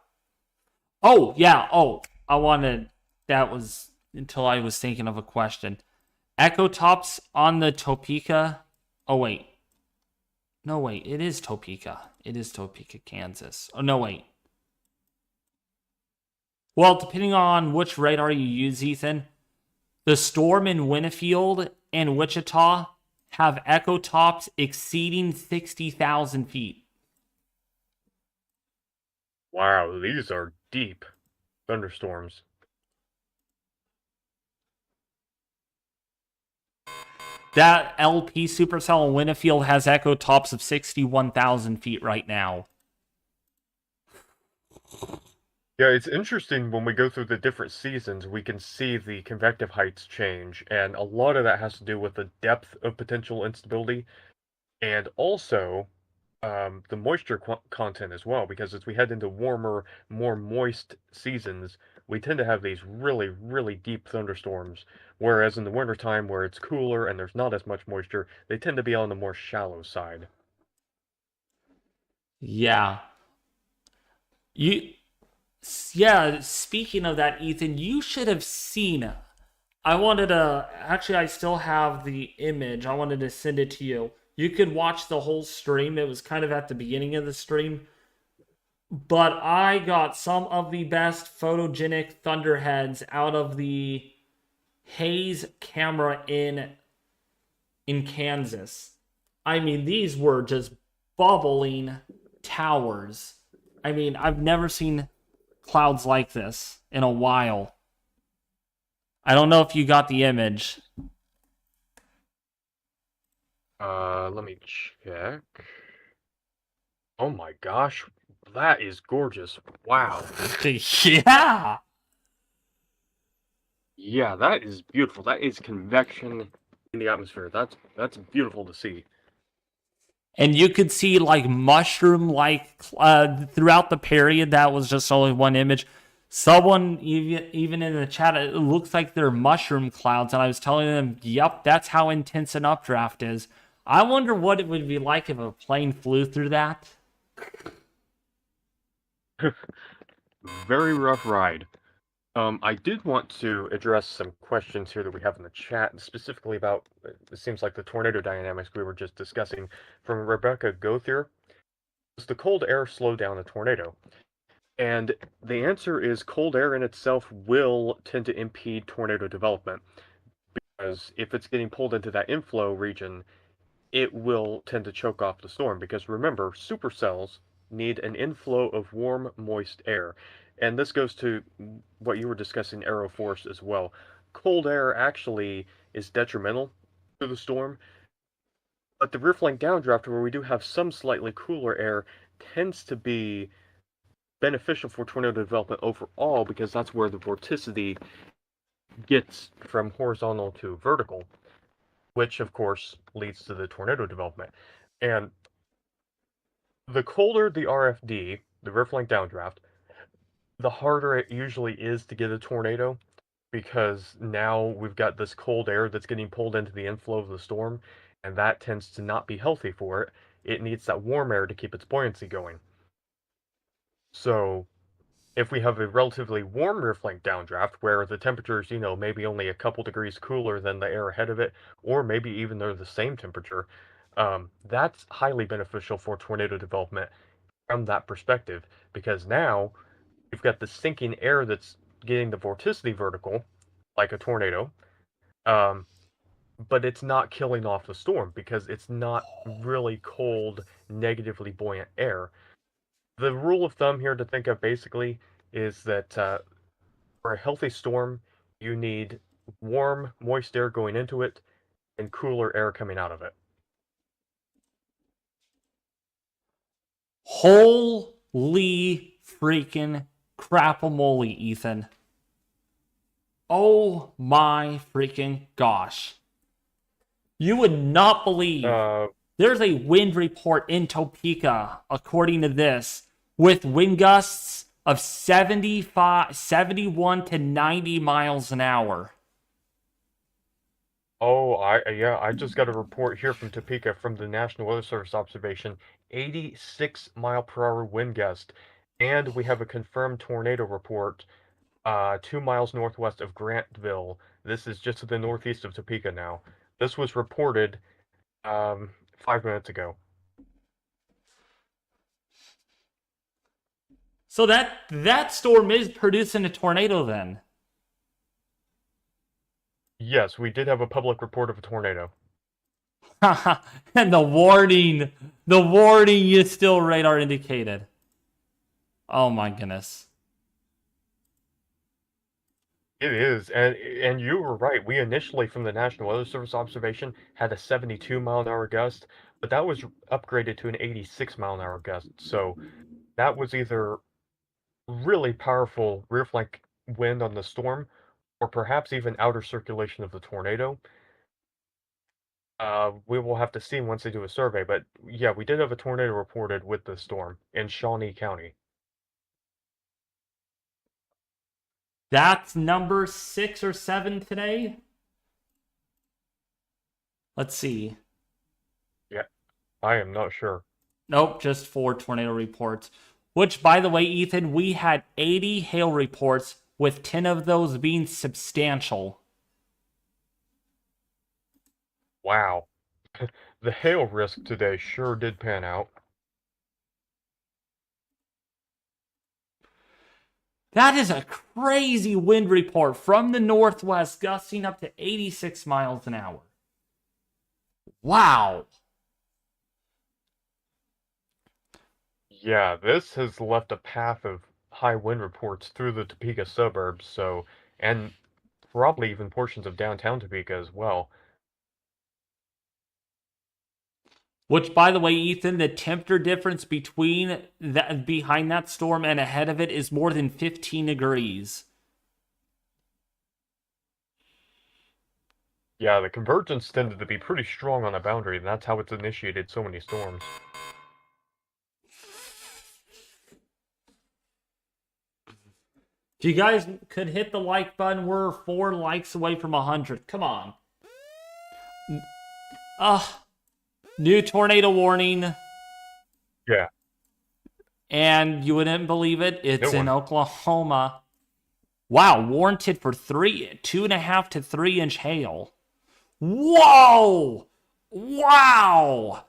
Oh, yeah. Oh, that was until I was thinking of a question. Echo tops on the Topeka. Oh, wait. No, wait. It is Topeka. It is Topeka, Kansas. Oh, no, wait. Well, depending on which radar you use, Ethan, the storm in Winfield and Wichita have echo tops exceeding 60,000 feet. Wow, these are deep thunderstorms. That LP supercell in Winfield has echo tops of 61,000 feet right now. Yeah, it's interesting when we go through the different seasons, we can see the convective heights change, and a lot of that has to do with the depth of potential instability, and also the moisture content as well, because as we head into warmer, more moist seasons, we tend to have these really, really deep thunderstorms, whereas in the wintertime, where it's cooler and there's not as much moisture, they tend to be on the more shallow side. Yeah. Yeah, speaking of that, Ethan, you should have seen. I still have the image. I wanted to send it to you. You could watch the whole stream. It was kind of at the beginning of the stream. But I got some of the best photogenic thunderheads out of the Hayes camera in Kansas. I mean, these were just bubbling towers. I mean, I've never seen clouds like this in a while. I don't know if you got the image. Let me check. Oh my gosh, that is gorgeous. Wow. Yeah. Yeah, that is beautiful. That is convection in the atmosphere. That's beautiful to see. And you could see like mushroom like throughout the period. That was just only one image. Someone even in the chat, it looks like they're mushroom clouds, and I was telling them, "Yep, that's how intense an updraft is." I wonder what it would be like if a plane flew through that. Very rough ride. I did want to address some questions here that we have in the chat, specifically about, it seems like the tornado dynamics we were just discussing. From Rebecca Gothier, does the cold air slow down a tornado? And the answer is cold air in itself will tend to impede tornado development. Because if it's getting pulled into that inflow region, it will tend to choke off the storm. Because remember, supercells need an inflow of warm, moist air. And this goes to what you were discussing, aeroforce, as well. Cold air actually is detrimental to the storm, but the rear flank downdraft, where we do have some slightly cooler air, tends to be beneficial for tornado development overall because that's where the vorticity gets from horizontal to vertical, which of course leads to the tornado development. And the colder the RFD, the rear flank downdraft, the harder it usually is to get a tornado because now we've got this cold air that's getting pulled into the inflow of the storm, and that tends to not be healthy for it. It needs that warm air to keep its buoyancy going. So if we have a relatively warm rear flank downdraft where the temperatures, maybe only a couple degrees cooler than the air ahead of it, or maybe even they're the same temperature, that's highly beneficial for tornado development from that perspective, because now you've got the sinking air that's getting the vorticity vertical, like a tornado, um, but it's not killing off the storm because it's not really cold, negatively buoyant air. The rule of thumb here to think of basically is that for a healthy storm, you need warm, moist air going into it and cooler air coming out of it. Holy freaking crap-a-moly, Ethan. Oh my freaking gosh. You would not believe there's a wind report in Topeka, according to this, with wind gusts of 71 to 90 miles an hour. Oh, I just got a report here from Topeka from the National Weather Service observation, 86 mile per hour wind gust, and we have a confirmed tornado report 2 miles northwest of Grantville. This is just to the northeast of Topeka now. This was reported 5 minutes ago. So that storm is producing a tornado then. Yes, we did have a public report of a tornado. And the warning is still radar indicated. Oh my goodness. It is, and you were right. We initially, from the National Weather Service observation, had a 72 mile an hour gust, but that was upgraded to an 86 mile an hour gust. So that was either really powerful rear flank wind on the storm, or perhaps even outer circulation of the tornado. We will have to see once they do a survey, but yeah, we did have a tornado reported with the storm in Shawnee County. That's number 6 or 7 today. Let's see. Yeah, I am not sure. Nope, just 4 tornado reports. Which, by the way, Ethan, we had 80 hail reports, with 10 of those being substantial. Wow. The hail risk today sure did pan out. That is a crazy wind report from the northwest, gusting up to 86 miles an hour. Wow. Yeah, this has left a path of high wind reports through the Topeka suburbs, and probably even portions of downtown Topeka as well. Which, by the way, Ethan, the temperature difference behind that storm and ahead of it is more than 15 degrees. Yeah, the convergence tended to be pretty strong on a boundary, and that's how it's initiated so many storms. If you guys could hit the like button, we're 4 likes away from 100. Come on. New tornado warning. Yeah. And you wouldn't believe it, it's in Oklahoma. Wow, warranted for 2.5 to 3 inch hail. Whoa! Wow!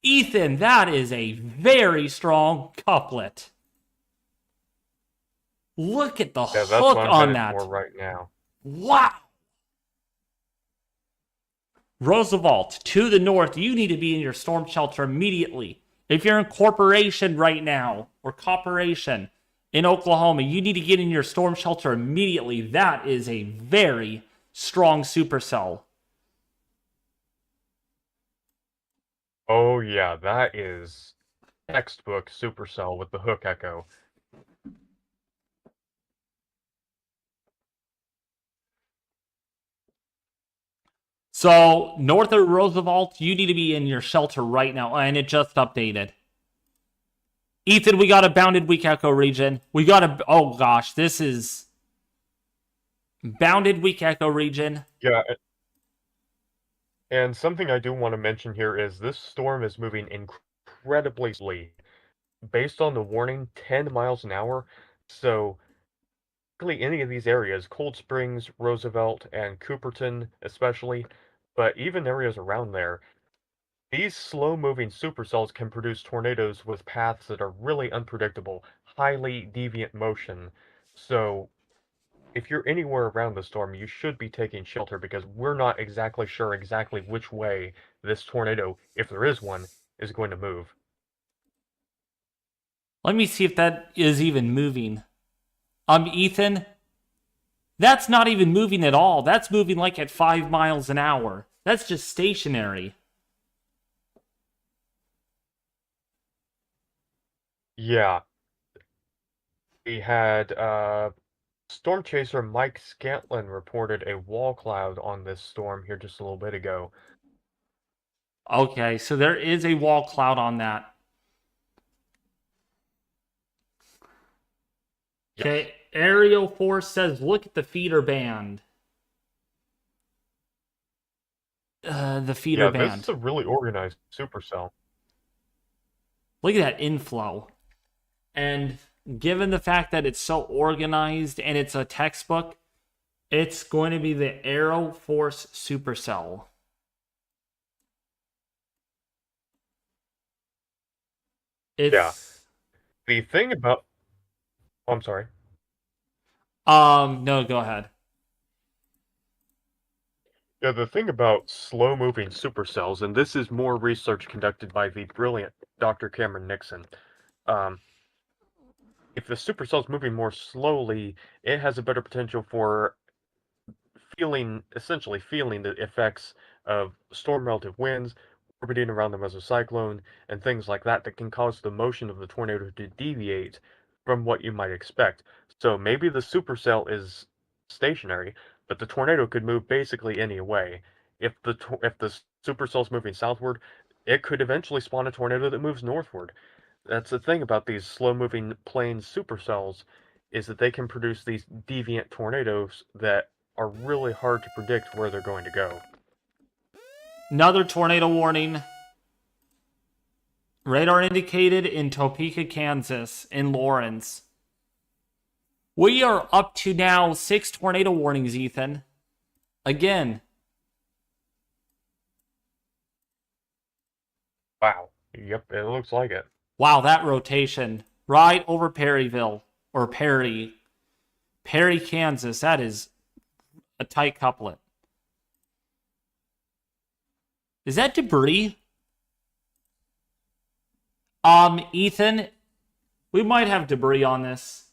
Ethan, that is a very strong couplet. Look at the Yeah, that's hook what I'm on headed for that. right now. Wow. Roosevelt, to the north, you need to be in your storm shelter immediately. If you're in Corporation right now, or Corporation in Oklahoma, you need to get in your storm shelter immediately. That is a very strong supercell. Oh yeah, that is textbook supercell with the hook echo. So, north of Roosevelt, you need to be in your shelter right now. And it just updated. Ethan, we got a bounded weak echo region. We got a... Oh, gosh. This is... bounded weak echo region. Yeah, and something I do want to mention here is this storm is moving incredibly slowly. Based on the warning, 10 miles an hour. So, really any of these areas, Cold Springs, Roosevelt, and Cooperton especially, but even areas around there, these slow-moving supercells can produce tornadoes with paths that are really unpredictable, highly deviant motion. So, if you're anywhere around the storm, you should be taking shelter because we're not exactly sure exactly which way this tornado, if there is one, is going to move. Let me see if that is even moving. Ethan, that's not even moving at all. That's moving like at 5 miles an hour. That's just stationary. Yeah. We had Storm Chaser Mike Scantlin reported a wall cloud on this storm here just a little bit ago. Okay, so there is a wall cloud on that. Yes. Okay, Aerial Force says, look at the feeder band. The feeder Yeah, band. this is a really organized supercell. Look at that inflow. And given the fact that it's so organized and it's a textbook, it's going to be the Aero Force supercell. It's... Yeah. The thing about... Oh, I'm sorry. No, go ahead. Yeah, the thing about slow-moving supercells, and this is more research conducted by the brilliant Dr. Cameron Nixon. If the supercell's moving more slowly, it has a better potential for essentially feeling the effects of storm relative winds, orbiting around the mesocyclone, and things like that that can cause the motion of the tornado to deviate from what you might expect. So maybe the supercell is stationary, but the tornado could move basically any way. If the supercell's moving southward, it could eventually spawn a tornado that moves northward. That's the thing about these slow-moving plane supercells, is that they can produce these deviant tornadoes that are really hard to predict where they're going to go. Another tornado warning. Radar indicated in Topeka, Kansas, in Lawrence. We are up to now 6 tornado warnings, Ethan. Again. Wow. Yep, it looks like it. Wow, that rotation. Right over Perryville. Or Perry, Kansas. That is a tight couplet. Is that debris? Ethan, we might have debris on this.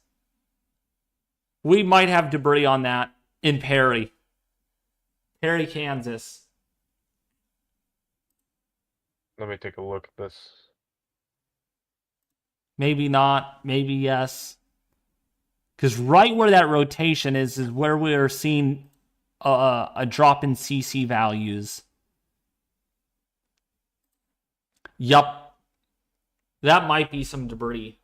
We might have debris on that in Perry, Kansas. Let me take a look at this. Maybe not, maybe yes. Because right where that rotation is where we are seeing a drop in CC values. Yup. That might be some debris.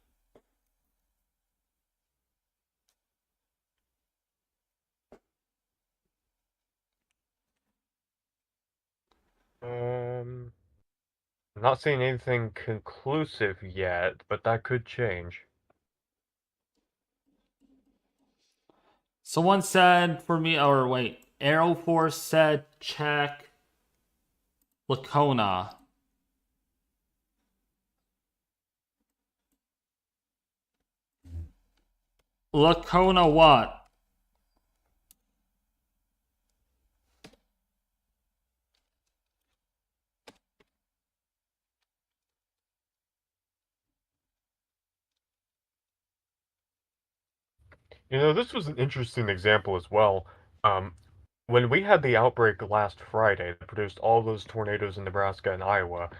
I'm not seeing anything conclusive yet, but that could change. Someone said for me, or wait, Aero Force said check Lacona. Lacona what? This was an interesting example as well. Um, when we had the outbreak last Friday that produced all those tornadoes in Nebraska and Iowa,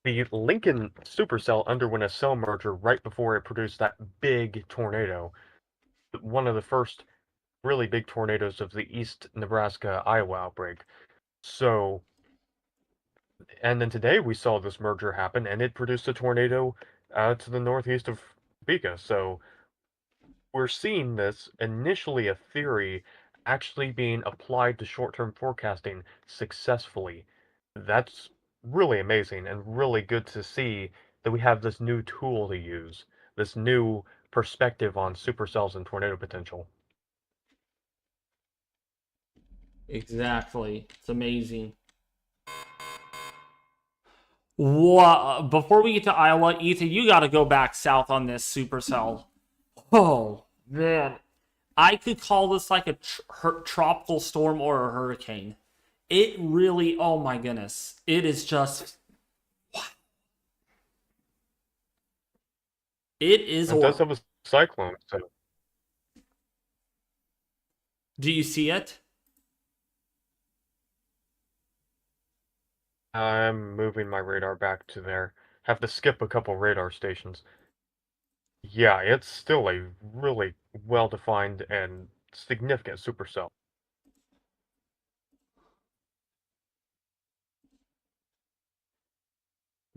the Lincoln supercell underwent a cell merger right before it produced that big tornado. One of the first really big tornadoes of the East Nebraska Iowa outbreak. So, and then today we saw this merger happen, and it produced a tornado to the northeast of Topeka. So we're seeing this initially a theory actually being applied to short-term forecasting successfully. That's really amazing and really good to see that we have this new tool to use, this new perspective on supercells and tornado potential. Exactly. It's amazing. What? Before we get to Iowa, Ethan, you got to go back south on this supercell. Oh, man. I could call this like a tropical storm or a hurricane. It really, oh my goodness. It is just, it is. It does have a cyclone, so Do you see it? I'm moving my radar back to there. Have to skip a couple radar stations. Yeah, it's still a really well-defined and significant supercell.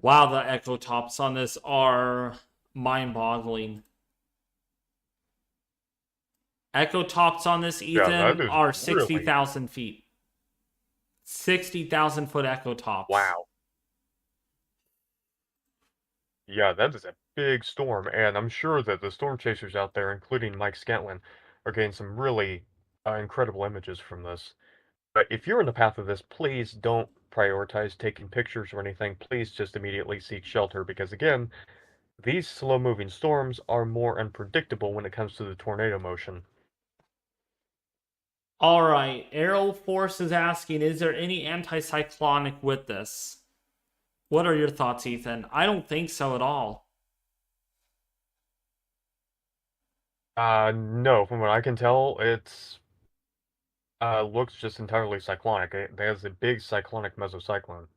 Wow, the echo tops on this are mind-boggling. Echo tops on this, Ethan, are 60,000 feet. 60,000 foot echo tops. Wow. Yeah, that is a big storm, and I'm sure that the storm chasers out there, including Mike Scantlin, are getting some really incredible images from this. But if you're in the path of this, please don't prioritize taking pictures or anything. Please just immediately seek shelter, because again, these slow-moving storms are more unpredictable when it comes to the tornado motion. All right, Aero Force is asking, is there any anticyclonic with this? What are your thoughts, Ethan? I don't think so at all. No, from what I can tell, it's looks just entirely cyclonic. It has a big cyclonic mesocyclone.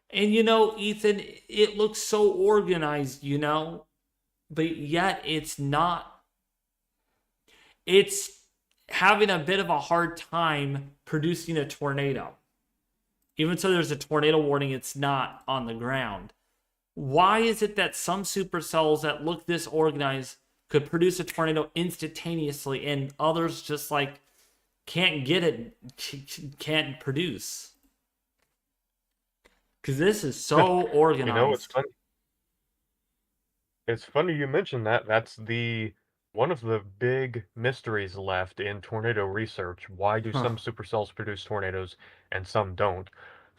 And Ethan, it looks so organized, but yet it's not. It's having a bit of a hard time producing a tornado. Even so there's a tornado warning, it's not on the ground. Why is it that some supercells that look this organized could produce a tornado instantaneously and others just like can't get it, can't produce? Because this is so organized. It's funny. It's funny you mentioned that. That's one of the big mysteries left in tornado research. Why do some supercells produce tornadoes and some don't?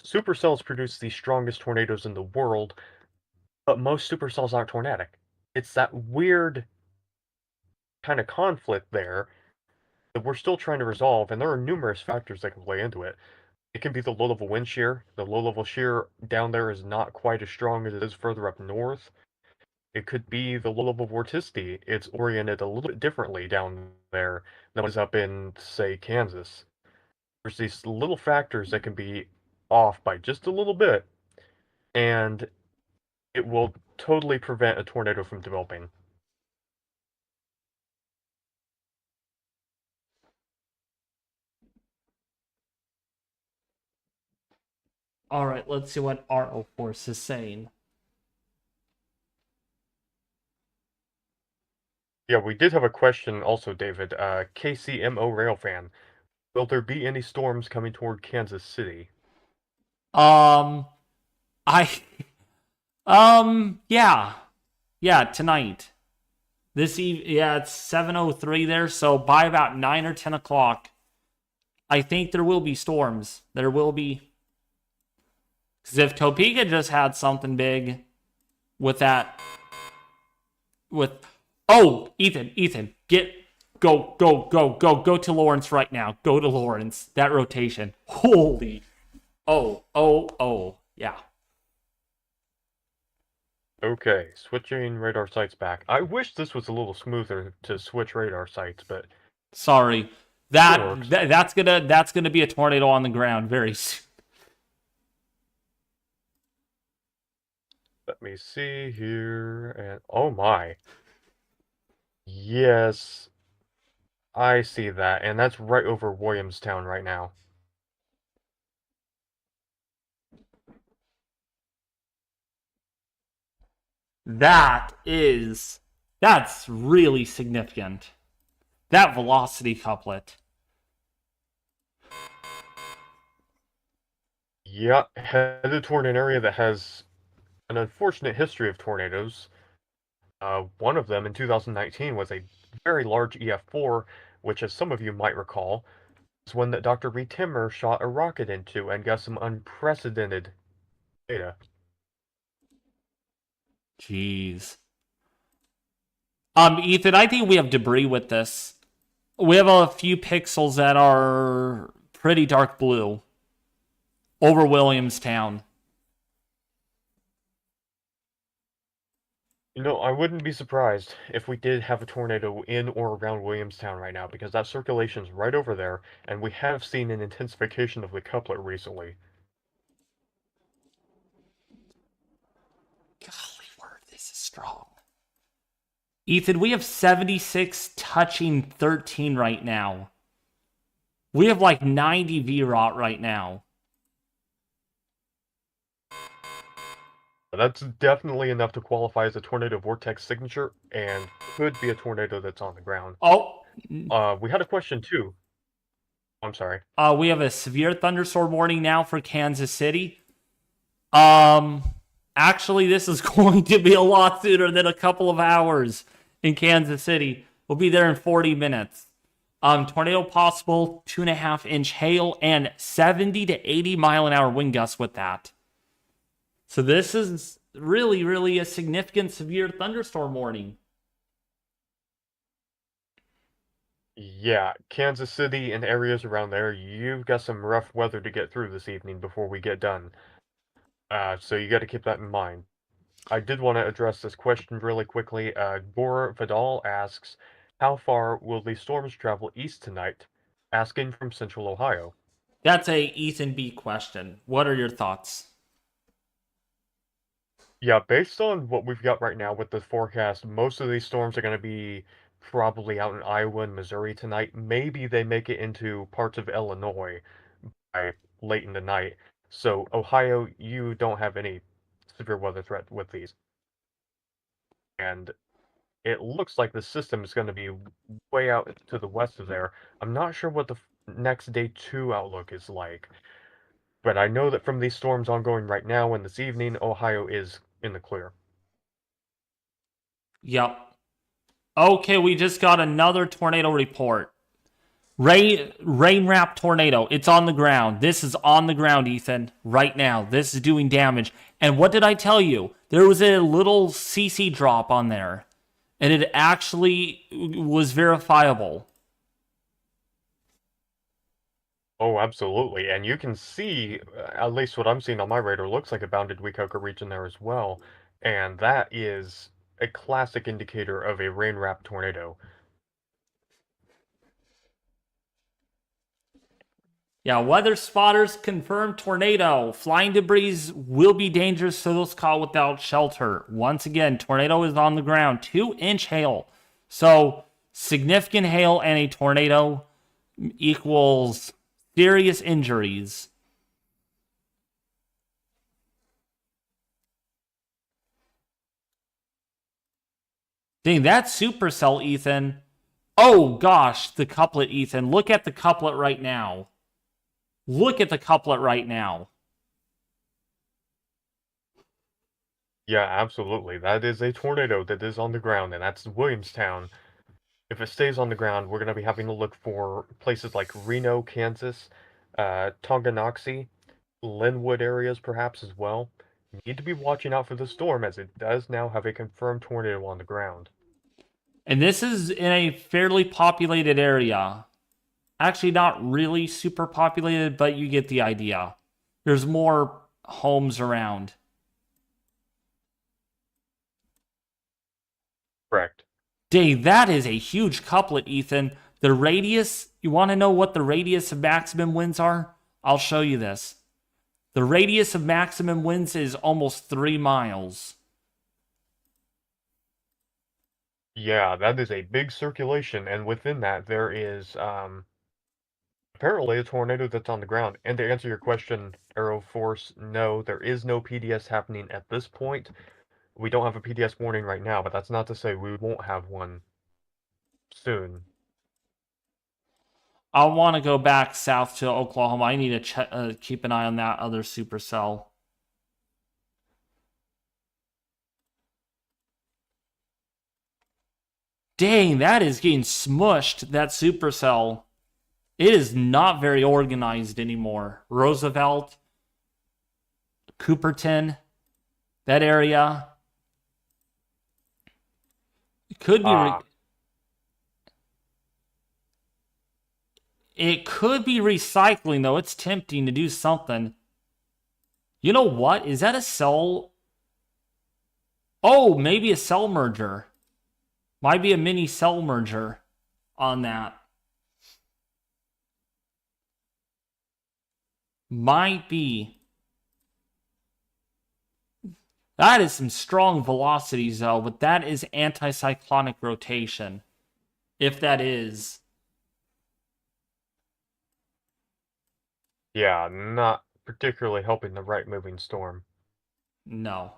Supercells produce the strongest tornadoes in the world, but most supercells aren't tornadic. It's that weird kind of conflict there that we're still trying to resolve, and there are numerous factors that can play into it. It can be the low-level wind shear. The low-level shear down there is not quite as strong as it is further up north. It could be the low-level vorticity. It's oriented a little bit differently down there than it is up in, say, Kansas. There's these little factors that can be off by just a little bit, and it will totally prevent a tornado from developing. All right, let's see what RO Force is saying. Yeah, we did have a question also, David. KCMO Railfan. Will there be any storms coming toward Kansas City? I yeah, tonight. It's 7:03 there, so by about 9 or 10 o'clock, I think there will be storms. There will be. Because if Topeka just had something big with that, Oh, Ethan, go to Lawrence right now. Go to Lawrence. That rotation. Holy. Oh. Yeah. Okay, switching radar sites back. I wish this was a little smoother to switch radar sites, but Sorry. it works. That's gonna be a tornado on the ground very soon. Let me see here, and oh my. Yes, I see that, and that's right over Williamstown right now. That's really significant. That velocity couplet. Yeah, headed toward an area that has an unfortunate history of tornadoes. One of them in 2019 was a very large EF4, which, as some of you might recall, is one that Dr. Reed Timmer shot a rocket into and got some unprecedented data. Jeez. Ethan, I think we have debris with this. We have a few pixels that are pretty dark blue over Williamstown. You know, I wouldn't be surprised if we did have a tornado in or around Williamstown right now, because that circulation's right over there, and we have seen an intensification of the couplet recently. Golly, word, this is strong. Ethan, we have 76 touching 13 right now. We have like 90 VROT right now. That's definitely enough to qualify as a tornado vortex signature, and could be a tornado that's on the ground. Oh, We had a question too. I'm sorry. we have a severe thunderstorm warning now for Kansas City. Actually, this is going to be a lot sooner than a couple of hours in Kansas City. We'll be there in 40 minutes. Tornado possible, 2.5-inch hail, and 70 to 80 mile an hour wind gusts with that. So this is really, really a significant severe thunderstorm warning. Yeah, Kansas City and areas around there, you've got some rough weather to get through this evening before we get done. So you got to keep that in mind. I did want to address this question really quickly. Gore Vidal asks, how far will these storms travel east tonight? Asking from Central Ohio. That's a Ethan B question. What are your thoughts? Yeah, based on what we've got right now with the forecast, most of these storms are going to be probably out in Iowa and Missouri tonight. Maybe they make it into parts of Illinois by late in the night. So, Ohio, you don't have any severe weather threat with these. And it looks like the system is going to be way out to the west of there. I'm not sure what the next day 2 outlook is like. But I know that from these storms ongoing right now and this evening, Ohio is in the clear. Yep. Okay, we just got another tornado report. Rain wrap tornado. It's on the ground. This is on the ground, Ethan, right now. This is doing damage. And what did I tell you? There was a little CC drop on there. And it actually was verifiable. Oh, absolutely. And you can see, at least what I'm seeing on my radar, looks like a bounded Weehawken region there as well. And that is a classic indicator of a rain wrap tornado. Yeah, weather spotters confirm tornado. Flying debris will be dangerous to those caught without shelter. Once again, tornado is on the ground. 2-inch hail. So, significant hail and a tornado equals serious injuries. Dang, that's supercell, Ethan. Oh gosh, the couplet, Ethan. Look at the couplet right now. Look at the couplet right now. Yeah, absolutely. That is a tornado that is on the ground, and that's Williamstown. If it stays on the ground, we're going to be having to look for places like Reno, Kansas, Tonganoxie, Linwood areas perhaps as well. You need to be watching out for the storm, as it does now have a confirmed tornado on the ground. And this is in a fairly populated area. Actually, not really super populated, but you get the idea. There's more homes around. Correct. Dang, that is a huge couplet, Ethan. The radius, you want to know what the radius of maximum winds are? I'll show you this. The radius of maximum winds is almost 3 miles. Yeah, that is a big circulation, and within that there is apparently a tornado that's on the ground. And to answer your question, Aero Force, no, there is no PDS happening at this point. We don't have a PDS warning right now, but that's not to say we won't have one soon. I want to go back south to Oklahoma. I need to keep an eye on that other supercell. Dang, that is getting smushed, that supercell. It is not very organized anymore. Roosevelt, Cooperton, that area. It could be. It could be recycling, though. It's tempting to do something. You know what? Is that a cell? Oh, maybe a cell merger. Might be a mini cell merger on that. Might be. That is some strong velocities, though, but that is anticyclonic rotation. If that is. Yeah, not particularly helping the right moving storm. No.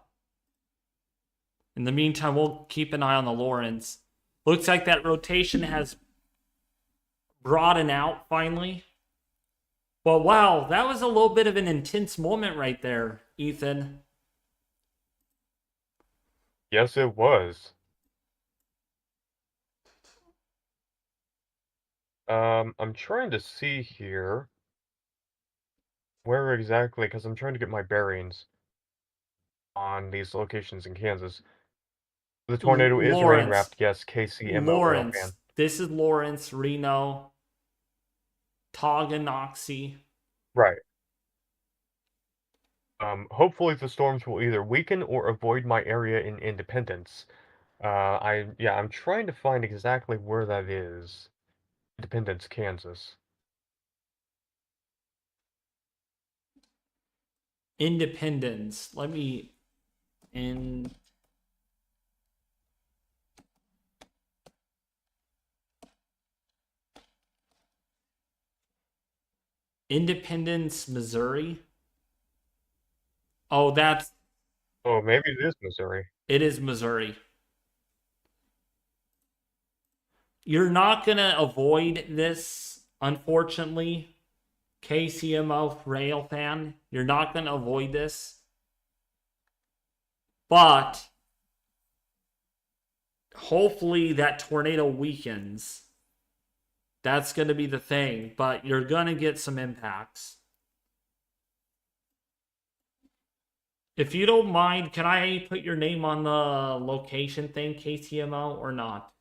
In the meantime, we'll keep an eye on the Lawrence. Looks like that rotation has broadened out finally. But wow, that was a little bit of an intense moment right there, Ethan. Yes, it was. I'm trying to see here where exactly, because I'm trying to get my bearings on these locations in Kansas. The tornado is rain Lawrence. wrapped. Yes, KCMO Lawrence. Railpan. This is Lawrence, Reno, Tonganoxie. Right. Hopefully the storms will either weaken or avoid my area in Independence. I'm trying to find exactly where that is. Independence, Kansas. Independence. Let me Independence, Missouri. Oh, Oh, maybe it is Missouri. it is Missouri. You're not gonna avoid this, unfortunately, KCMO rail fan. You're not gonna avoid this. But hopefully that tornado weakens. That's gonna be the thing. But you're gonna get some impacts. If you don't mind, can I put your name on the location thing, KCMO, or not?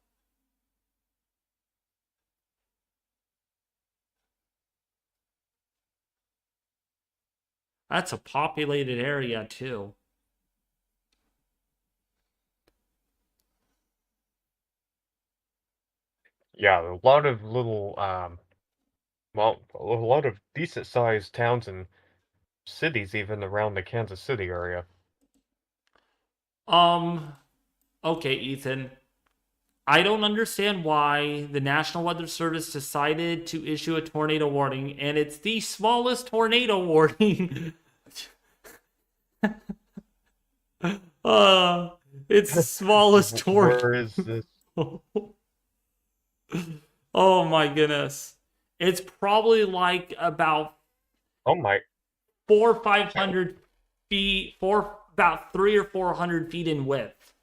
That's a populated area, too. Yeah, a lot of little, well, a lot of decent-sized towns and cities even around the Kansas City area. Okay, Ethan. I don't understand why the National Weather Service decided to issue a tornado warning, and it's the smallest tornado warning. It's the smallest tornado. Where is this? Oh my goodness. It's probably like about Oh my. 500 feet, about 300 or 400 feet in width.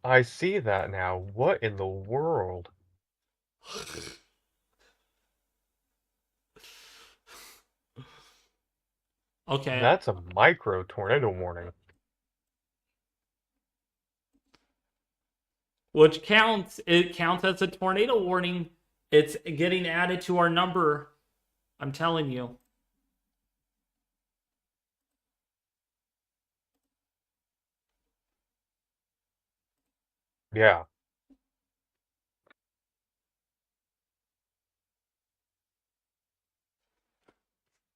I see that now. What in the world? Okay. That's a micro tornado warning. which counts. It counts as a tornado warning. It's getting added to our number. I'm telling you. Yeah.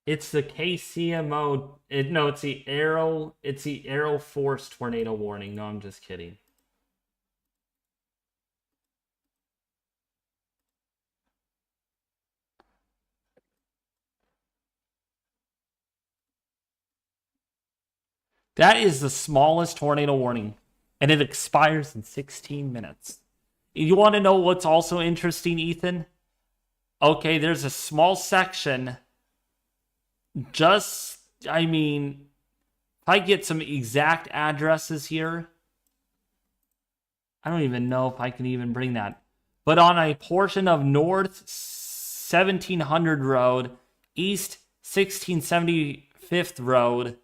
It's the KCMO. No, it's the Aero. It's the Aero Force tornado warning. No, I'm just kidding. That is the smallest tornado warning, and it expires in 16 minutes. You want to know what's also interesting, Ethan? Okay, there's a small section. If I get some exact addresses here, I don't even know if I can even bring that. But on a portion of North 1700 Road, East 1675th Road,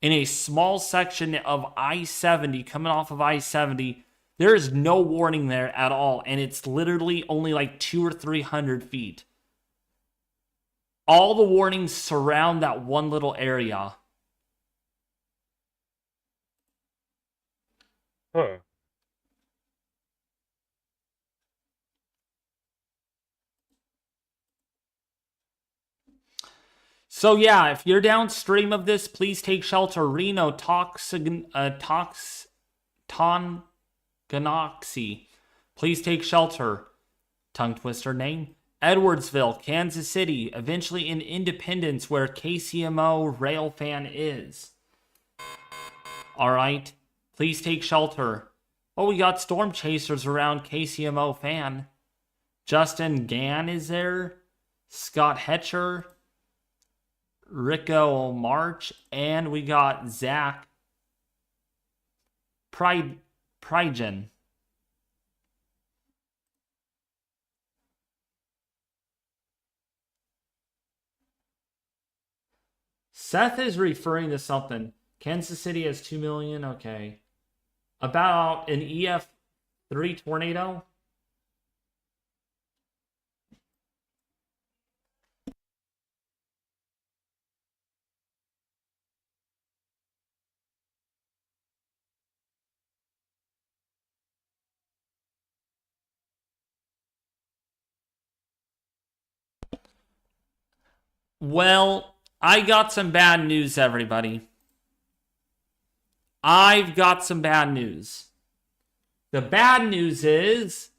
in a small section of I-70, coming off of I-70, there is no warning there at all, and it's literally only like 200 or 300 feet. All the warnings surround that one little area. Huh. So yeah, if you're downstream of this, please take shelter. Reno, Tonganoxie. Please take shelter. Tongue twister name. Edwardsville, Kansas City, eventually in Independence, where KCMO Railfan is. Alright, please take shelter. Oh, we got storm chasers around KCMO fan. Justin Gann is there. Scott Hetcher. Rico March. And we got Zach Prygen. Seth is referring to something. Kansas City has 2 million. Okay. About an EF3 tornado. Well, I got some bad news, everybody. I've got some bad news. The bad news is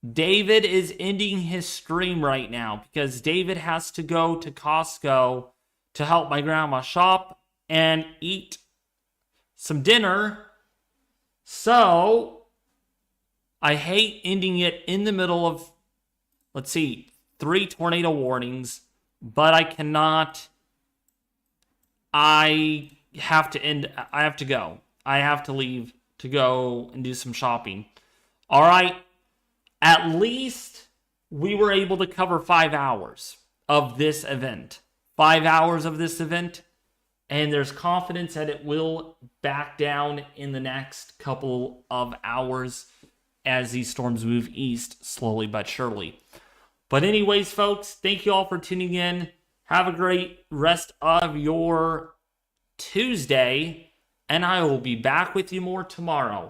David is ending his stream right now because David has to go to Costco to help my grandma shop and eat some dinner. So, I hate ending it in the middle of, 3 tornado warnings, but I cannot. I have to go. I have to leave to go and do some shopping. All right. At least we were able to cover 5 hours of this event. 5 hours of this event. And there's confidence that it will back down in the next couple of hours as these storms move east slowly but surely. But anyways, folks, thank you all for tuning in. Have a great rest of your Tuesday, and I will be back with you more tomorrow.